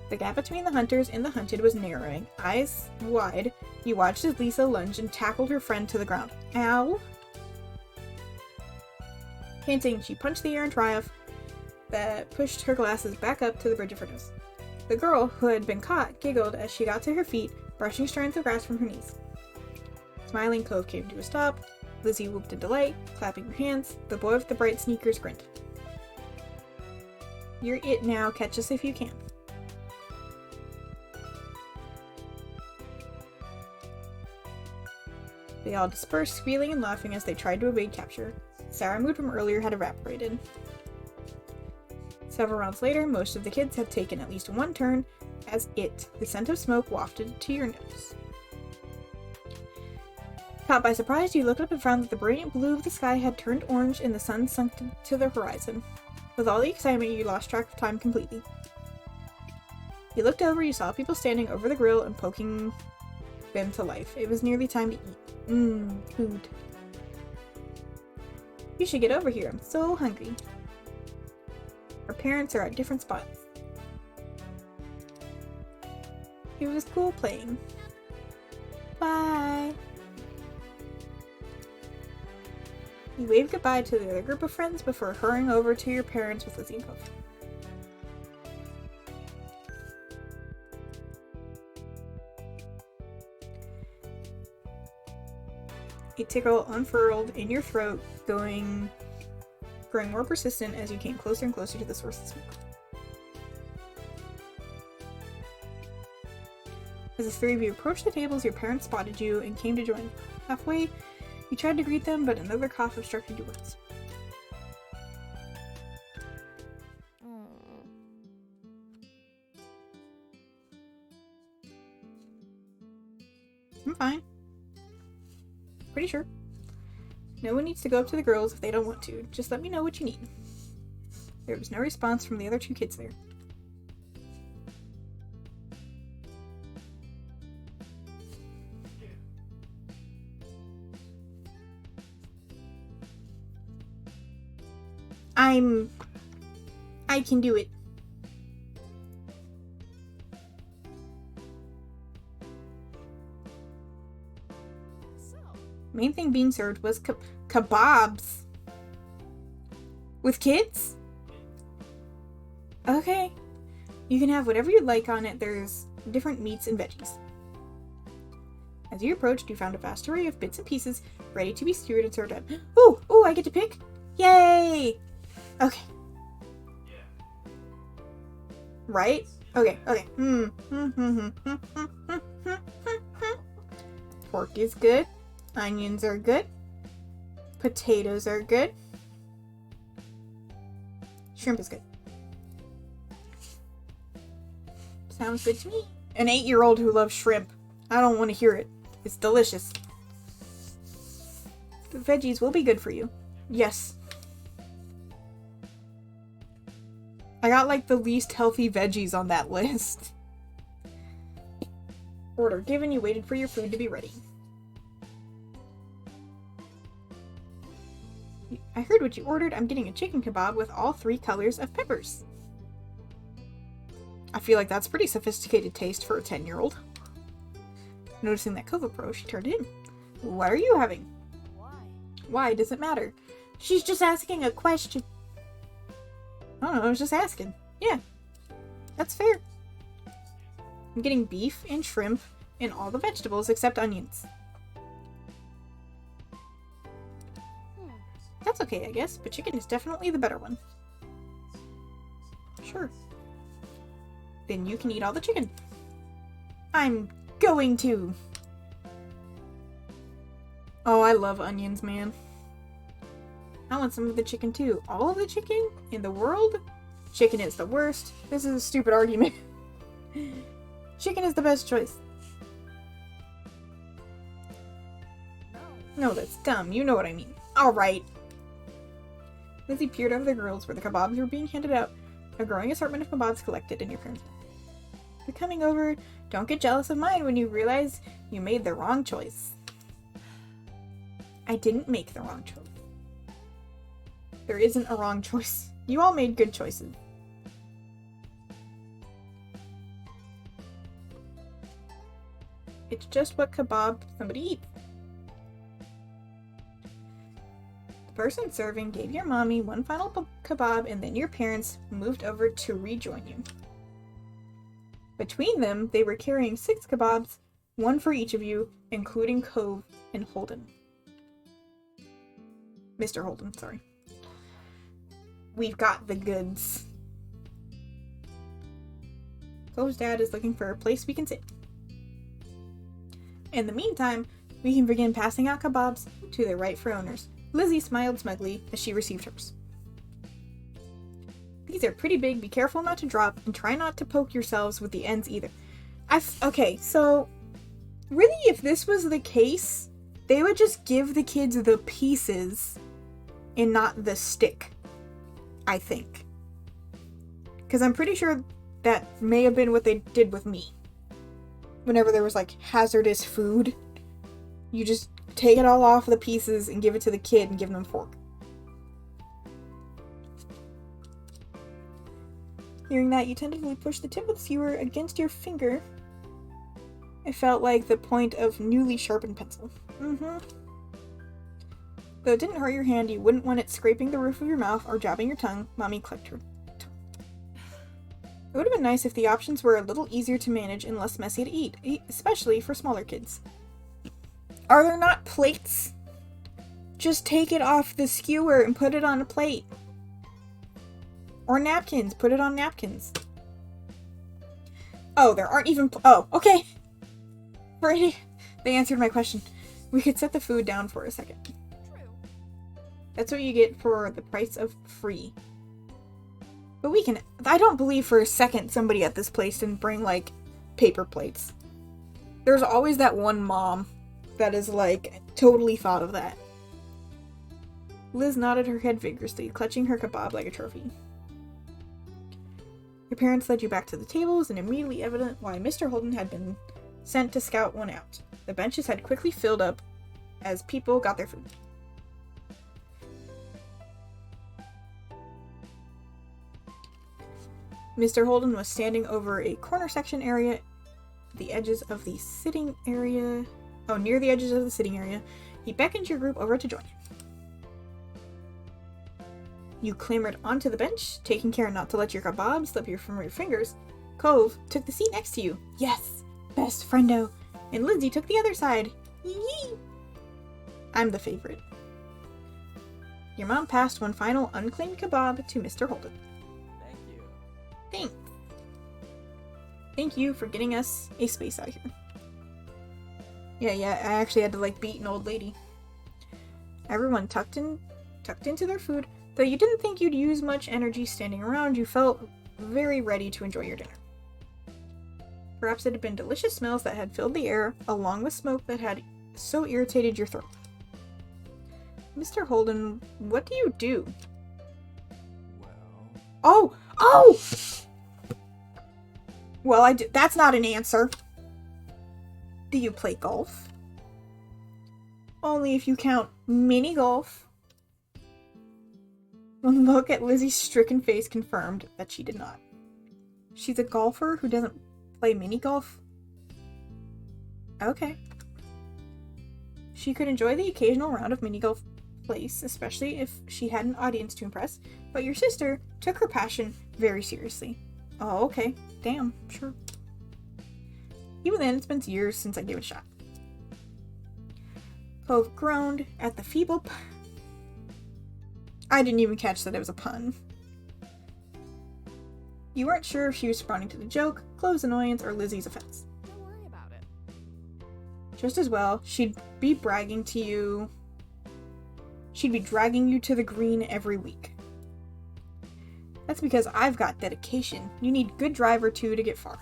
The gap between the hunters and the hunted was narrowing. Eyes wide, you watched as Lisa lunged and tackled her friend to the ground. Ow! Panting, she punched the air in triumph that pushed her glasses back up to the bridge of her nose. The girl, who had been caught, giggled as she got to her feet, brushing strands of grass from her knees. Smiling, Cove came to a stop. Lizzie whooped in delight, clapping her hands. The boy with the bright sneakers grinned. You're it now, catch us if you can. They all dispersed, squealing and laughing as they tried to evade capture. Sour mood from earlier had evaporated. Several rounds later, most of the kids had taken at least one turn as the scent of smoke wafted to your nose. Caught by surprise, you looked up and found that the brilliant blue of the sky had turned orange and the sun sunk to the horizon. With all the excitement, you lost track of time completely. You looked over, you saw people standing over the grill and poking them to life. It was nearly time to eat. Food. You should get over here, I'm so hungry. Our parents are at different spots. It was cool playing. Bye! You waved goodbye to the other group of friends before hurrying over to your parents with Lizzie and Cove. A tickle unfurled in your throat, growing more persistent as you came closer and closer to the source of smoke. As the three of you approached the tables, your parents spotted you and came to join. Halfway, you tried to greet them, but another cough obstructed your words. I'm fine. Pretty sure. No one needs to go up to the girls if they don't want to. Just let me know what you need. There was no response from the other two kids there. I can do it. Main thing being served was kebabs. With kids? Okay. You can have whatever you'd like on it. There's different meats and veggies. As you approached, you found a vast array of bits and pieces ready to be stewed and served up. Ooh, I get to pick? Yay! Okay. Right? Okay. Pork is good. Onions are good. Potatoes are good. Shrimp is good. Sounds good to me. An 8-year-old who loves shrimp. I don't want to hear it. It's delicious. The veggies will be good for you. Yes. I got like the least healthy veggies on that list. Order given, you waited for your food to be ready. I heard what you ordered. I'm getting a chicken kebab with all 3 colors of peppers. I feel like that's pretty sophisticated taste for a 10-year-old. Noticing that Cove approached, she turned in. What are you having? Why does it matter? She's just asking a question. I don't know, I was just asking. Yeah, that's fair. I'm getting beef and shrimp and all the vegetables except onions. That's okay, I guess, but chicken is definitely the better one. Sure. Then you can eat all the chicken. I'm going to. Oh, I love onions, man. I want some of the chicken too. All of the chicken in the world? Chicken is the worst. This is a stupid argument. Chicken is the best choice. No, that's dumb. You know what I mean. Alright. Lizzie peered over the grills where the kebabs were being handed out. A growing assortment of kebabs collected in your parents' bed. You're coming over. Don't get jealous of mine when you realize you made the wrong choice. I didn't make the wrong choice. There isn't a wrong choice. You all made good choices. It's just what kebab somebody eats. The person serving gave your mommy one final kebab, and then your parents moved over to rejoin you. Between them, they were carrying 6 kebabs, one for each of you, including Cove and Holden. Mr. Holden, sorry. We've got the goods. Cove's dad is looking for a place we can sit. In the meantime, we can begin passing out kebabs to their rightful owners. Lizzie smiled smugly as she received hers. These are pretty big, be careful not to drop, and try not to poke yourselves with the ends either. Okay, so, really if this was the case, they would just give the kids the pieces and not the stick, I think. Because I'm pretty sure that may have been what they did with me. Whenever there was, like, hazardous food, you just take it all off the pieces and give it to the kid and give them a fork. Hearing that, you tentatively pushed the tip of the skewer against your finger. It felt like the point of newly sharpened pencil. Though it didn't hurt your hand, you wouldn't want it scraping the roof of your mouth or jabbing your tongue. Mommy clicked her tongue. It would have been nice if the options were a little easier to manage and less messy to eat, especially for smaller kids. Are there not plates? Just take it off the skewer and put it on a plate. Or napkins. Put it on napkins. Oh, there aren't even... Oh, okay. Brady, they answered my question. We could set the food down for a second. True. That's what you get for the price of free. But we can... I don't believe for a second somebody at this place didn't bring, like, paper plates. There's always that one mom that is, like, totally thought of that. Liz nodded her head vigorously, clutching her kebab like a trophy. Your parents led you back to the tables, and immediately evident why Mr. Holden had been sent to scout one out. The benches had quickly filled up as people got their food. Mr. Holden was standing over a corner section area, the edges of the sitting area. Oh, near the edges of the sitting area. He beckoned your group over to join him. You clambered onto the bench, taking care not to let your kebab slip from your fingers. Cove took the seat next to you. Yes, best friendo. And Lindsay took the other side. Yee! I'm the favorite. Your mom passed one final unclaimed kebab to Mr. Holden. Thank you. Thanks. Thank you for getting us a space out here. Yeah, I actually had to, like, beat an old lady. Everyone tucked into their food. Though you didn't think you'd use much energy standing around, you felt very ready to enjoy your dinner. Perhaps it had been delicious smells that had filled the air, along with smoke that had so irritated your throat. Mr. Holden, what do you do? Well... Oh! Well, that's not an answer. Do you play golf? Only if you count mini golf. One look at Lizzie's stricken face confirmed that she did not. She's a golfer who doesn't play mini golf? Okay. She could enjoy the occasional round of mini golf place, especially if she had an audience to impress, but your sister took her passion very seriously. Oh, okay. Damn, sure. Even then, it's been years since I gave it a shot. Cove groaned at the feeble... I didn't even catch that it was a pun. You weren't sure if she was responding to the joke, Clove's annoyance, or Lizzie's offense. Don't worry about it. Just as well, she'd be bragging to you. She'd be dragging you to the green every week. That's because I've got dedication. You need good drive or two to get far.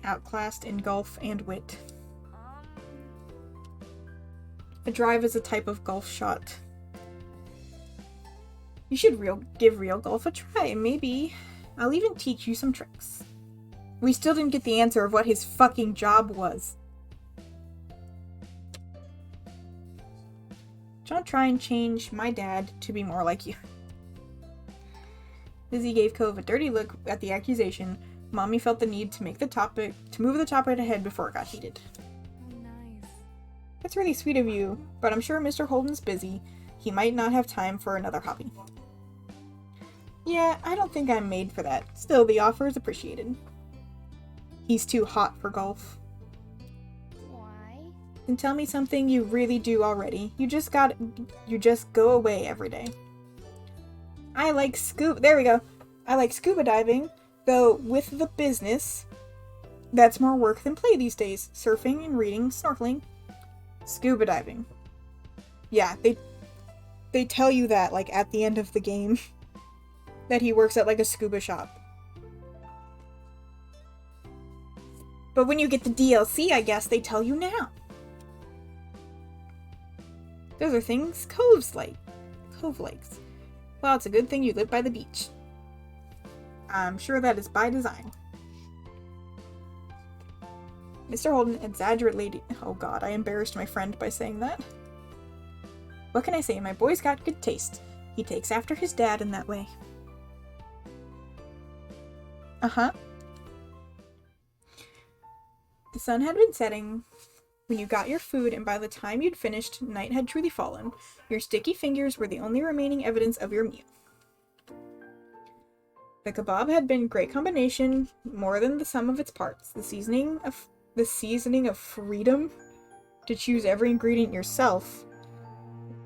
Outclassed in golf and wit. A drive is a type of golf shot. You should give real golf a try. Maybe I'll even teach you some tricks. We still didn't get the answer of what his fucking job was. try and change my dad to be more like you. Lizzie gave Cove a dirty look at the accusation. Mommy felt the need to move the topic ahead before it got heated. Oh, nice. That's really sweet of you, but I'm sure Mr. Holden's busy. He might not have time for another hobby. Yeah, I don't think I'm made for that. Still, the offer is appreciated. He's too hot for golf. Why? Then tell me something you really do already. You just go away every day. I like scuba diving, though with the business, that's more work than play these days. Surfing and reading, snorkeling. Scuba diving. Yeah, they tell you that, like, at the end of the game. That he works at, like, a scuba shop. But when you get the DLC, I guess they tell you now. Those are things Cove likes. Well, it's a good thing you live by the beach. I'm sure that is by design. Mr. Holden exaggerately... Oh god, I embarrassed my friend by saying that. What can I say? My boy's got good taste. He takes after his dad in that way. Uh-huh. The sun had been setting when you got your food, and by the time you'd finished, night had truly fallen. Your sticky fingers were the only remaining evidence of your meal. The kebab had been a great combination, more than the sum of its parts. The seasoning of freedom to choose every ingredient yourself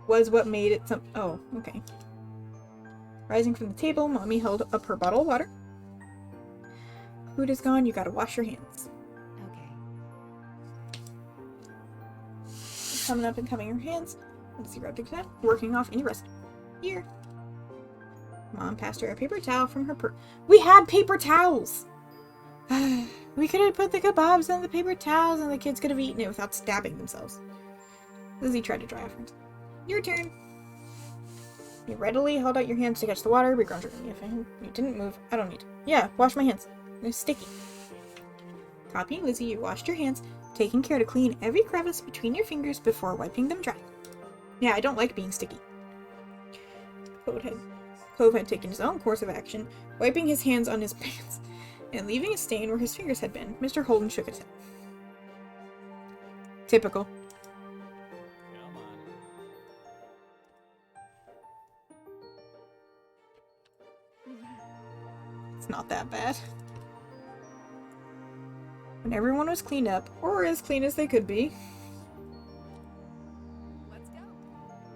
was what made it some... Oh, okay. Rising from the table, Mommy held up her bottle of water. Food is gone, you gotta wash your hands. Okay. Coming up and coming your hands. Let's see, rubbing that. Working off any rest. Here. Mom passed her a paper towel from her purse. We had paper towels! We could have put the kebabs on the paper towels and the kids could have eaten it without stabbing themselves. Lizzie tried to dry off her. Your turn. You readily held out your hands to catch the water, begrudgingly. If you didn't move, I don't need to. Yeah, wash my hands. They're sticky. Copying Lizzie, you washed your hands, taking care to clean every crevice between your fingers before wiping them dry. Yeah, I don't like being sticky. Cove had taken his own course of action, wiping his hands on his pants and leaving a stain where his fingers had been. Mr. Holden shook his head. Typical. Come on. It's not that bad. When everyone was cleaned up, or as clean as they could be,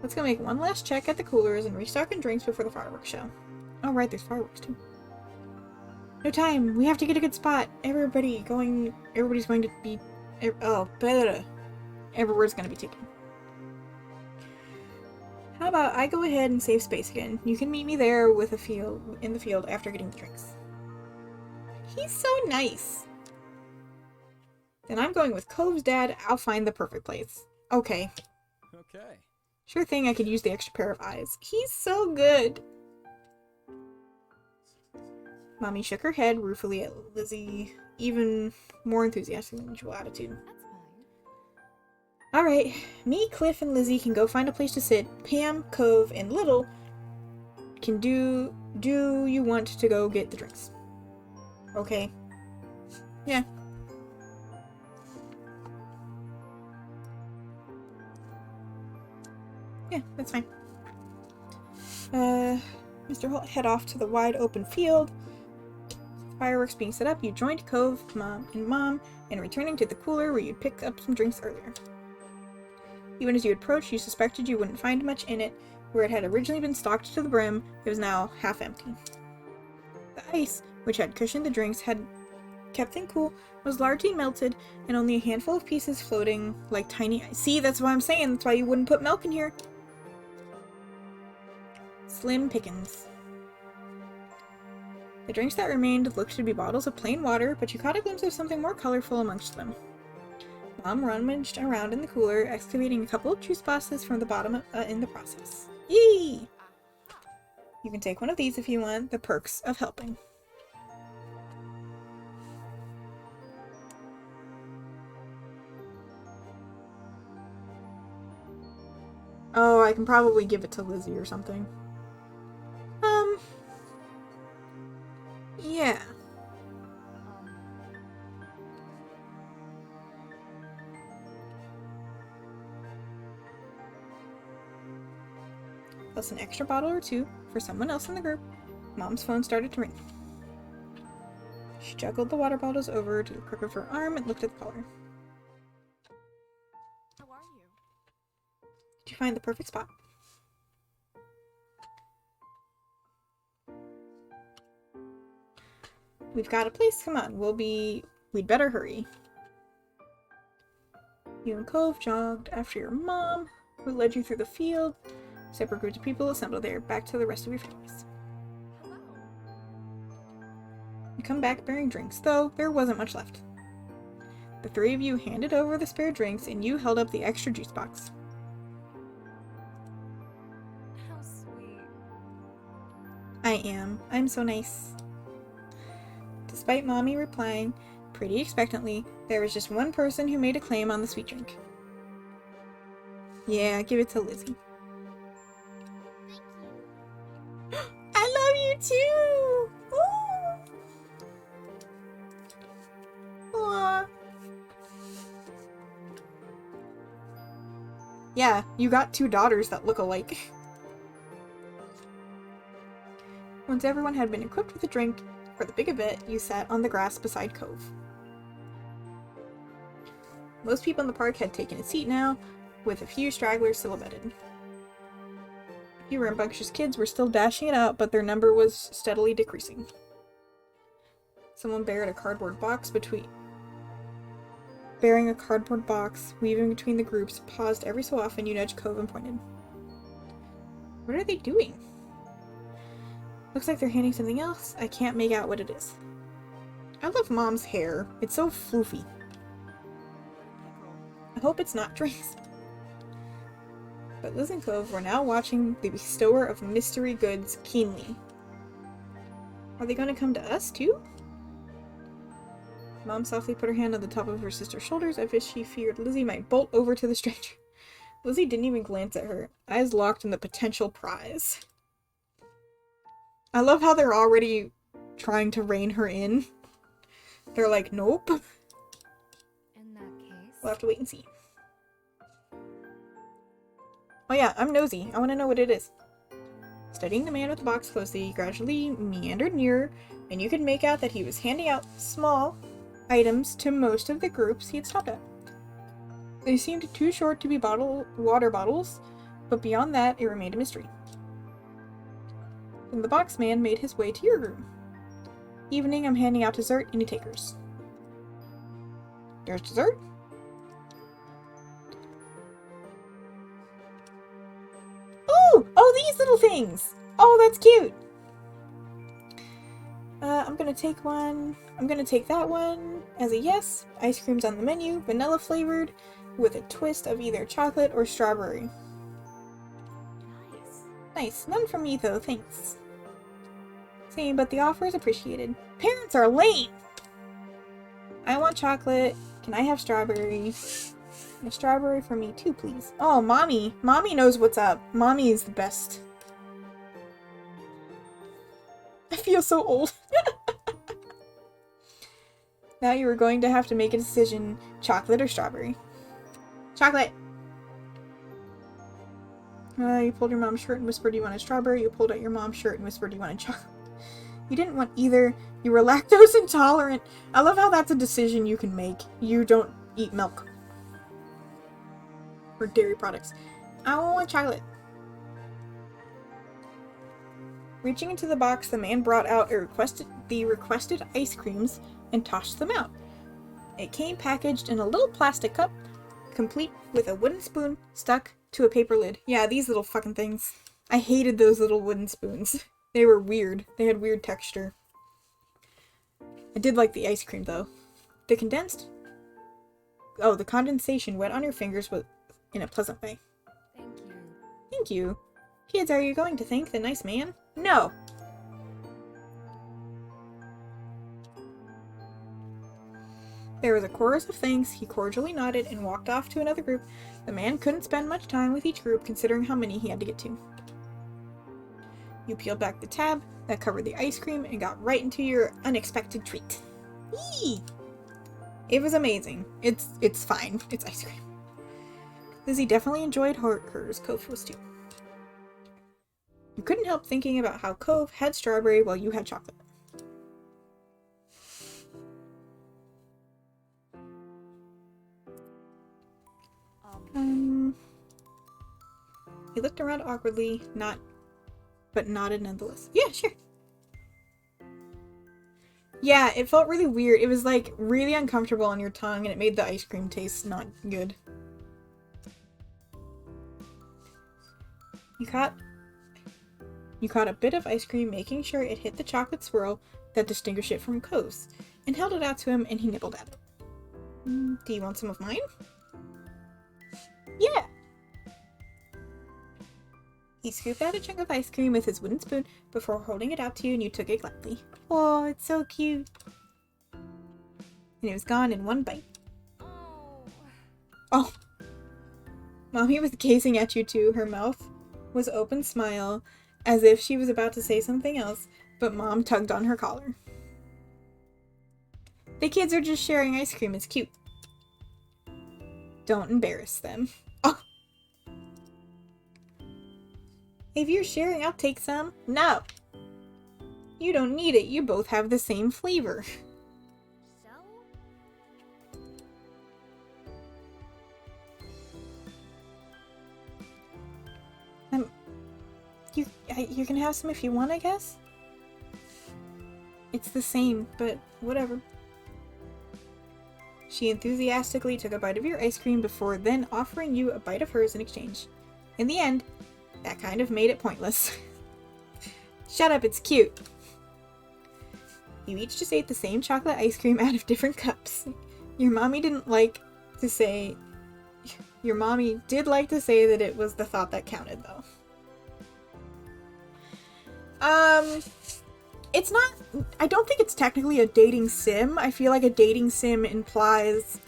let's go make one last check at the coolers and restock drinks before the fireworks show. Oh right, there's fireworks too. No time, we have to get a good spot. Everybody's going to be... Everywhere's going to be taken. How about I go ahead and save space again? You can meet me there in the field after getting the drinks. He's so nice. Then I'm going with Cove's dad. I'll find the perfect place. Okay. Okay. Sure thing, I could use the extra pair of eyes. He's so good. Mommy shook her head ruefully at Lizzie, even more enthusiastic than usual attitude. That's fine. Alright, me, Cliff, and Lizzie can go find a place to sit. Pam, Cove, and Little can do you want to go get the drinks? Okay. Yeah. Yeah, that's fine. Mr. Holt head off to the wide open field. Fireworks being set up, you joined Cove, Mom, and returning to the cooler where you'd picked up some drinks earlier. Even as you approached, you suspected you wouldn't find much in it. Where it had originally been stocked to the brim, it was now half empty. The ice, which had cushioned the drinks, had kept them cool, was largely melted, and only a handful of pieces floating like tiny ice. See, that's what I'm saying. That's why you wouldn't put milk in here. Slim pickings. The drinks that remained looked to be bottles of plain water, but you caught a glimpse of something more colorful amongst them. Mom rummaged around in the cooler, excavating a couple of juice boxes from the bottom in the process. Yee! You can take one of these if you want. The perks of helping. Oh, can probably give it to Lizzie or something. Yeah. Plus an extra bottle or two for someone else in the group. Mom's phone started to ring. She juggled the water bottles over to the crook of her arm and looked at the caller. How are you? Did you find the perfect spot? We've got a place. Come on, we'd better hurry. You and Cove jogged after your mom, who led you through the field. Separate groups of people assembled there, back to the rest of your families. Hello. You come back bearing drinks, though there wasn't much left. The three of you handed over the spare drinks, and you held up the extra juice box. How sweet. I am. I'm so nice. Despite Mommy replying pretty expectantly, there was just one person who made a claim on the sweet drink. Yeah, give it to Lizzie. I love you too! Ooh. Aww. Yeah, you got two daughters that look alike. Once everyone had been equipped with a drink, for the big of it, you sat on the grass beside Cove. Most people in the park had taken a seat now, with a few stragglers still bedded. A few rambunctious kids were still dashing it out, but their number was steadily decreasing. Someone bearing a cardboard box, weaving between the groups, paused every so often. You nudged Cove and pointed. What are they doing? Looks like they're handing something else. I can't make out what it is. I love Mom's hair. It's so floofy. I hope it's not drinks. But Liz and Cove were now watching the bestower of mystery goods keenly. Are they going to come to us too? Mom softly put her hand on the top of her sister's shoulders as if she feared Lizzie might bolt over to the stranger. Lizzie didn't even glance at her, eyes locked on the potential prize. I love how they're already trying to rein her in. They're like, nope. In that case. We'll have to wait and see. Oh yeah, I'm nosy. I want to know what it is. Studying the man with the box closely, he gradually meandered nearer, and you could make out that he was handing out small items to most of the groups he had stopped at. They seemed too short to be water bottles, but beyond that, it remained a mystery. Then the box man made his way to your room. Evening, I'm handing out dessert. Any takers? There's dessert? Ooh! Oh, these little things! Oh, that's cute! I'm gonna take one. I'm gonna take that one as a yes. Ice cream's on the menu, vanilla flavored, with a twist of either chocolate or strawberry. Nice. Nice. None from me, though, thanks. Same, but the offer is appreciated. Parents are late! I want chocolate. Can I have strawberry? A strawberry for me, too, please. Oh, Mommy. Mommy knows what's up. Mommy is the best. I feel so old. Now you are going to have to make a decision. Chocolate or strawberry? Chocolate! You pulled your mom's shirt and whispered you wanted strawberry. You pulled out your mom's shirt and whispered you wanted chocolate. You didn't want either. You were lactose intolerant. I love how that's a decision you can make. You don't eat milk. Or dairy products. I want chocolate. Reaching into the box, the man brought out the requested ice creams and tossed them out. It came packaged in a little plastic cup, complete with a wooden spoon stuck to a paper lid. Yeah, these little fucking things. I hated those little wooden spoons. They were weird. They had weird texture. I did like the ice cream, though. The condensation wet on your fingers was in a pleasant way. Thank you. Thank you. Kids, are you going to thank the nice man? No. There was a chorus of thanks. He cordially nodded and walked off to another group. The man couldn't spend much time with each group considering how many he had to get to. You peeled back the tab that covered the ice cream and got right into your unexpected treat. Yee! It was amazing. It's fine. It's ice cream. Lizzie definitely enjoyed hers. Cove was too. You couldn't help thinking about how Cove had strawberry while you had chocolate. He looked around awkwardly, but nodded nonetheless. Yeah, sure. Yeah, it felt really weird. It was like really uncomfortable on your tongue and it made the ice cream taste not good. You caught a bit of ice cream, making sure it hit the chocolate swirl that distinguished it from Cove's, and held it out to him and he nibbled at it. Do you want some of mine? Yeah! He scooped out a chunk of ice cream with his wooden spoon before holding it out to you and you took it gladly. Oh, it's so cute. And it was gone in one bite. Oh. Mommy was gazing at you too. Her mouth was open smile as if she was about to say something else, but Mom tugged on her collar. The kids are just sharing ice cream. It's cute. Don't embarrass them. Oh. If you're sharing, I'll take some. No. You don't need it. You both have the same flavor. You can have some if you want, I guess? It's the same, but whatever. She enthusiastically took a bite of your ice cream before then offering you a bite of hers in exchange. In the end, that kind of made it pointless. Shut up, it's cute. You each just ate the same chocolate ice cream out of different cups. Your mommy did like to say that it was the thought that counted, though. It's not, I don't think it's technically a dating sim. I feel like a dating sim implies,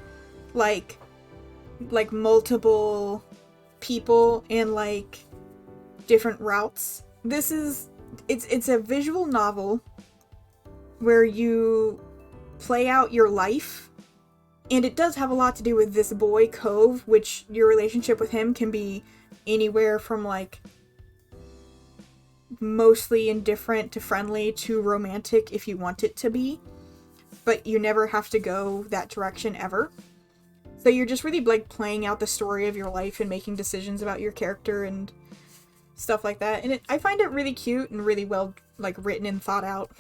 like multiple people and, like, different routes. It's a visual novel where you play out your life, and it does have a lot to do with this boy, Cove, which your relationship with him can be anywhere from, like, mostly indifferent to friendly to romantic if you want it to be, but you never have to go that direction ever. So you're just really, like, playing out the story of your life and making decisions about your character and stuff like that. And I find it really cute and really well, like, written and thought out.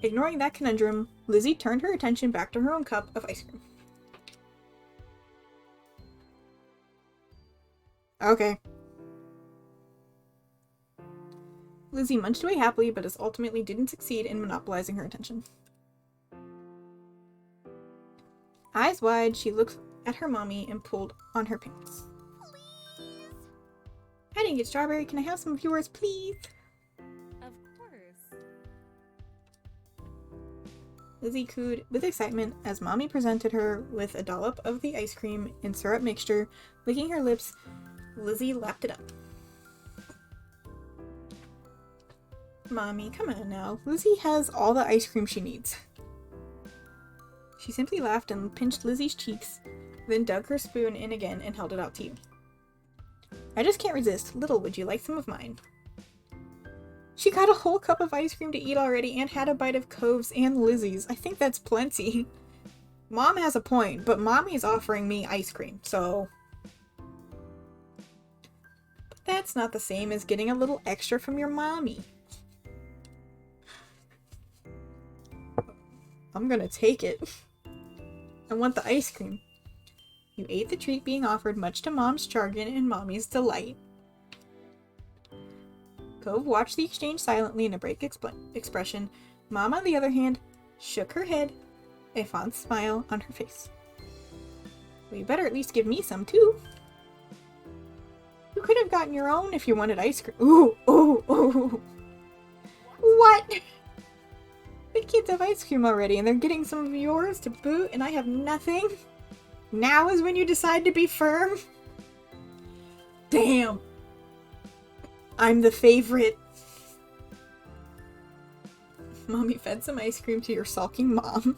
Ignoring that conundrum, Lizzie turned her attention back to her own cup of ice cream. Okay. Lizzie munched away happily, but ultimately didn't succeed in monopolizing her attention. Eyes wide, she looked at her mommy and pulled on her pants. Please. I didn't get strawberry. Can I have some of yours, please? Of course. Lizzie cooed with excitement as Mommy presented her with a dollop of the ice cream and syrup mixture. Licking her lips, Lizzie lapped it up. Mommy, come on now. Lizzie has all the ice cream she needs. She simply laughed and pinched Lizzie's cheeks, then dug her spoon in again and held it out to you. I just can't resist. Little, would you like some of mine? She got a whole cup of ice cream to eat already and had a bite of Cove's and Lizzie's. I think that's plenty. Mom has a point, but Mommy's offering me ice cream, so... But that's not the same as getting a little extra from your mommy. I'm gonna take it. I want the ice cream. You ate the treat being offered, much to Mom's chagrin and Mommy's delight. Cove watched the exchange silently in a break expression. Mom, on the other hand, shook her head, a fond smile on her face. Well, you better at least give me some, too. You could have gotten your own if you wanted ice cream. Ooh, ooh, ooh. What? kids have ice cream already, and they're getting some of yours to boot, and I have nothing? Now is when you decide to be firm? Damn! I'm the favorite. Mommy fed some ice cream to your sulking mom.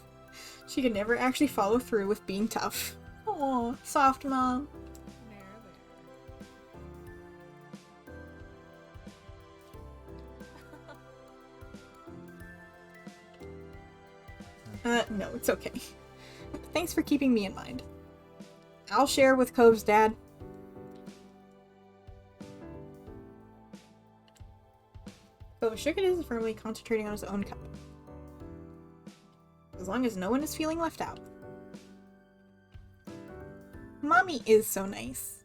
She could never actually follow through with being tough. Aw, soft mom. No, it's okay. Thanks for keeping me in mind. I'll share with Cove's dad. Cove shook it as firmly, concentrating on his own cup. As long as no one is feeling left out. Mommy is so nice.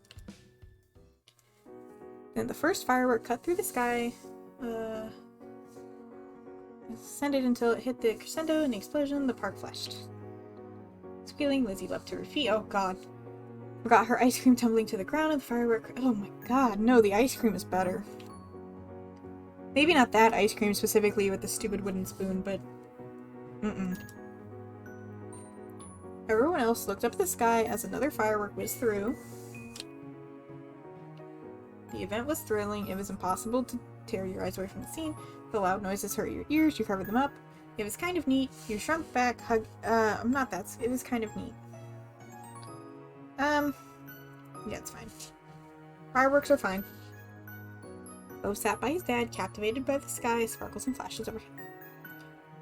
Then the first firework cut through the sky, ascended until it hit the crescendo and the explosion, the park flashed. Squealing, Lizzie leapt to her feet. Oh god. Forgot her ice cream tumbling to the ground and the firework. Oh my god, no, the ice cream is better. Maybe not that ice cream specifically with the stupid wooden spoon, but... Everyone else looked up at the sky as another firework whizzed through. The event was thrilling. It was impossible to tear your eyes away from the scene. The loud noises hurt your ears. You covered them up. It was kind of neat. You shrunk back, hugged... It was kind of neat. Yeah, it's fine. Fireworks are fine. Bo sat by his dad, captivated by the sky, sparkles and flashes overhead.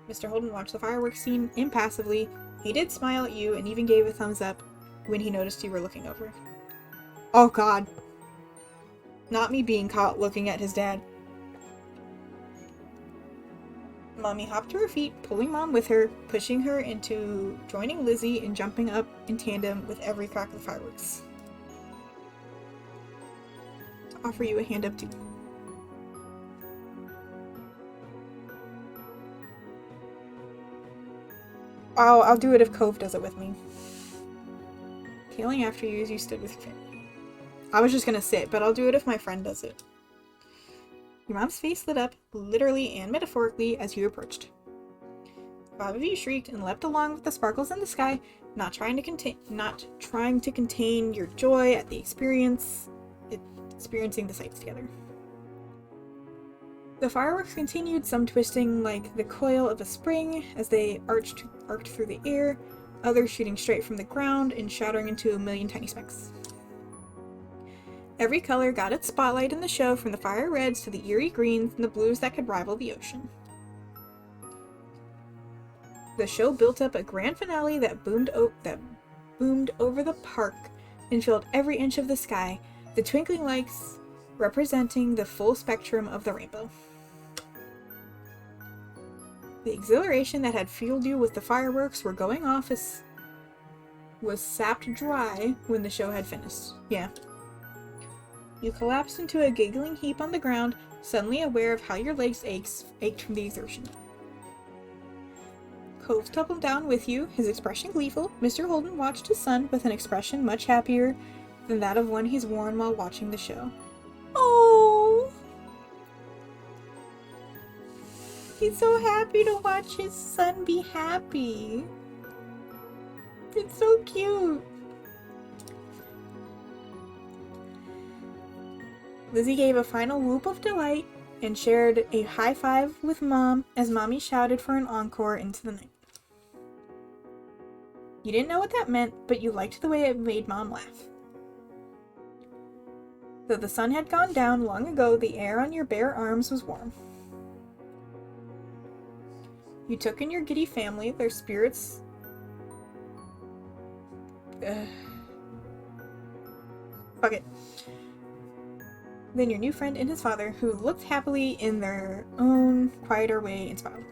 Mr. Holden watched the fireworks scene impassively. He did smile at you and even gave a thumbs up when he noticed you were looking over. Oh god. Not me being caught looking at his dad. Mommy hopped to her feet, pulling Mom with her, pushing her into joining Lizzie and jumping up in tandem with every crack of the fireworks. To offer you a hand up too. Oh, I'll do it if Cove does it with me. Tailing after you as you stood with your family. I was just gonna sit, but I'll do it if my friend does it. Your mom's face lit up, literally and metaphorically, as you approached. 5 of you shrieked and leapt along with the sparkles in the sky, not trying to contain your joy at the experiencing the sights together. The fireworks continued, some twisting like the coil of a spring as they arced through the air, others shooting straight from the ground and shattering into a million tiny specks. Every color got its spotlight in the show, from the fire reds to the eerie greens and the blues that could rival the ocean. The show built up a grand finale that boomed over the park and filled every inch of the sky, the twinkling lights representing the full spectrum of the rainbow. The exhilaration that had fueled you with the fireworks were going off was sapped dry when the show had finished. Yeah. You collapsed into a giggling heap on the ground, suddenly aware of how your legs ached from the exertion. Cove tumbled down with you, his expression gleeful. Mr. Holden watched his son with an expression much happier than that of one he's worn while watching the show. Oh! He's so happy to watch his son be happy. It's so cute. Lizzie gave a final whoop of delight and shared a high five with Mom as Mommy shouted for an encore into the night. You didn't know what that meant, but you liked the way it made Mom laugh. Though the sun had gone down long ago, the air on your bare arms was warm. You took in your giddy family, their spirits... Fuck it. Then your new friend and his father, who looked happily in their own quieter way, and smiled.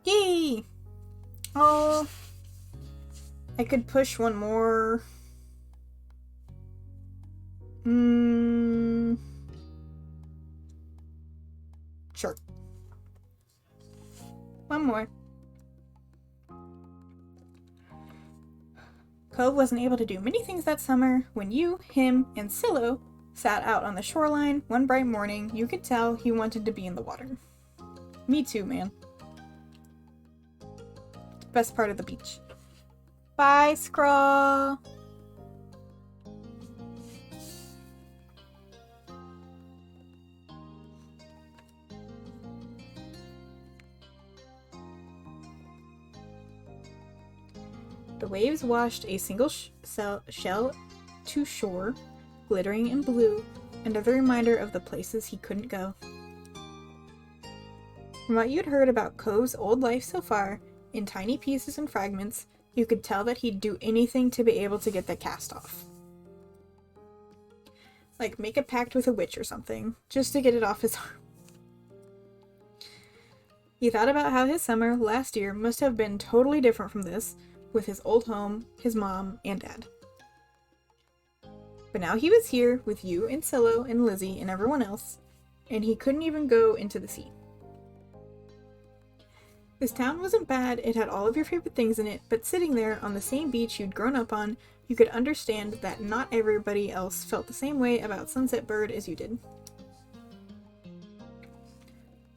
Yay! Oh, I could push one more. Sure. One more. Cove wasn't able to do many things that summer when you, him, and Silo sat out on the shoreline one bright morning, you could tell he wanted to be in the water. Me too, man. Best part of the beach. Bye, Scrawl! The waves washed a single shell to shore, glittering in blue, another reminder of the places he couldn't go. From what you'd heard about Cove's old life so far, in tiny pieces and fragments, you could tell that he'd do anything to be able to get the cast off. Like make a pact with a witch or something, just to get it off his arm. He thought about how his summer last year must have been totally different from this, with his old home, his mom, and dad. But now he was here with you and Silo and Lizzie and everyone else, and he couldn't even go into the sea. This town wasn't bad, it had all of your favorite things in it, but sitting there on the same beach you'd grown up on, you could understand that not everybody else felt the same way about Sunset Bird as you did.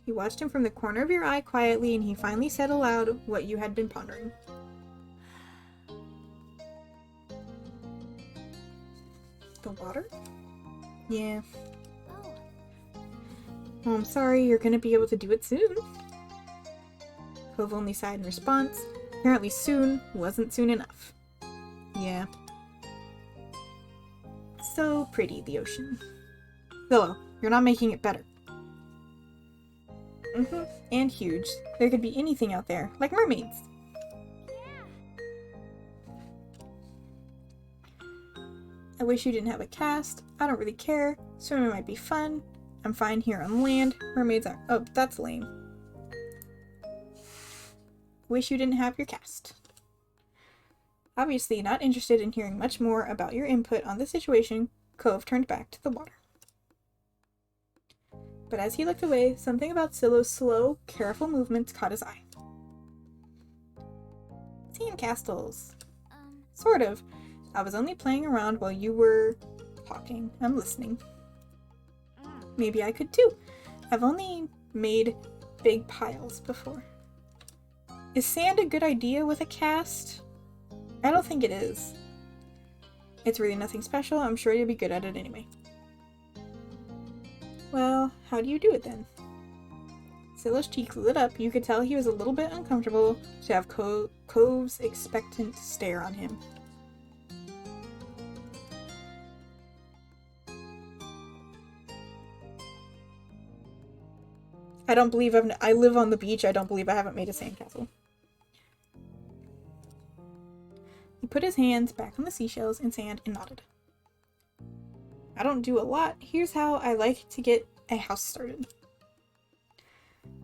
You watched him from the corner of your eye quietly, and he finally said aloud what you had been pondering. The water? Yeah. Oh, I'm sorry, you're gonna be able to do it soon. Cove only sighed in response. Apparently soon wasn't soon enough. Yeah. So pretty, the ocean. Willow, you're not making it better. And huge. There could be anything out there, like mermaids. I wish you didn't have a cast. I don't really care. Swimming might be fun. I'm fine here on land. Mermaids aren't. Oh, that's lame. Wish you didn't have your cast. Obviously not interested in hearing much more about your input on the situation, Cove turned back to the water. But as he looked away, something about Silo's slow, careful movements caught his eye. Sandcastles. Sort of. I was only playing around while you were talking. I'm listening. Maybe I could too. I've only made big piles before. Is sand a good idea with a cast? I don't think it is. It's really nothing special. I'm sure you'll be good at it anyway. Well, how do you do it then? Silo's cheeks lit up. You could tell he was a little bit uncomfortable to have Cove's expectant stare on him. I don't believe I live on the beach. I don't believe I haven't made a sandcastle. He put his hands back on the seashells and sand and nodded. I don't do a lot. Here's how I like to get a house started.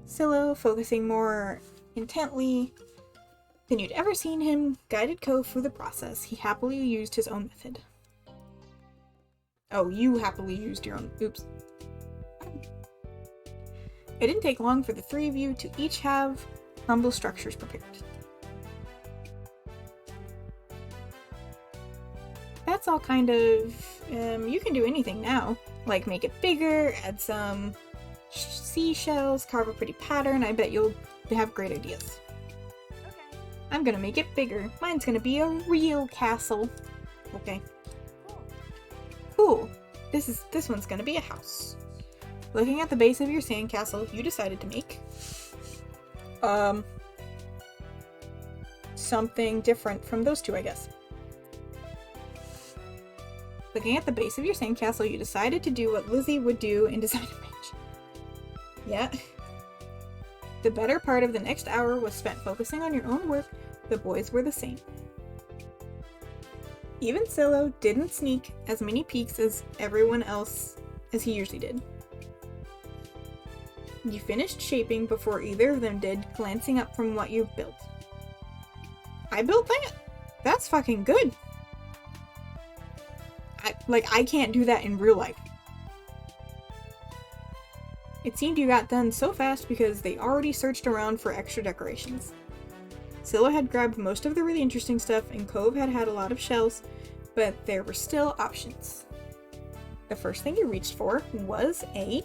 Silo, focusing more intently than you'd ever seen him, guided Cove through the process. He happily used his own method. Oh, you happily used your own. Oops. It didn't take long for the three of you to each have humble structures prepared. That's all kind of, you can do anything now. Like make it bigger, add some seashells, carve a pretty pattern. I bet you'll have great ideas. Okay. I'm gonna make it bigger. Mine's gonna be a real castle. Okay. Cool. This one's gonna be a house. Looking at the base of your sandcastle, you decided to make something different from those two, I guess. Looking at the base of your sandcastle, you decided to do what Lizzie would do in Design a Page. Yeah. The better part of the next hour was spent focusing on your own work. The boys were the same. Even Silo didn't sneak as many peeks as everyone else as he usually did. You finished shaping before either of them did, glancing up from what you've built. I built that? That's fucking good. I can't do that in real life. It seemed you got done so fast because they already searched around for extra decorations. Silo had grabbed most of the really interesting stuff and Cove had a lot of shells, but there were still options. The first thing you reached for was a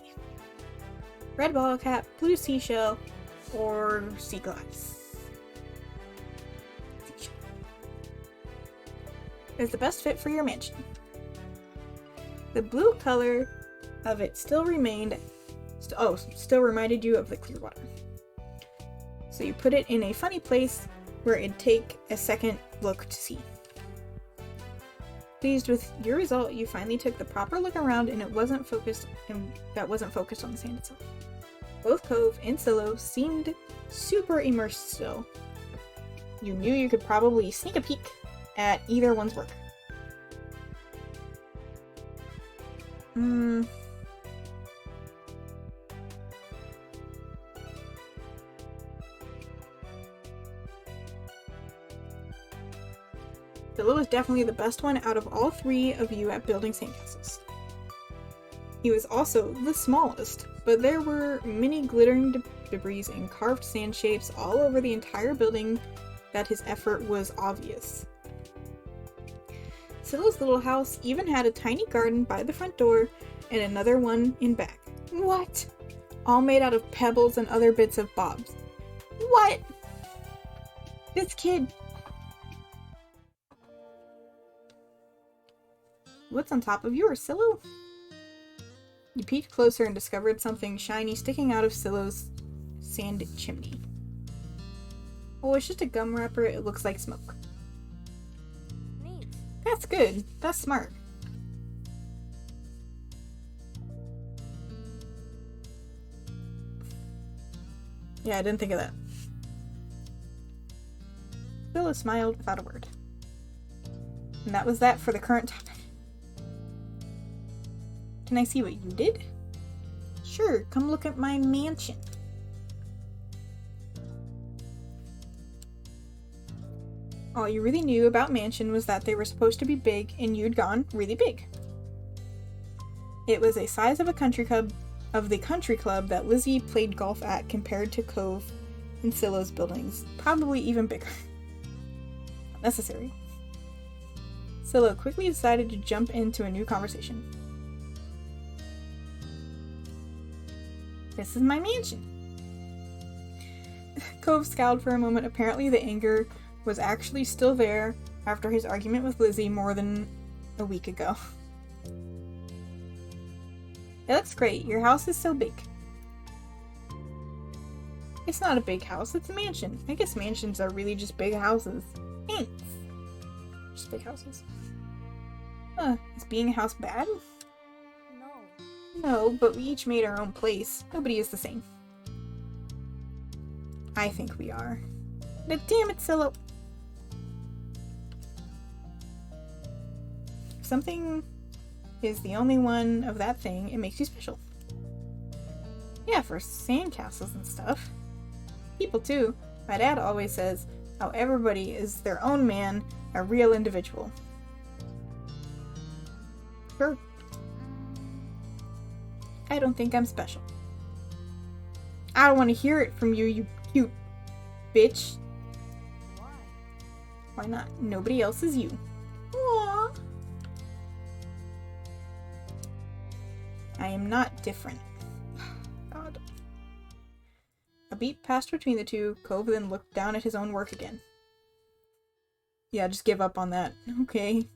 red bottle cap, blue seashell, or sea glass. Is the best fit for your mansion. The blue color of it still reminded you of the clear water. So you put it in a funny place where it'd take a second look to see. Pleased with your result, you finally took the proper look around and that wasn't focused on the sand itself. Both Cove and Silo seemed super immersed still. You knew you could probably sneak a peek at either one's work. Silo was definitely the best one out of all three of you at building sandcastles. He was also the smallest, but there were many glittering debris and carved sand shapes all over the entire building that his effort was obvious. Silo's little house even had a tiny garden by the front door and another one in back. What? All made out of pebbles and other bits of bobs. What? This kid. What's on top of yours, Silo? You peeked closer and discovered something shiny sticking out of Silo's sand chimney. Oh, it's just a gum wrapper. It looks like smoke. Neat. That's good. That's smart. Yeah, I didn't think of that. Silo smiled without a word. And that was that for the current topic. Can I see what you did? Sure, come look at my mansion. All you really knew about mansion was that they were supposed to be big and you'd gone really big. It was a size of the country club that Lizzie played golf at compared to Cove and Silo's buildings, probably even bigger. Not necessary. Silo quickly decided to jump into a new conversation. This is my mansion. Cove scowled for a moment. Apparently the anger was actually still there after his argument with Lizzie more than a week ago. It looks great. Your house is so big. It's not a big house, it's a mansion. I guess mansions are really just big houses. Thanks. Just big houses. Is being a house bad? No. No, but we each made our own place. Nobody is the same. I think we are. But damn it, Silo. If something is the only one of that thing, it makes you special. Yeah, for sandcastles and stuff. People too. My dad always says how everybody is their own man, a real individual. Sure. I don't think I'm special. I don't want to hear it from you, you cute bitch. Why? Why not? Nobody else is you. Aww. I am not different. God. A beat passed between the two. Cove then looked down at his own work again. Yeah, just give up on that. Okay.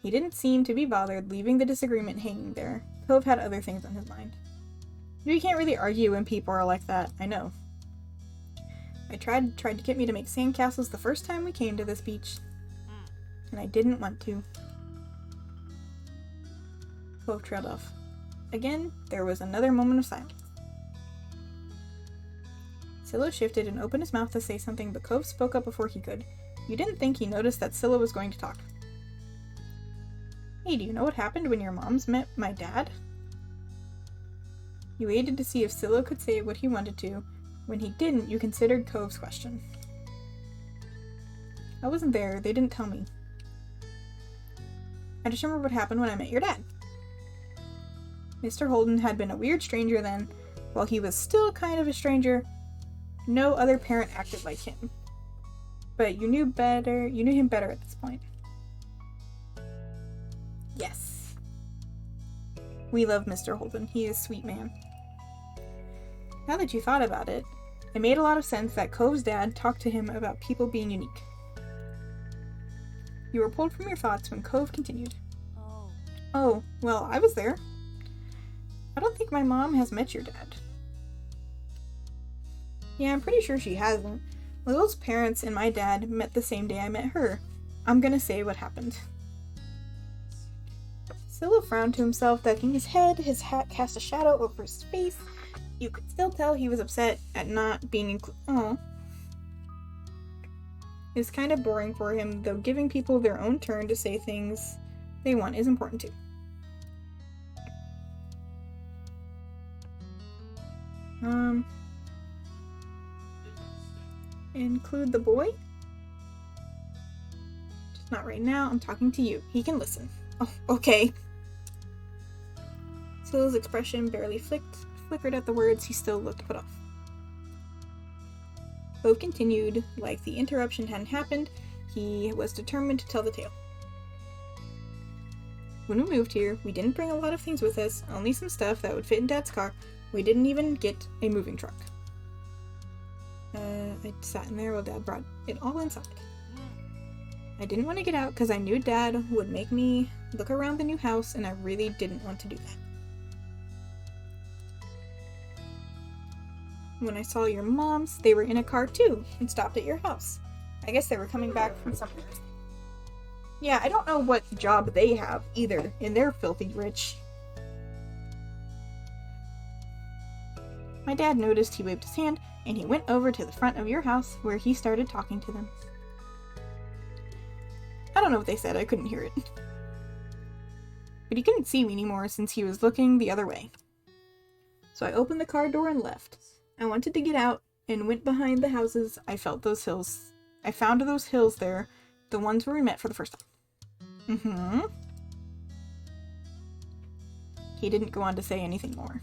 He didn't seem to be bothered, leaving the disagreement hanging there. Cove had other things on his mind. You can't really argue when people are like that, I know. I tried to get me to make sandcastles the first time we came to this beach. And I didn't want to. Cove trailed off. Again, there was another moment of silence. Silo shifted and opened his mouth to say something, but Cove spoke up before he could. You didn't think he noticed that Silo was going to talk. Hey, do you know what happened when your moms met my dad? You waited to see if Silo could say what he wanted to. When he didn't, you considered Cove's question. I wasn't there. They didn't tell me. I just remember what happened when I met your dad. Mr. Holden had been a weird stranger then. While he was still kind of a stranger, no other parent acted like him. But you knew him better at this point. Yes. We love Mr. Holden. He is a sweet man. Now that you thought about it, it made a lot of sense that Cove's dad talked to him about people being unique. You were pulled from your thoughts when Cove continued. Oh. Oh, well, I was there. I don't think my mom has met your dad. Yeah, I'm pretty sure she hasn't. Little's parents and my dad met the same day I met her. I'm gonna say what happened. Scylla frowned to himself, ducking his head. His hat cast a shadow over his face. You could still tell he was upset at not being included. Oh. It's kind of boring for him, though giving people their own turn to say things they want is important too. Include the boy? Just not right now. I'm talking to you. He can listen. Oh, okay. Scylla's expression barely flickered at the words. He still looked put off. Cove continued, like the interruption hadn't happened. He was determined to tell the tale. When we moved here, we didn't bring a lot of things with us, only some stuff that would fit in Dad's car. We didn't even get a moving truck. I sat in there while Dad brought it all inside. I didn't want to get out because I knew Dad would make me look around the new house, and I really didn't want to do that. When I saw your moms, they were in a car too, and stopped at your house. I guess they were coming back from somewhere. Yeah, I don't know what job they have either, and they're filthy rich. My dad noticed. He waved his hand, and he went over to the front of your house where he started talking to them. I don't know what they said, I couldn't hear it. But he couldn't see me anymore since he was looking the other way. So I opened the car door and left. I wanted to get out and went behind the houses. I found those hills there, the ones where we met for the first time. He didn't go on to say anything more.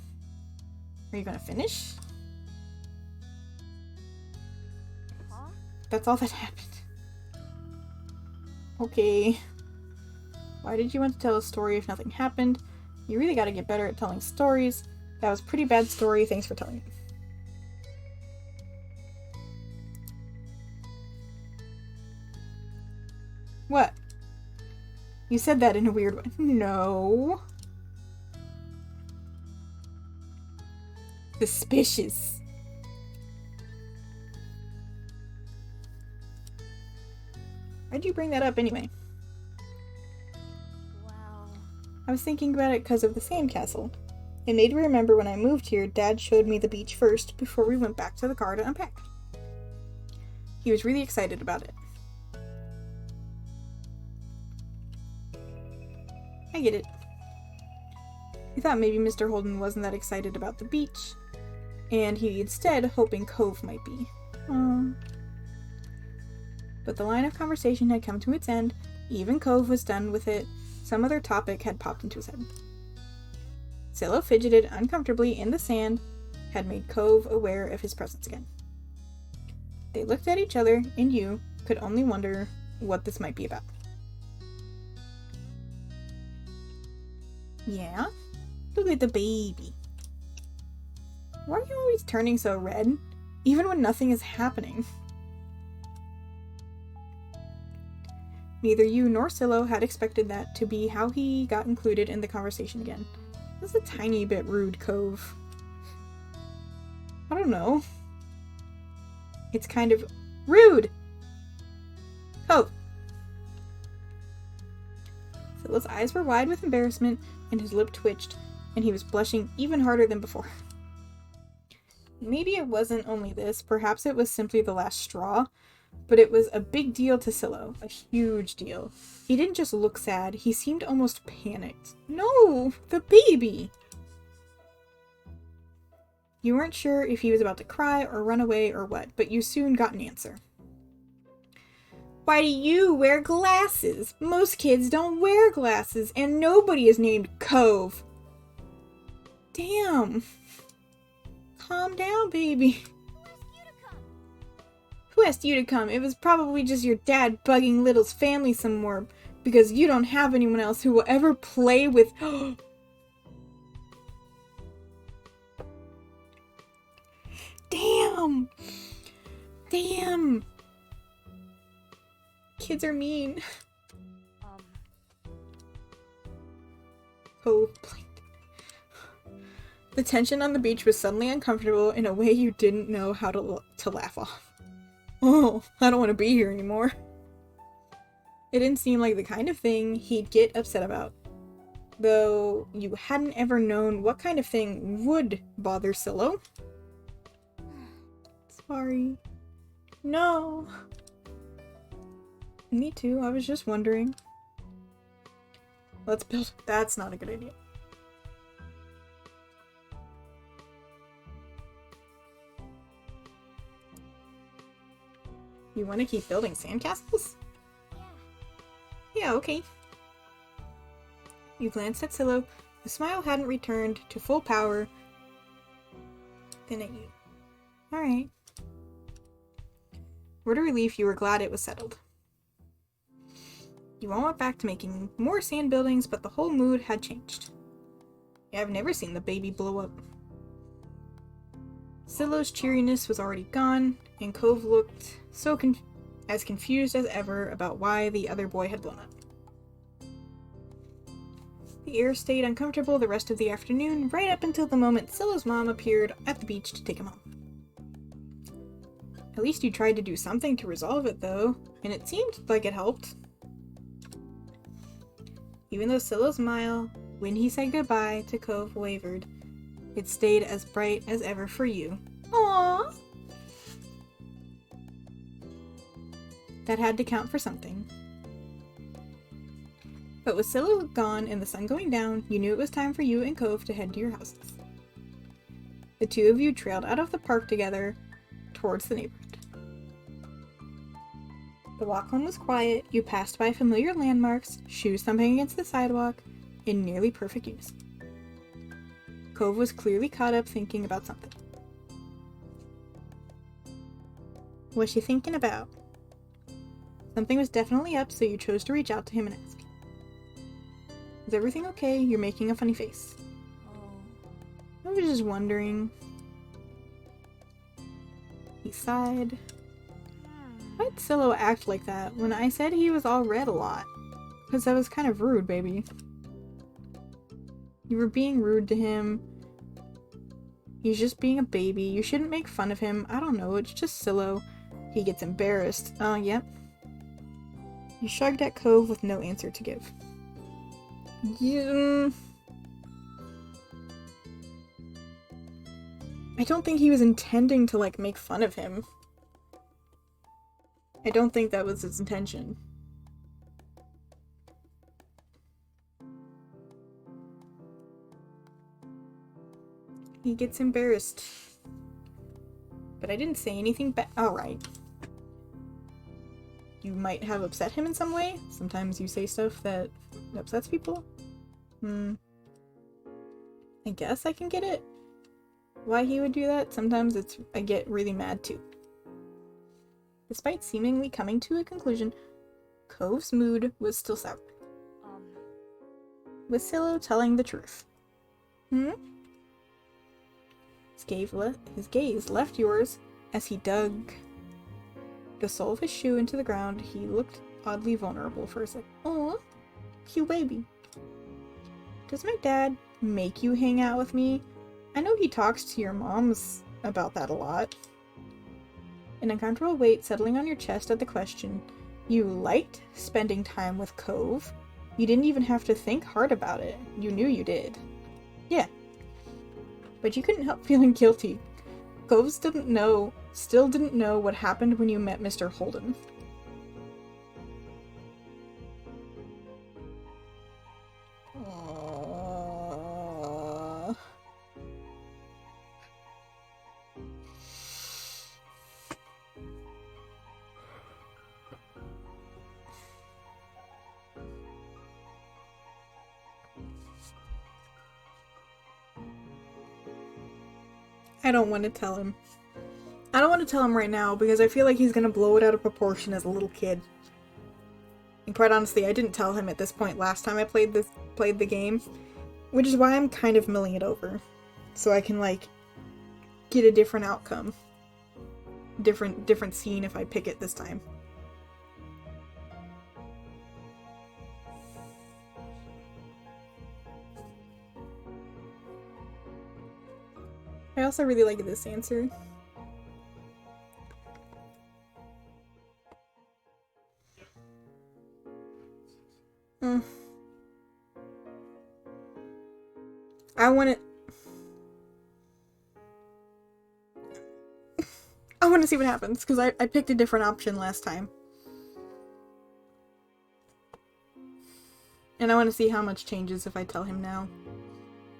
Are you gonna finish? Huh? That's all that happened. Okay. Why did you want to tell a story if nothing happened? You really gotta get better at telling stories. That was a pretty bad story, thanks for telling it. What? You said that in a weird way. No. Suspicious. Why'd you bring that up anyway? Wow. I was thinking about it because of the sandcastle. It made me remember when I moved here, Dad showed me the beach first before we went back to the car to unpack. He was really excited about it. I get it. He thought maybe Mr. Holden wasn't that excited about the beach, and he instead hoping Cove might be. But the line of conversation had come to its end. Even Cove was done with it. Some other topic had popped into his head. Scylla fidgeted uncomfortably in the sand, had made Cove aware of his presence again. They looked at each other, and you could only wonder what this might be about. Yeah? Look at the baby. Why are you always turning so red? Even when nothing is happening. Neither you nor Scylla had expected that to be how he got included in the conversation again. This is a tiny bit rude, Cove. I don't know. It's kind of rude! Cove! Scylla's eyes were wide with embarrassment, and his lip twitched, and he was blushing even harder than before. Maybe it wasn't only this, perhaps it was simply the last straw, but it was a big deal to Scylla, a huge deal. He didn't just look sad, he seemed almost panicked. No! The baby! You weren't sure if he was about to cry or run away or what, but you soon got an answer. Why do you wear glasses? Most kids don't wear glasses, and nobody is named Cove. Damn. Calm down, baby. Who asked you to come? It was probably just your dad bugging Little's family some more. Because you don't have anyone else who will ever play with... Damn! Damn! Kids are mean. Oh, blinked. The tension on the beach was suddenly uncomfortable in a way you didn't know how to laugh off. Oh, I don't want to be here anymore. It didn't seem like the kind of thing he'd get upset about. Though you hadn't ever known what kind of thing would bother Silo. Sorry. No. Me too, I was just wondering. Let's build. That's not a good idea. You want to keep building sandcastles? Yeah, okay. You glanced at Silo. The smile hadn't returned to full power. Then at you. Alright. Word of relief, you were glad it was settled. You all went back to making more sand buildings, but the whole mood had changed. Yeah, I've never seen the baby blow up. Silo's cheeriness was already gone, and Cove looked so as confused as ever about why the other boy had blown up. The air stayed uncomfortable the rest of the afternoon, right up until the moment Silo's mom appeared at the beach to take him home. At least you tried to do something to resolve it, though, and it seemed like it helped. Even though Silo's smile, when he said goodbye to Cove, wavered, it stayed as bright as ever for you. Aww! That had to count for something. But with Silo gone and the sun going down, you knew it was time for you and Cove to head to your houses. The two of you trailed out of the park together towards the neighborhood. The walk home was quiet. You passed by familiar landmarks, shoes thumping against the sidewalk, in nearly perfect unison. Cove was clearly caught up thinking about something. What's she thinking about? Something was definitely up, so you chose to reach out to him and ask. Is everything okay? You're making a funny face. I was just wondering. He sighed. Why'd Silo act like that when I said he was all red a lot? Because that was kind of rude, baby. You were being rude to him. He's just being a baby. You shouldn't make fun of him. I don't know, it's just Silo. He gets embarrassed. Yep. You shrugged at Cove with no answer to give. Yeah. I don't think he was intending to, like, make fun of him. I don't think that was his intention. He gets embarrassed. But I didn't say anything bad. Alright. You might have upset him in some way. Sometimes you say stuff that upsets people. I guess I can get it. Why he would do that? Sometimes I get really mad too. Despite seemingly coming to a conclusion, Cove's mood was still sour. Was Silo telling the truth? His gaze left yours as he dug the sole of his shoe into the ground. He looked oddly vulnerable for a second. Aw, cute baby. Does my dad make you hang out with me? I know he talks to your moms about that a lot. An uncomfortable weight settling on your chest at the question. You liked spending time with Cove. You didn't even have to think hard about it. You knew you did. Yeah. But you couldn't help feeling guilty. Cove still didn't know what happened when you met Mr. Holden. I don't want to tell him. I don't want to tell him right now because I feel like he's gonna blow it out of proportion as a little kid. And quite honestly, I didn't tell him at this point last time I played the game, which is why I'm kind of milling it over. So I can, like, get a different outcome. Different scene if I pick it this time. I also really like this answer. I want to see what happens, because I picked a different option last time. And I want to see how much changes if I tell him now.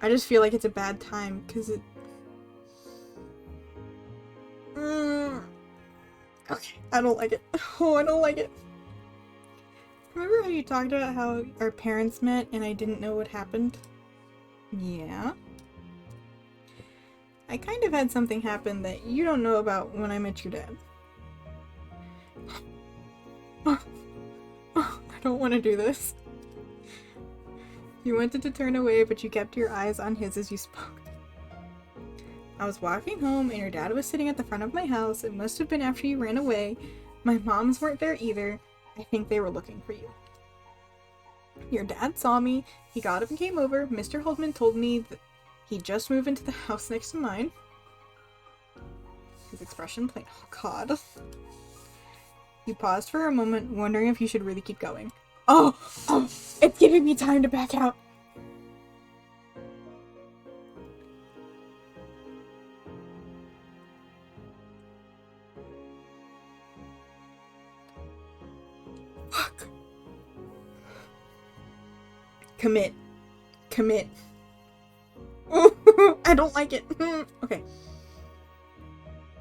I just feel like it's a bad time, because it... Okay, I don't like it. Oh, I don't like it. Remember how you talked about how our parents met and I didn't know what happened? Yeah. I kind of had something happen that you don't know about when I met your dad. I don't want to do this. You wanted to turn away, but you kept your eyes on his as you spoke. I was walking home and your dad was sitting at the front of my house. It must have been after you ran away. My moms weren't there either. I think they were looking for you. Your dad saw me. He got up and came over. Mr. Holdman told me that he'd just moved into the house next to mine. His expression plain. Oh, God. You paused for a moment, wondering if you should really keep going. Oh, it's giving me time to back out. Fuck. Commit. I don't like it. Okay.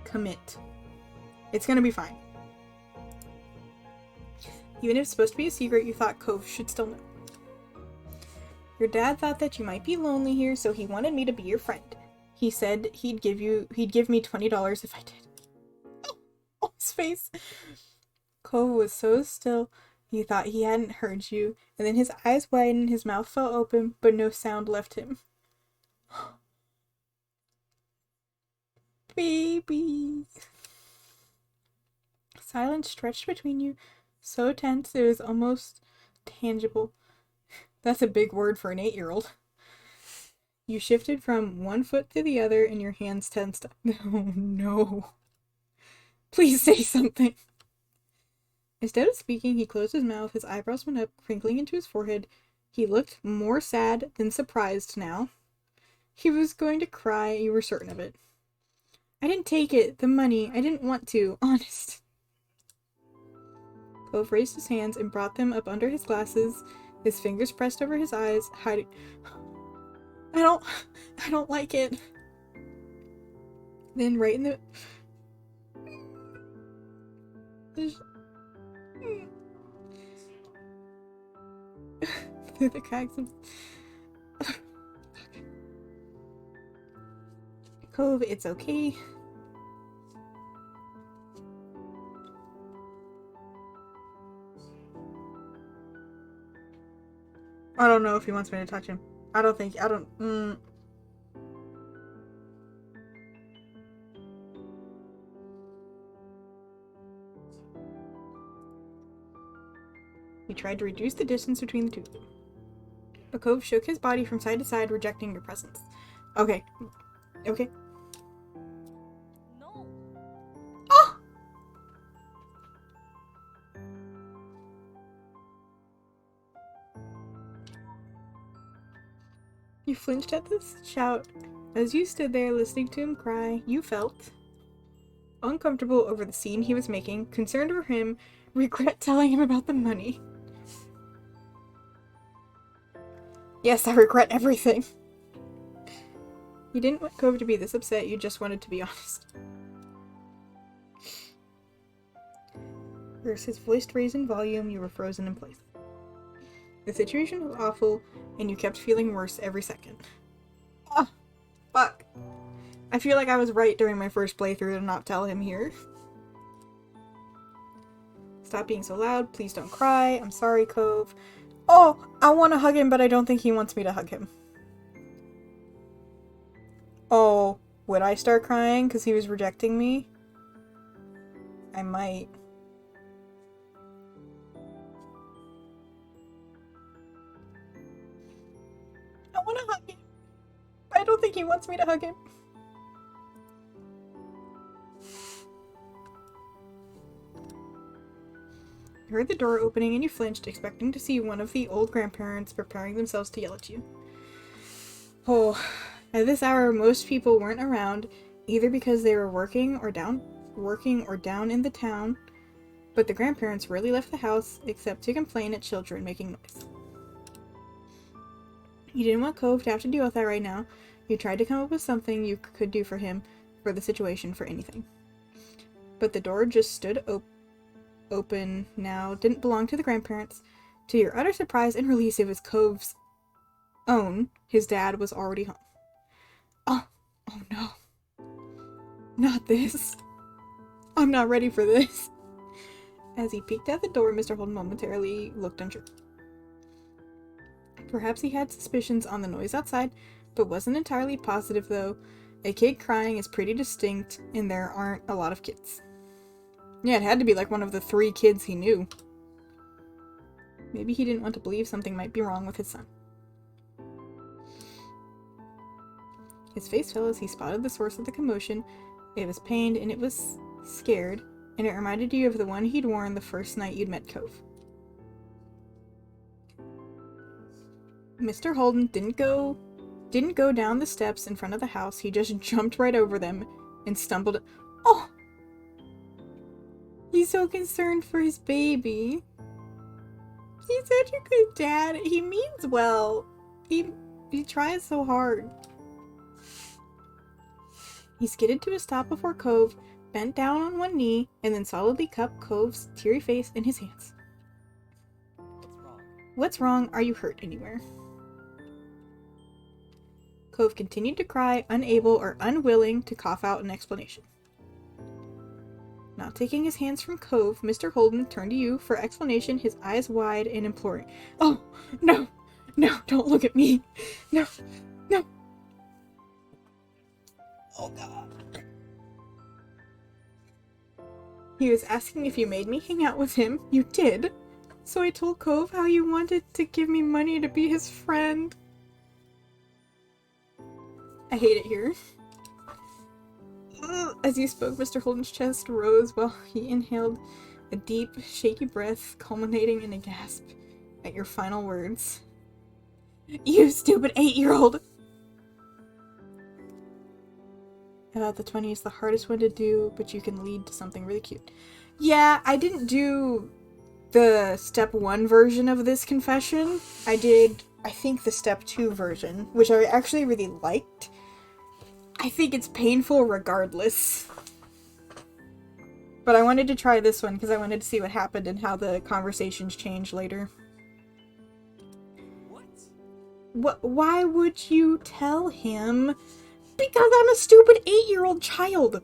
Commit. It's gonna be fine. Even if it's supposed to be a secret, you thought Cove should still know. Your dad thought that you might be lonely here, so he wanted me to be your friend. He said he'd give me $20 if I did. Oh, his face. Cove was so still, he thought he hadn't heard you, and then his eyes widened, his mouth fell open, but no sound left him. Baby. Silence stretched between you, so tense it was almost tangible. That's a big word for an 8-year-old. You shifted from one foot to the other and your hands tensed up. Oh no. Please say something. Instead of speaking, he closed his mouth, his eyebrows went up, crinkling into his forehead. He looked more sad than surprised now. He was going to cry, you were certain of it. I didn't take it, the money. I didn't want to, honest. Cove raised his hands and brought them up under his glasses, his fingers pressed over his eyes, hiding... I don't like it. Then right in the... Through the cracks of... Cove, it's okay. I don't know if he wants me to touch him. He tried to reduce the distance between the two of them. But Cove shook his body from side to side, rejecting your presence. Okay. Okay. No. Oh! You flinched at this shout. As you stood there listening to him cry, you felt uncomfortable over the scene he was making, concerned for him, regret telling him about the money. Yes, I regret everything. You didn't want Cove to be this upset, you just wanted to be honest. As his voice raised in volume, you were frozen in place. The situation was awful, and you kept feeling worse every second. Oh, fuck. I feel like I was right during my first playthrough to not tell him here. Stop being so loud. Please don't cry. I'm sorry, Cove. Oh, I want to hug him, but I don't think he wants me to hug him. Oh, would I start crying because he was rejecting me? I might. I want to hug him. I don't think he wants me to hug him. You heard the door opening and you flinched, expecting to see one of the old grandparents preparing themselves to yell at you. Oh, at this hour, most people weren't around, either because they were working or down in the town, but the grandparents rarely left the house except to complain at children making noise. You didn't want Cove to have to deal with that right now. You tried to come up with something you could do for him, for the situation, for anything. But the door just stood open now, didn't belong to the grandparents. To your utter surprise and release, it was Cove's own. His dad was already home. Oh no. Not this. I'm not ready for this. As he peeked at the door, Mr. Holden momentarily looked unsure. Perhaps he had suspicions on the noise outside, but wasn't entirely positive though. A kid crying is pretty distinct, and there aren't a lot of kids. Yeah, it had to be like one of the 3 kids he knew. Maybe he didn't want to believe something might be wrong with his son. His face fell as he spotted the source of the commotion. It was pained and it was scared, and it reminded you of the one he'd worn the first night you'd met Cove. Mr. Holden didn't go down the steps in front of the house. He just jumped right over them and stumbled. Oh! He's so concerned for his baby. He's such a good dad. He means well. He tries so hard. He skidded to a stop before Cove, bent down on one knee, and then solidly cupped Cove's teary face in his hands. What's wrong? What's wrong? Are you hurt anywhere? Cove continued to cry, unable or unwilling to cough out an explanation. Not taking his hands from Cove, Mr. Holden turned to you for explanation, his eyes wide and imploring. Oh, no! No, don't look at me! No! No! Oh, God. He was asking if you made me hang out with him. You did. So I told Cove how you wanted to give me money to be his friend. I hate it here. As you spoke, Mr. Holden's chest rose while he inhaled a deep, shaky breath, culminating in a gasp at your final words. You stupid 8-year-old! About the 20 is the hardest one to do, but you can lead to something really cute. Yeah, I didn't do the step 1 version of this confession. I did, I think, the step 2 version, which I actually really liked. I think it's painful regardless. But I wanted to try this one because I wanted to see what happened and how the conversations changed later. What? Why would you tell him? Because I'm a stupid 8-year-old child!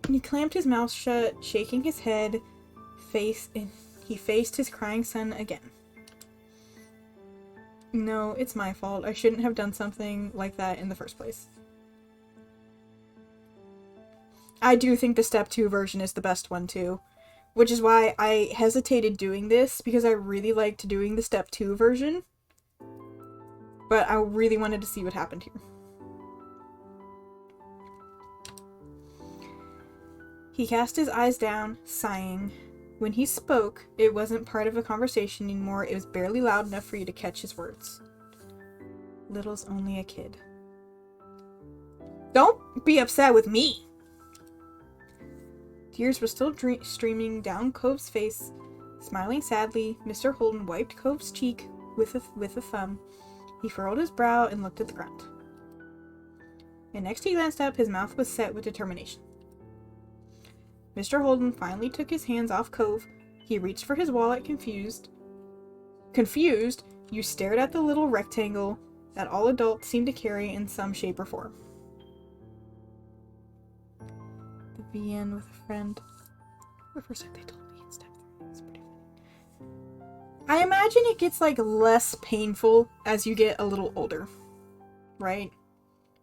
And he clamped his mouth shut, shaking his head, and he faced his crying son again. No, it's my fault. I shouldn't have done something like that in the first place. I do think the step 2 version is the best one too, which is why I hesitated doing this, because I really liked doing the step 2 version, but I really wanted to see what happened here. He cast his eyes down, sighing. When he spoke, it wasn't part of a conversation anymore. It was barely loud enough for you to catch his words. Little's only a kid. Don't be upset with me! Tears were still streaming down Cove's face. Smiling sadly, Mr. Holden wiped Cove's cheek with a thumb. He furrowed his brow and looked at the ground. And next he glanced up, his mouth was set with determination. Mr. Holden finally took his hands off Cove. He reached for his wallet, confused. Confused, you stared at the little rectangle that all adults seem to carry in some shape or form. The VN with a friend. The first time they told me. I imagine it gets, like, less painful as you get a little older. Right?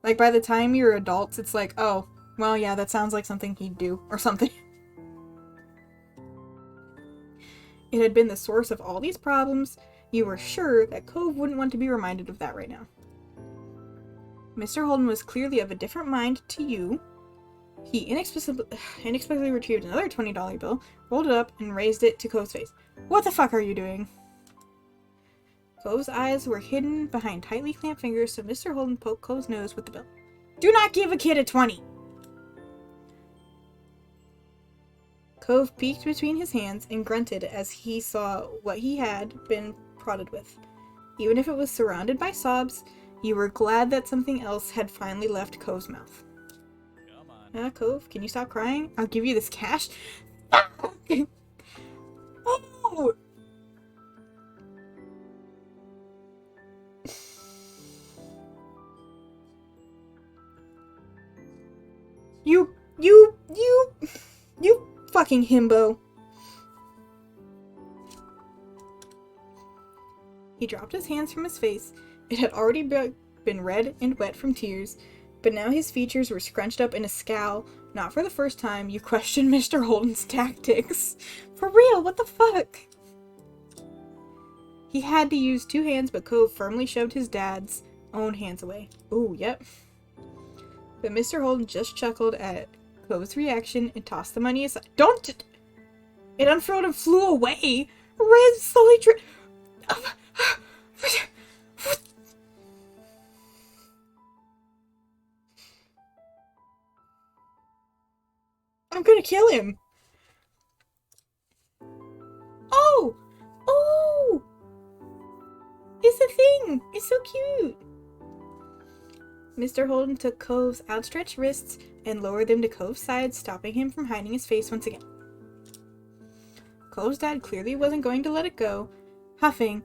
Like, by the time you're adults, it's like, oh, well, yeah, that sounds like something he'd do, or something. It had been the source of all these problems. You were sure that Cove wouldn't want to be reminded of that right now. Mr. Holden was clearly of a different mind to you. He inexplicably retrieved another $20 bill, rolled it up, and raised it to Cove's face. What the fuck are you doing? Cove's eyes were hidden behind tightly clamped fingers, so Mr. Holden poked Cove's nose with the bill. Do not give a kid a 20! Cove peeked between his hands and grunted as he saw what he had been prodded with. Even if it was surrounded by sobs, you were glad that something else had finally left Cove's mouth. Come on. Cove, can you stop crying? I'll give you this cash. Oh! You fucking himbo. He dropped his hands from his face. It had already been red and wet from tears, but now his features were scrunched up in a scowl. Not for the first time, you questioned Mr. Holden's tactics. For real, what the fuck? He had to use 2 hands, but Cove firmly shoved his dad's own hands away. Ooh, yep. But Mr. Holden just chuckled at Cove's reaction and tossed the money aside. Don't! It unfurled and flew away. Red slowly I'm gonna kill him. Oh! Oh! It's a thing! It's so cute! Mr. Holden took Cove's outstretched wrists and lowered them to Cove's side, stopping him from hiding his face once again. Cove's dad clearly wasn't going to let it go. Huffing,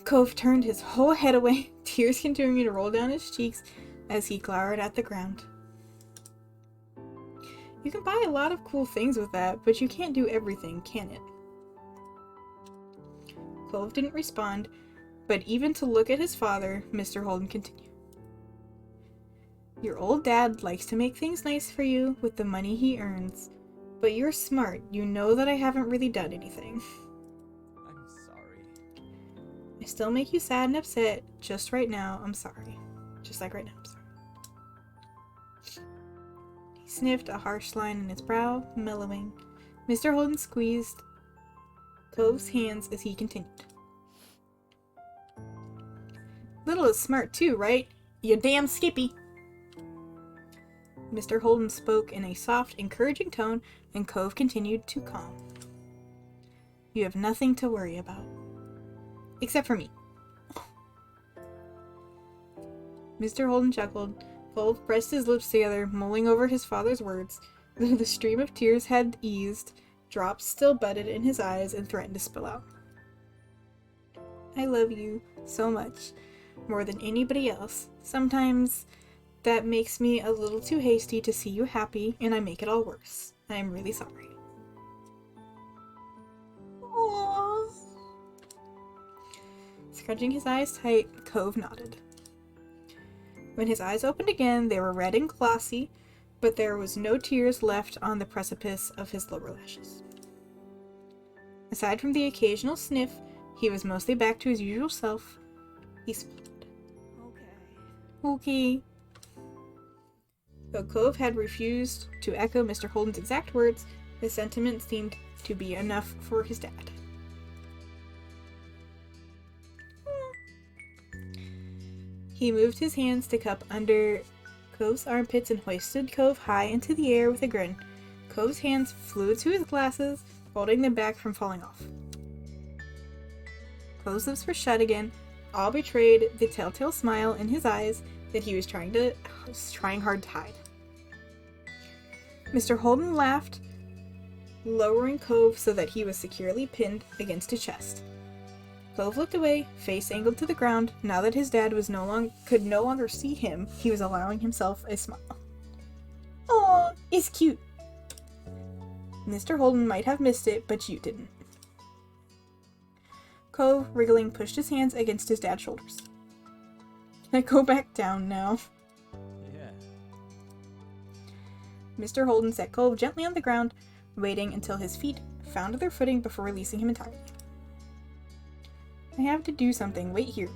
Cove turned his whole head away, tears continuing to roll down his cheeks as he glowered at the ground. You can buy a lot of cool things with that, but you can't do everything, can it? Cove didn't respond, but even to look at his father, Mr. Holden continued. Your old dad likes to make things nice for you with the money he earns, but you're smart. You know that I haven't really done anything. I'm sorry. I still make you sad and upset. Just right now, I'm sorry. Just like right now, I'm sorry. He sniffed a harsh line in his brow, mellowing. Mr. Holden squeezed Cove's hands as he continued. Little is smart too, right? You damn Skippy! Mr. Holden spoke in a soft, encouraging tone, and Cove continued to calm. You have nothing to worry about. Except for me. Mr. Holden chuckled. Cove pressed his lips together, mulling over his father's words. The stream of tears had eased, drops still budded in his eyes and threatened to spill out. I love you so much, more than anybody else. Sometimes that makes me a little too hasty to see you happy, and I make it all worse. I am really sorry. Aww. Scrunching his eyes tight, Cove nodded. When his eyes opened again, they were red and glossy, but there was no tears left on the precipice of his lower lashes. Aside from the occasional sniff, he was mostly back to his usual self. He smiled. Okay. Though Cove had refused to echo Mr. Holden's exact words, the sentiment seemed to be enough for his dad. He moved his hands to cup under Cove's armpits and hoisted Cove high into the air with a grin. Cove's hands flew to his glasses, holding them back from falling off. Cove's lips were shut again, all betrayed the telltale smile in his eyes that he was trying hard to hide. Mr. Holden laughed, lowering Cove so that he was securely pinned against his chest. Cove looked away, face angled to the ground. Now that his dad could no longer see him, he was allowing himself a smile. Aw, it's cute. Mr. Holden might have missed it, but you didn't. Cove, wriggling, pushed his hands against his dad's shoulders. Can I go back down now? Yeah. Mr. Holden set Cove gently on the ground, waiting until his feet found their footing before releasing him entirely. I have to do something. Wait here.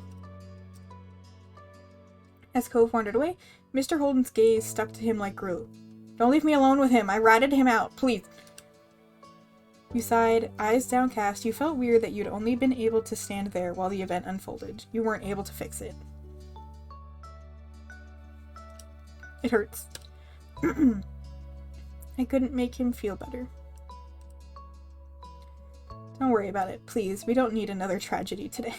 As Cove wandered away, Mr. Holden's gaze stuck to him like glue. Don't leave me alone with him. I ratted him out. Please. You sighed, eyes downcast. You felt weird that you'd only been able to stand there while the event unfolded. You weren't able to fix it. It hurts. I couldn't make him feel better. Don't worry about it, please. We don't need another tragedy today.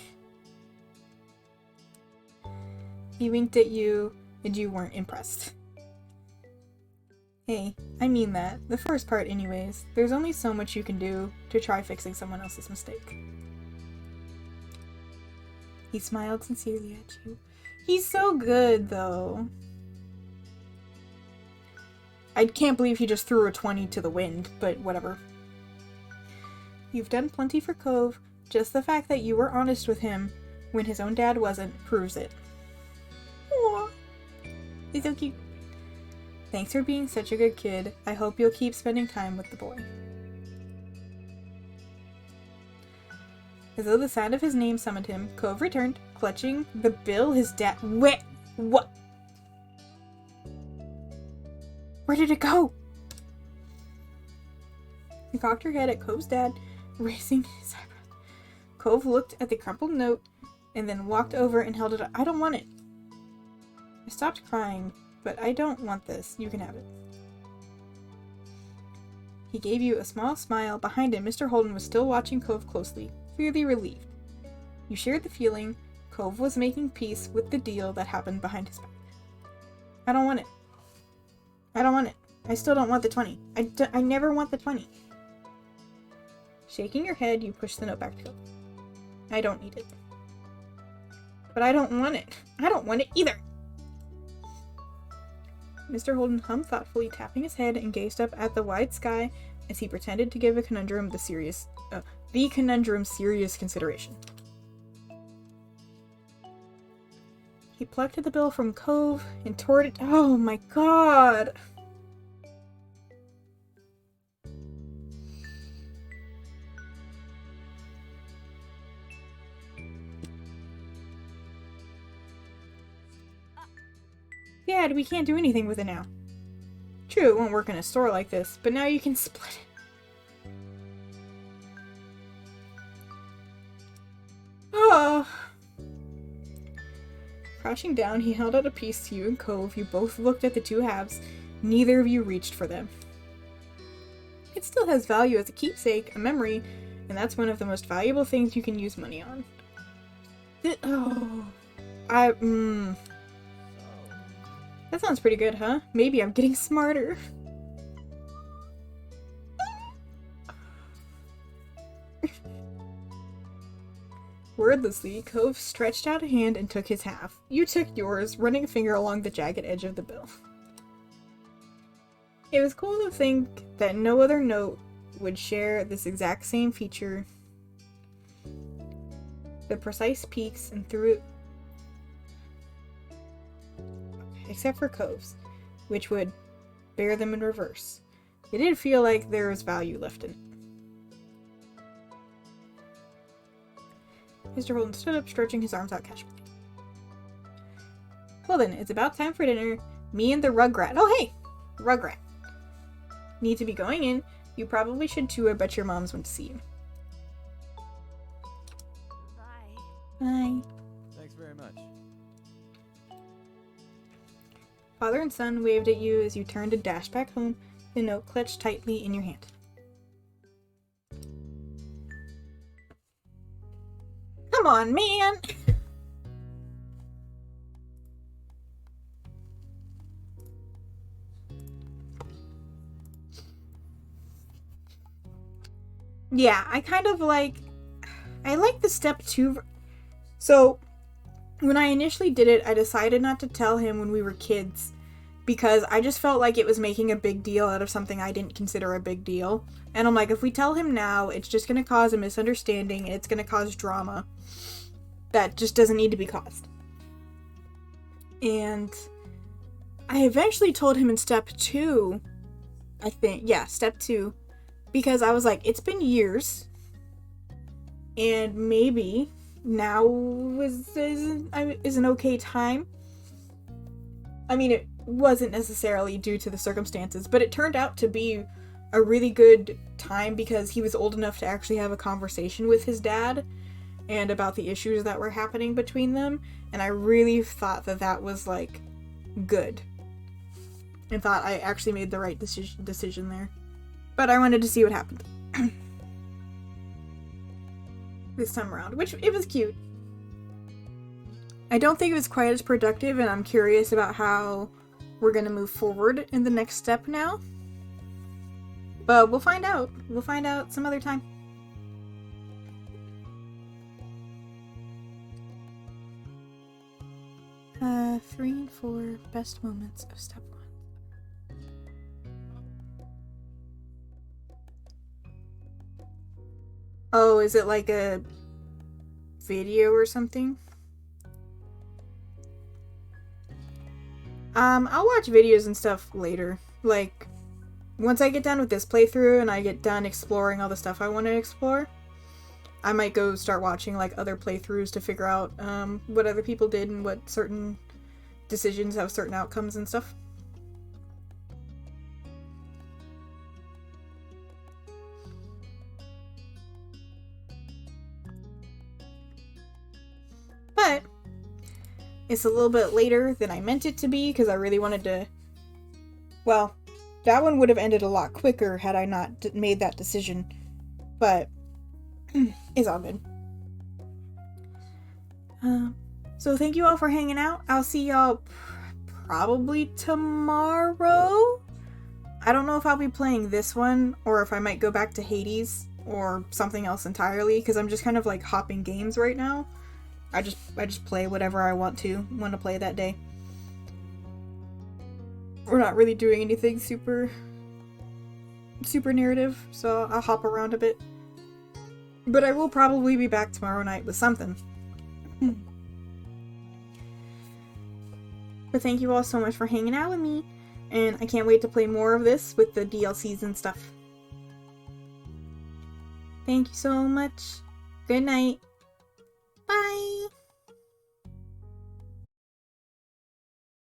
He winked at you, and you weren't impressed. Hey, I mean that. The first part anyways. There's only so much you can do to try fixing someone else's mistake. He smiled sincerely at you. He's so good, though. I can't believe he just threw a 20 to the wind, but whatever. You've done plenty for Cove. Just the fact that you were honest with him when his own dad wasn't proves it. Aww. He's so cute. Thanks for being such a good kid. I hope you'll keep spending time with the boy. As though the sound of his name summoned him, Cove returned, clutching the bill his dad— Wait! What? Where did it go? You cocked her head at Cove's dad, raising his eyebrows. Cove looked at the crumpled note and then walked over and held it up. I don't want it. I stopped crying, but I don't want this. You can have it. He gave you a small smile. Behind him, Mr. Holden was still watching Cove closely, clearly relieved. You shared the feeling Cove was making peace with the deal that happened behind his back. I don't want it. I don't want it. I still don't want the 20. I never want the 20. Shaking your head, you push the note back to Cove. I don't need it. But I don't want it. I don't want it either. Mr. Holden hummed thoughtfully, tapping his head, and gazed up at the wide sky as he pretended to give the conundrum serious consideration. He plucked the bill from Cove and tore it. Oh my god! Dad, we can't do anything with it now. True, it won't work in a store like this, but now you can split it. Oh. Crashing down, he held out a piece to you and Cove. You both looked at the two halves. Neither of you reached for them. It still has value as a keepsake, a memory, and that's one of the most valuable things you can use money on. That sounds pretty good, huh? Maybe I'm getting smarter. Wordlessly, Cove stretched out a hand and took his half. You took yours, running a finger along the jagged edge of the bill. It was cool to think that no other note would share this exact same feature. The precise peaks and through it, except for Cove's, which would bear them in reverse. It did feel like there was value left in it. Mr. Holden stood up, stretching his arms out casually. Well then, it's about time for dinner. Me and the Rugrat— oh hey! Rugrat. Need to be going in. You probably should too. I bet your moms went to see you. Bye. Bye. Thanks very much. Father and son waved at you as you turned and dashed back home, the note clutched tightly in your hand. Come on, man! Yeah, I kind of like... I like the step 2... So, when I initially did it, I decided not to tell him when we were kids because I just felt like it was making a big deal out of something I didn't consider a big deal. And I'm like, if we tell him now, it's just going to cause a misunderstanding and it's going to cause drama that just doesn't need to be caused. And I eventually told him in step 2, I think. Yeah, step 2. Because I was like, it's been years. And maybe now is an okay time. I mean, it wasn't necessarily due to the circumstances, but it turned out to be a really good time because he was old enough to actually have a conversation with his dad and about the issues that were happening between them. And I really thought that that was, like, good. And thought I actually made the right decision there. But I wanted to see what happened. This time around, which it was cute. I don't think it was quite as productive, and I'm curious about how we're gonna move forward in the next step now. But we'll find out. We'll find out some other time. Uh, 3 and 4 best moments of step 1. Oh, is it like a video or something? I'll watch videos and stuff later. Like, once I get done with this playthrough and I get done exploring all the stuff I want to explore, I might go start watching, like, other playthroughs to figure out, what other people did and what certain decisions have certain outcomes and stuff. But it's a little bit later than I meant it to be because I really wanted to... Well, that one would have ended a lot quicker had I not made that decision. But it's all good. So thank you all for hanging out. I'll see y'all probably tomorrow. I don't know if I'll be playing this one or if I might go back to Hades or something else entirely because I'm just kind of like hopping games right now. I just play whatever I want to play that day. We're not really doing anything super narrative, so I'll hop around a bit. But I will probably be back tomorrow night with something. But thank you all so much for hanging out with me, and I can't wait to play more of this with the DLCs and stuff. Thank you so much. Good night.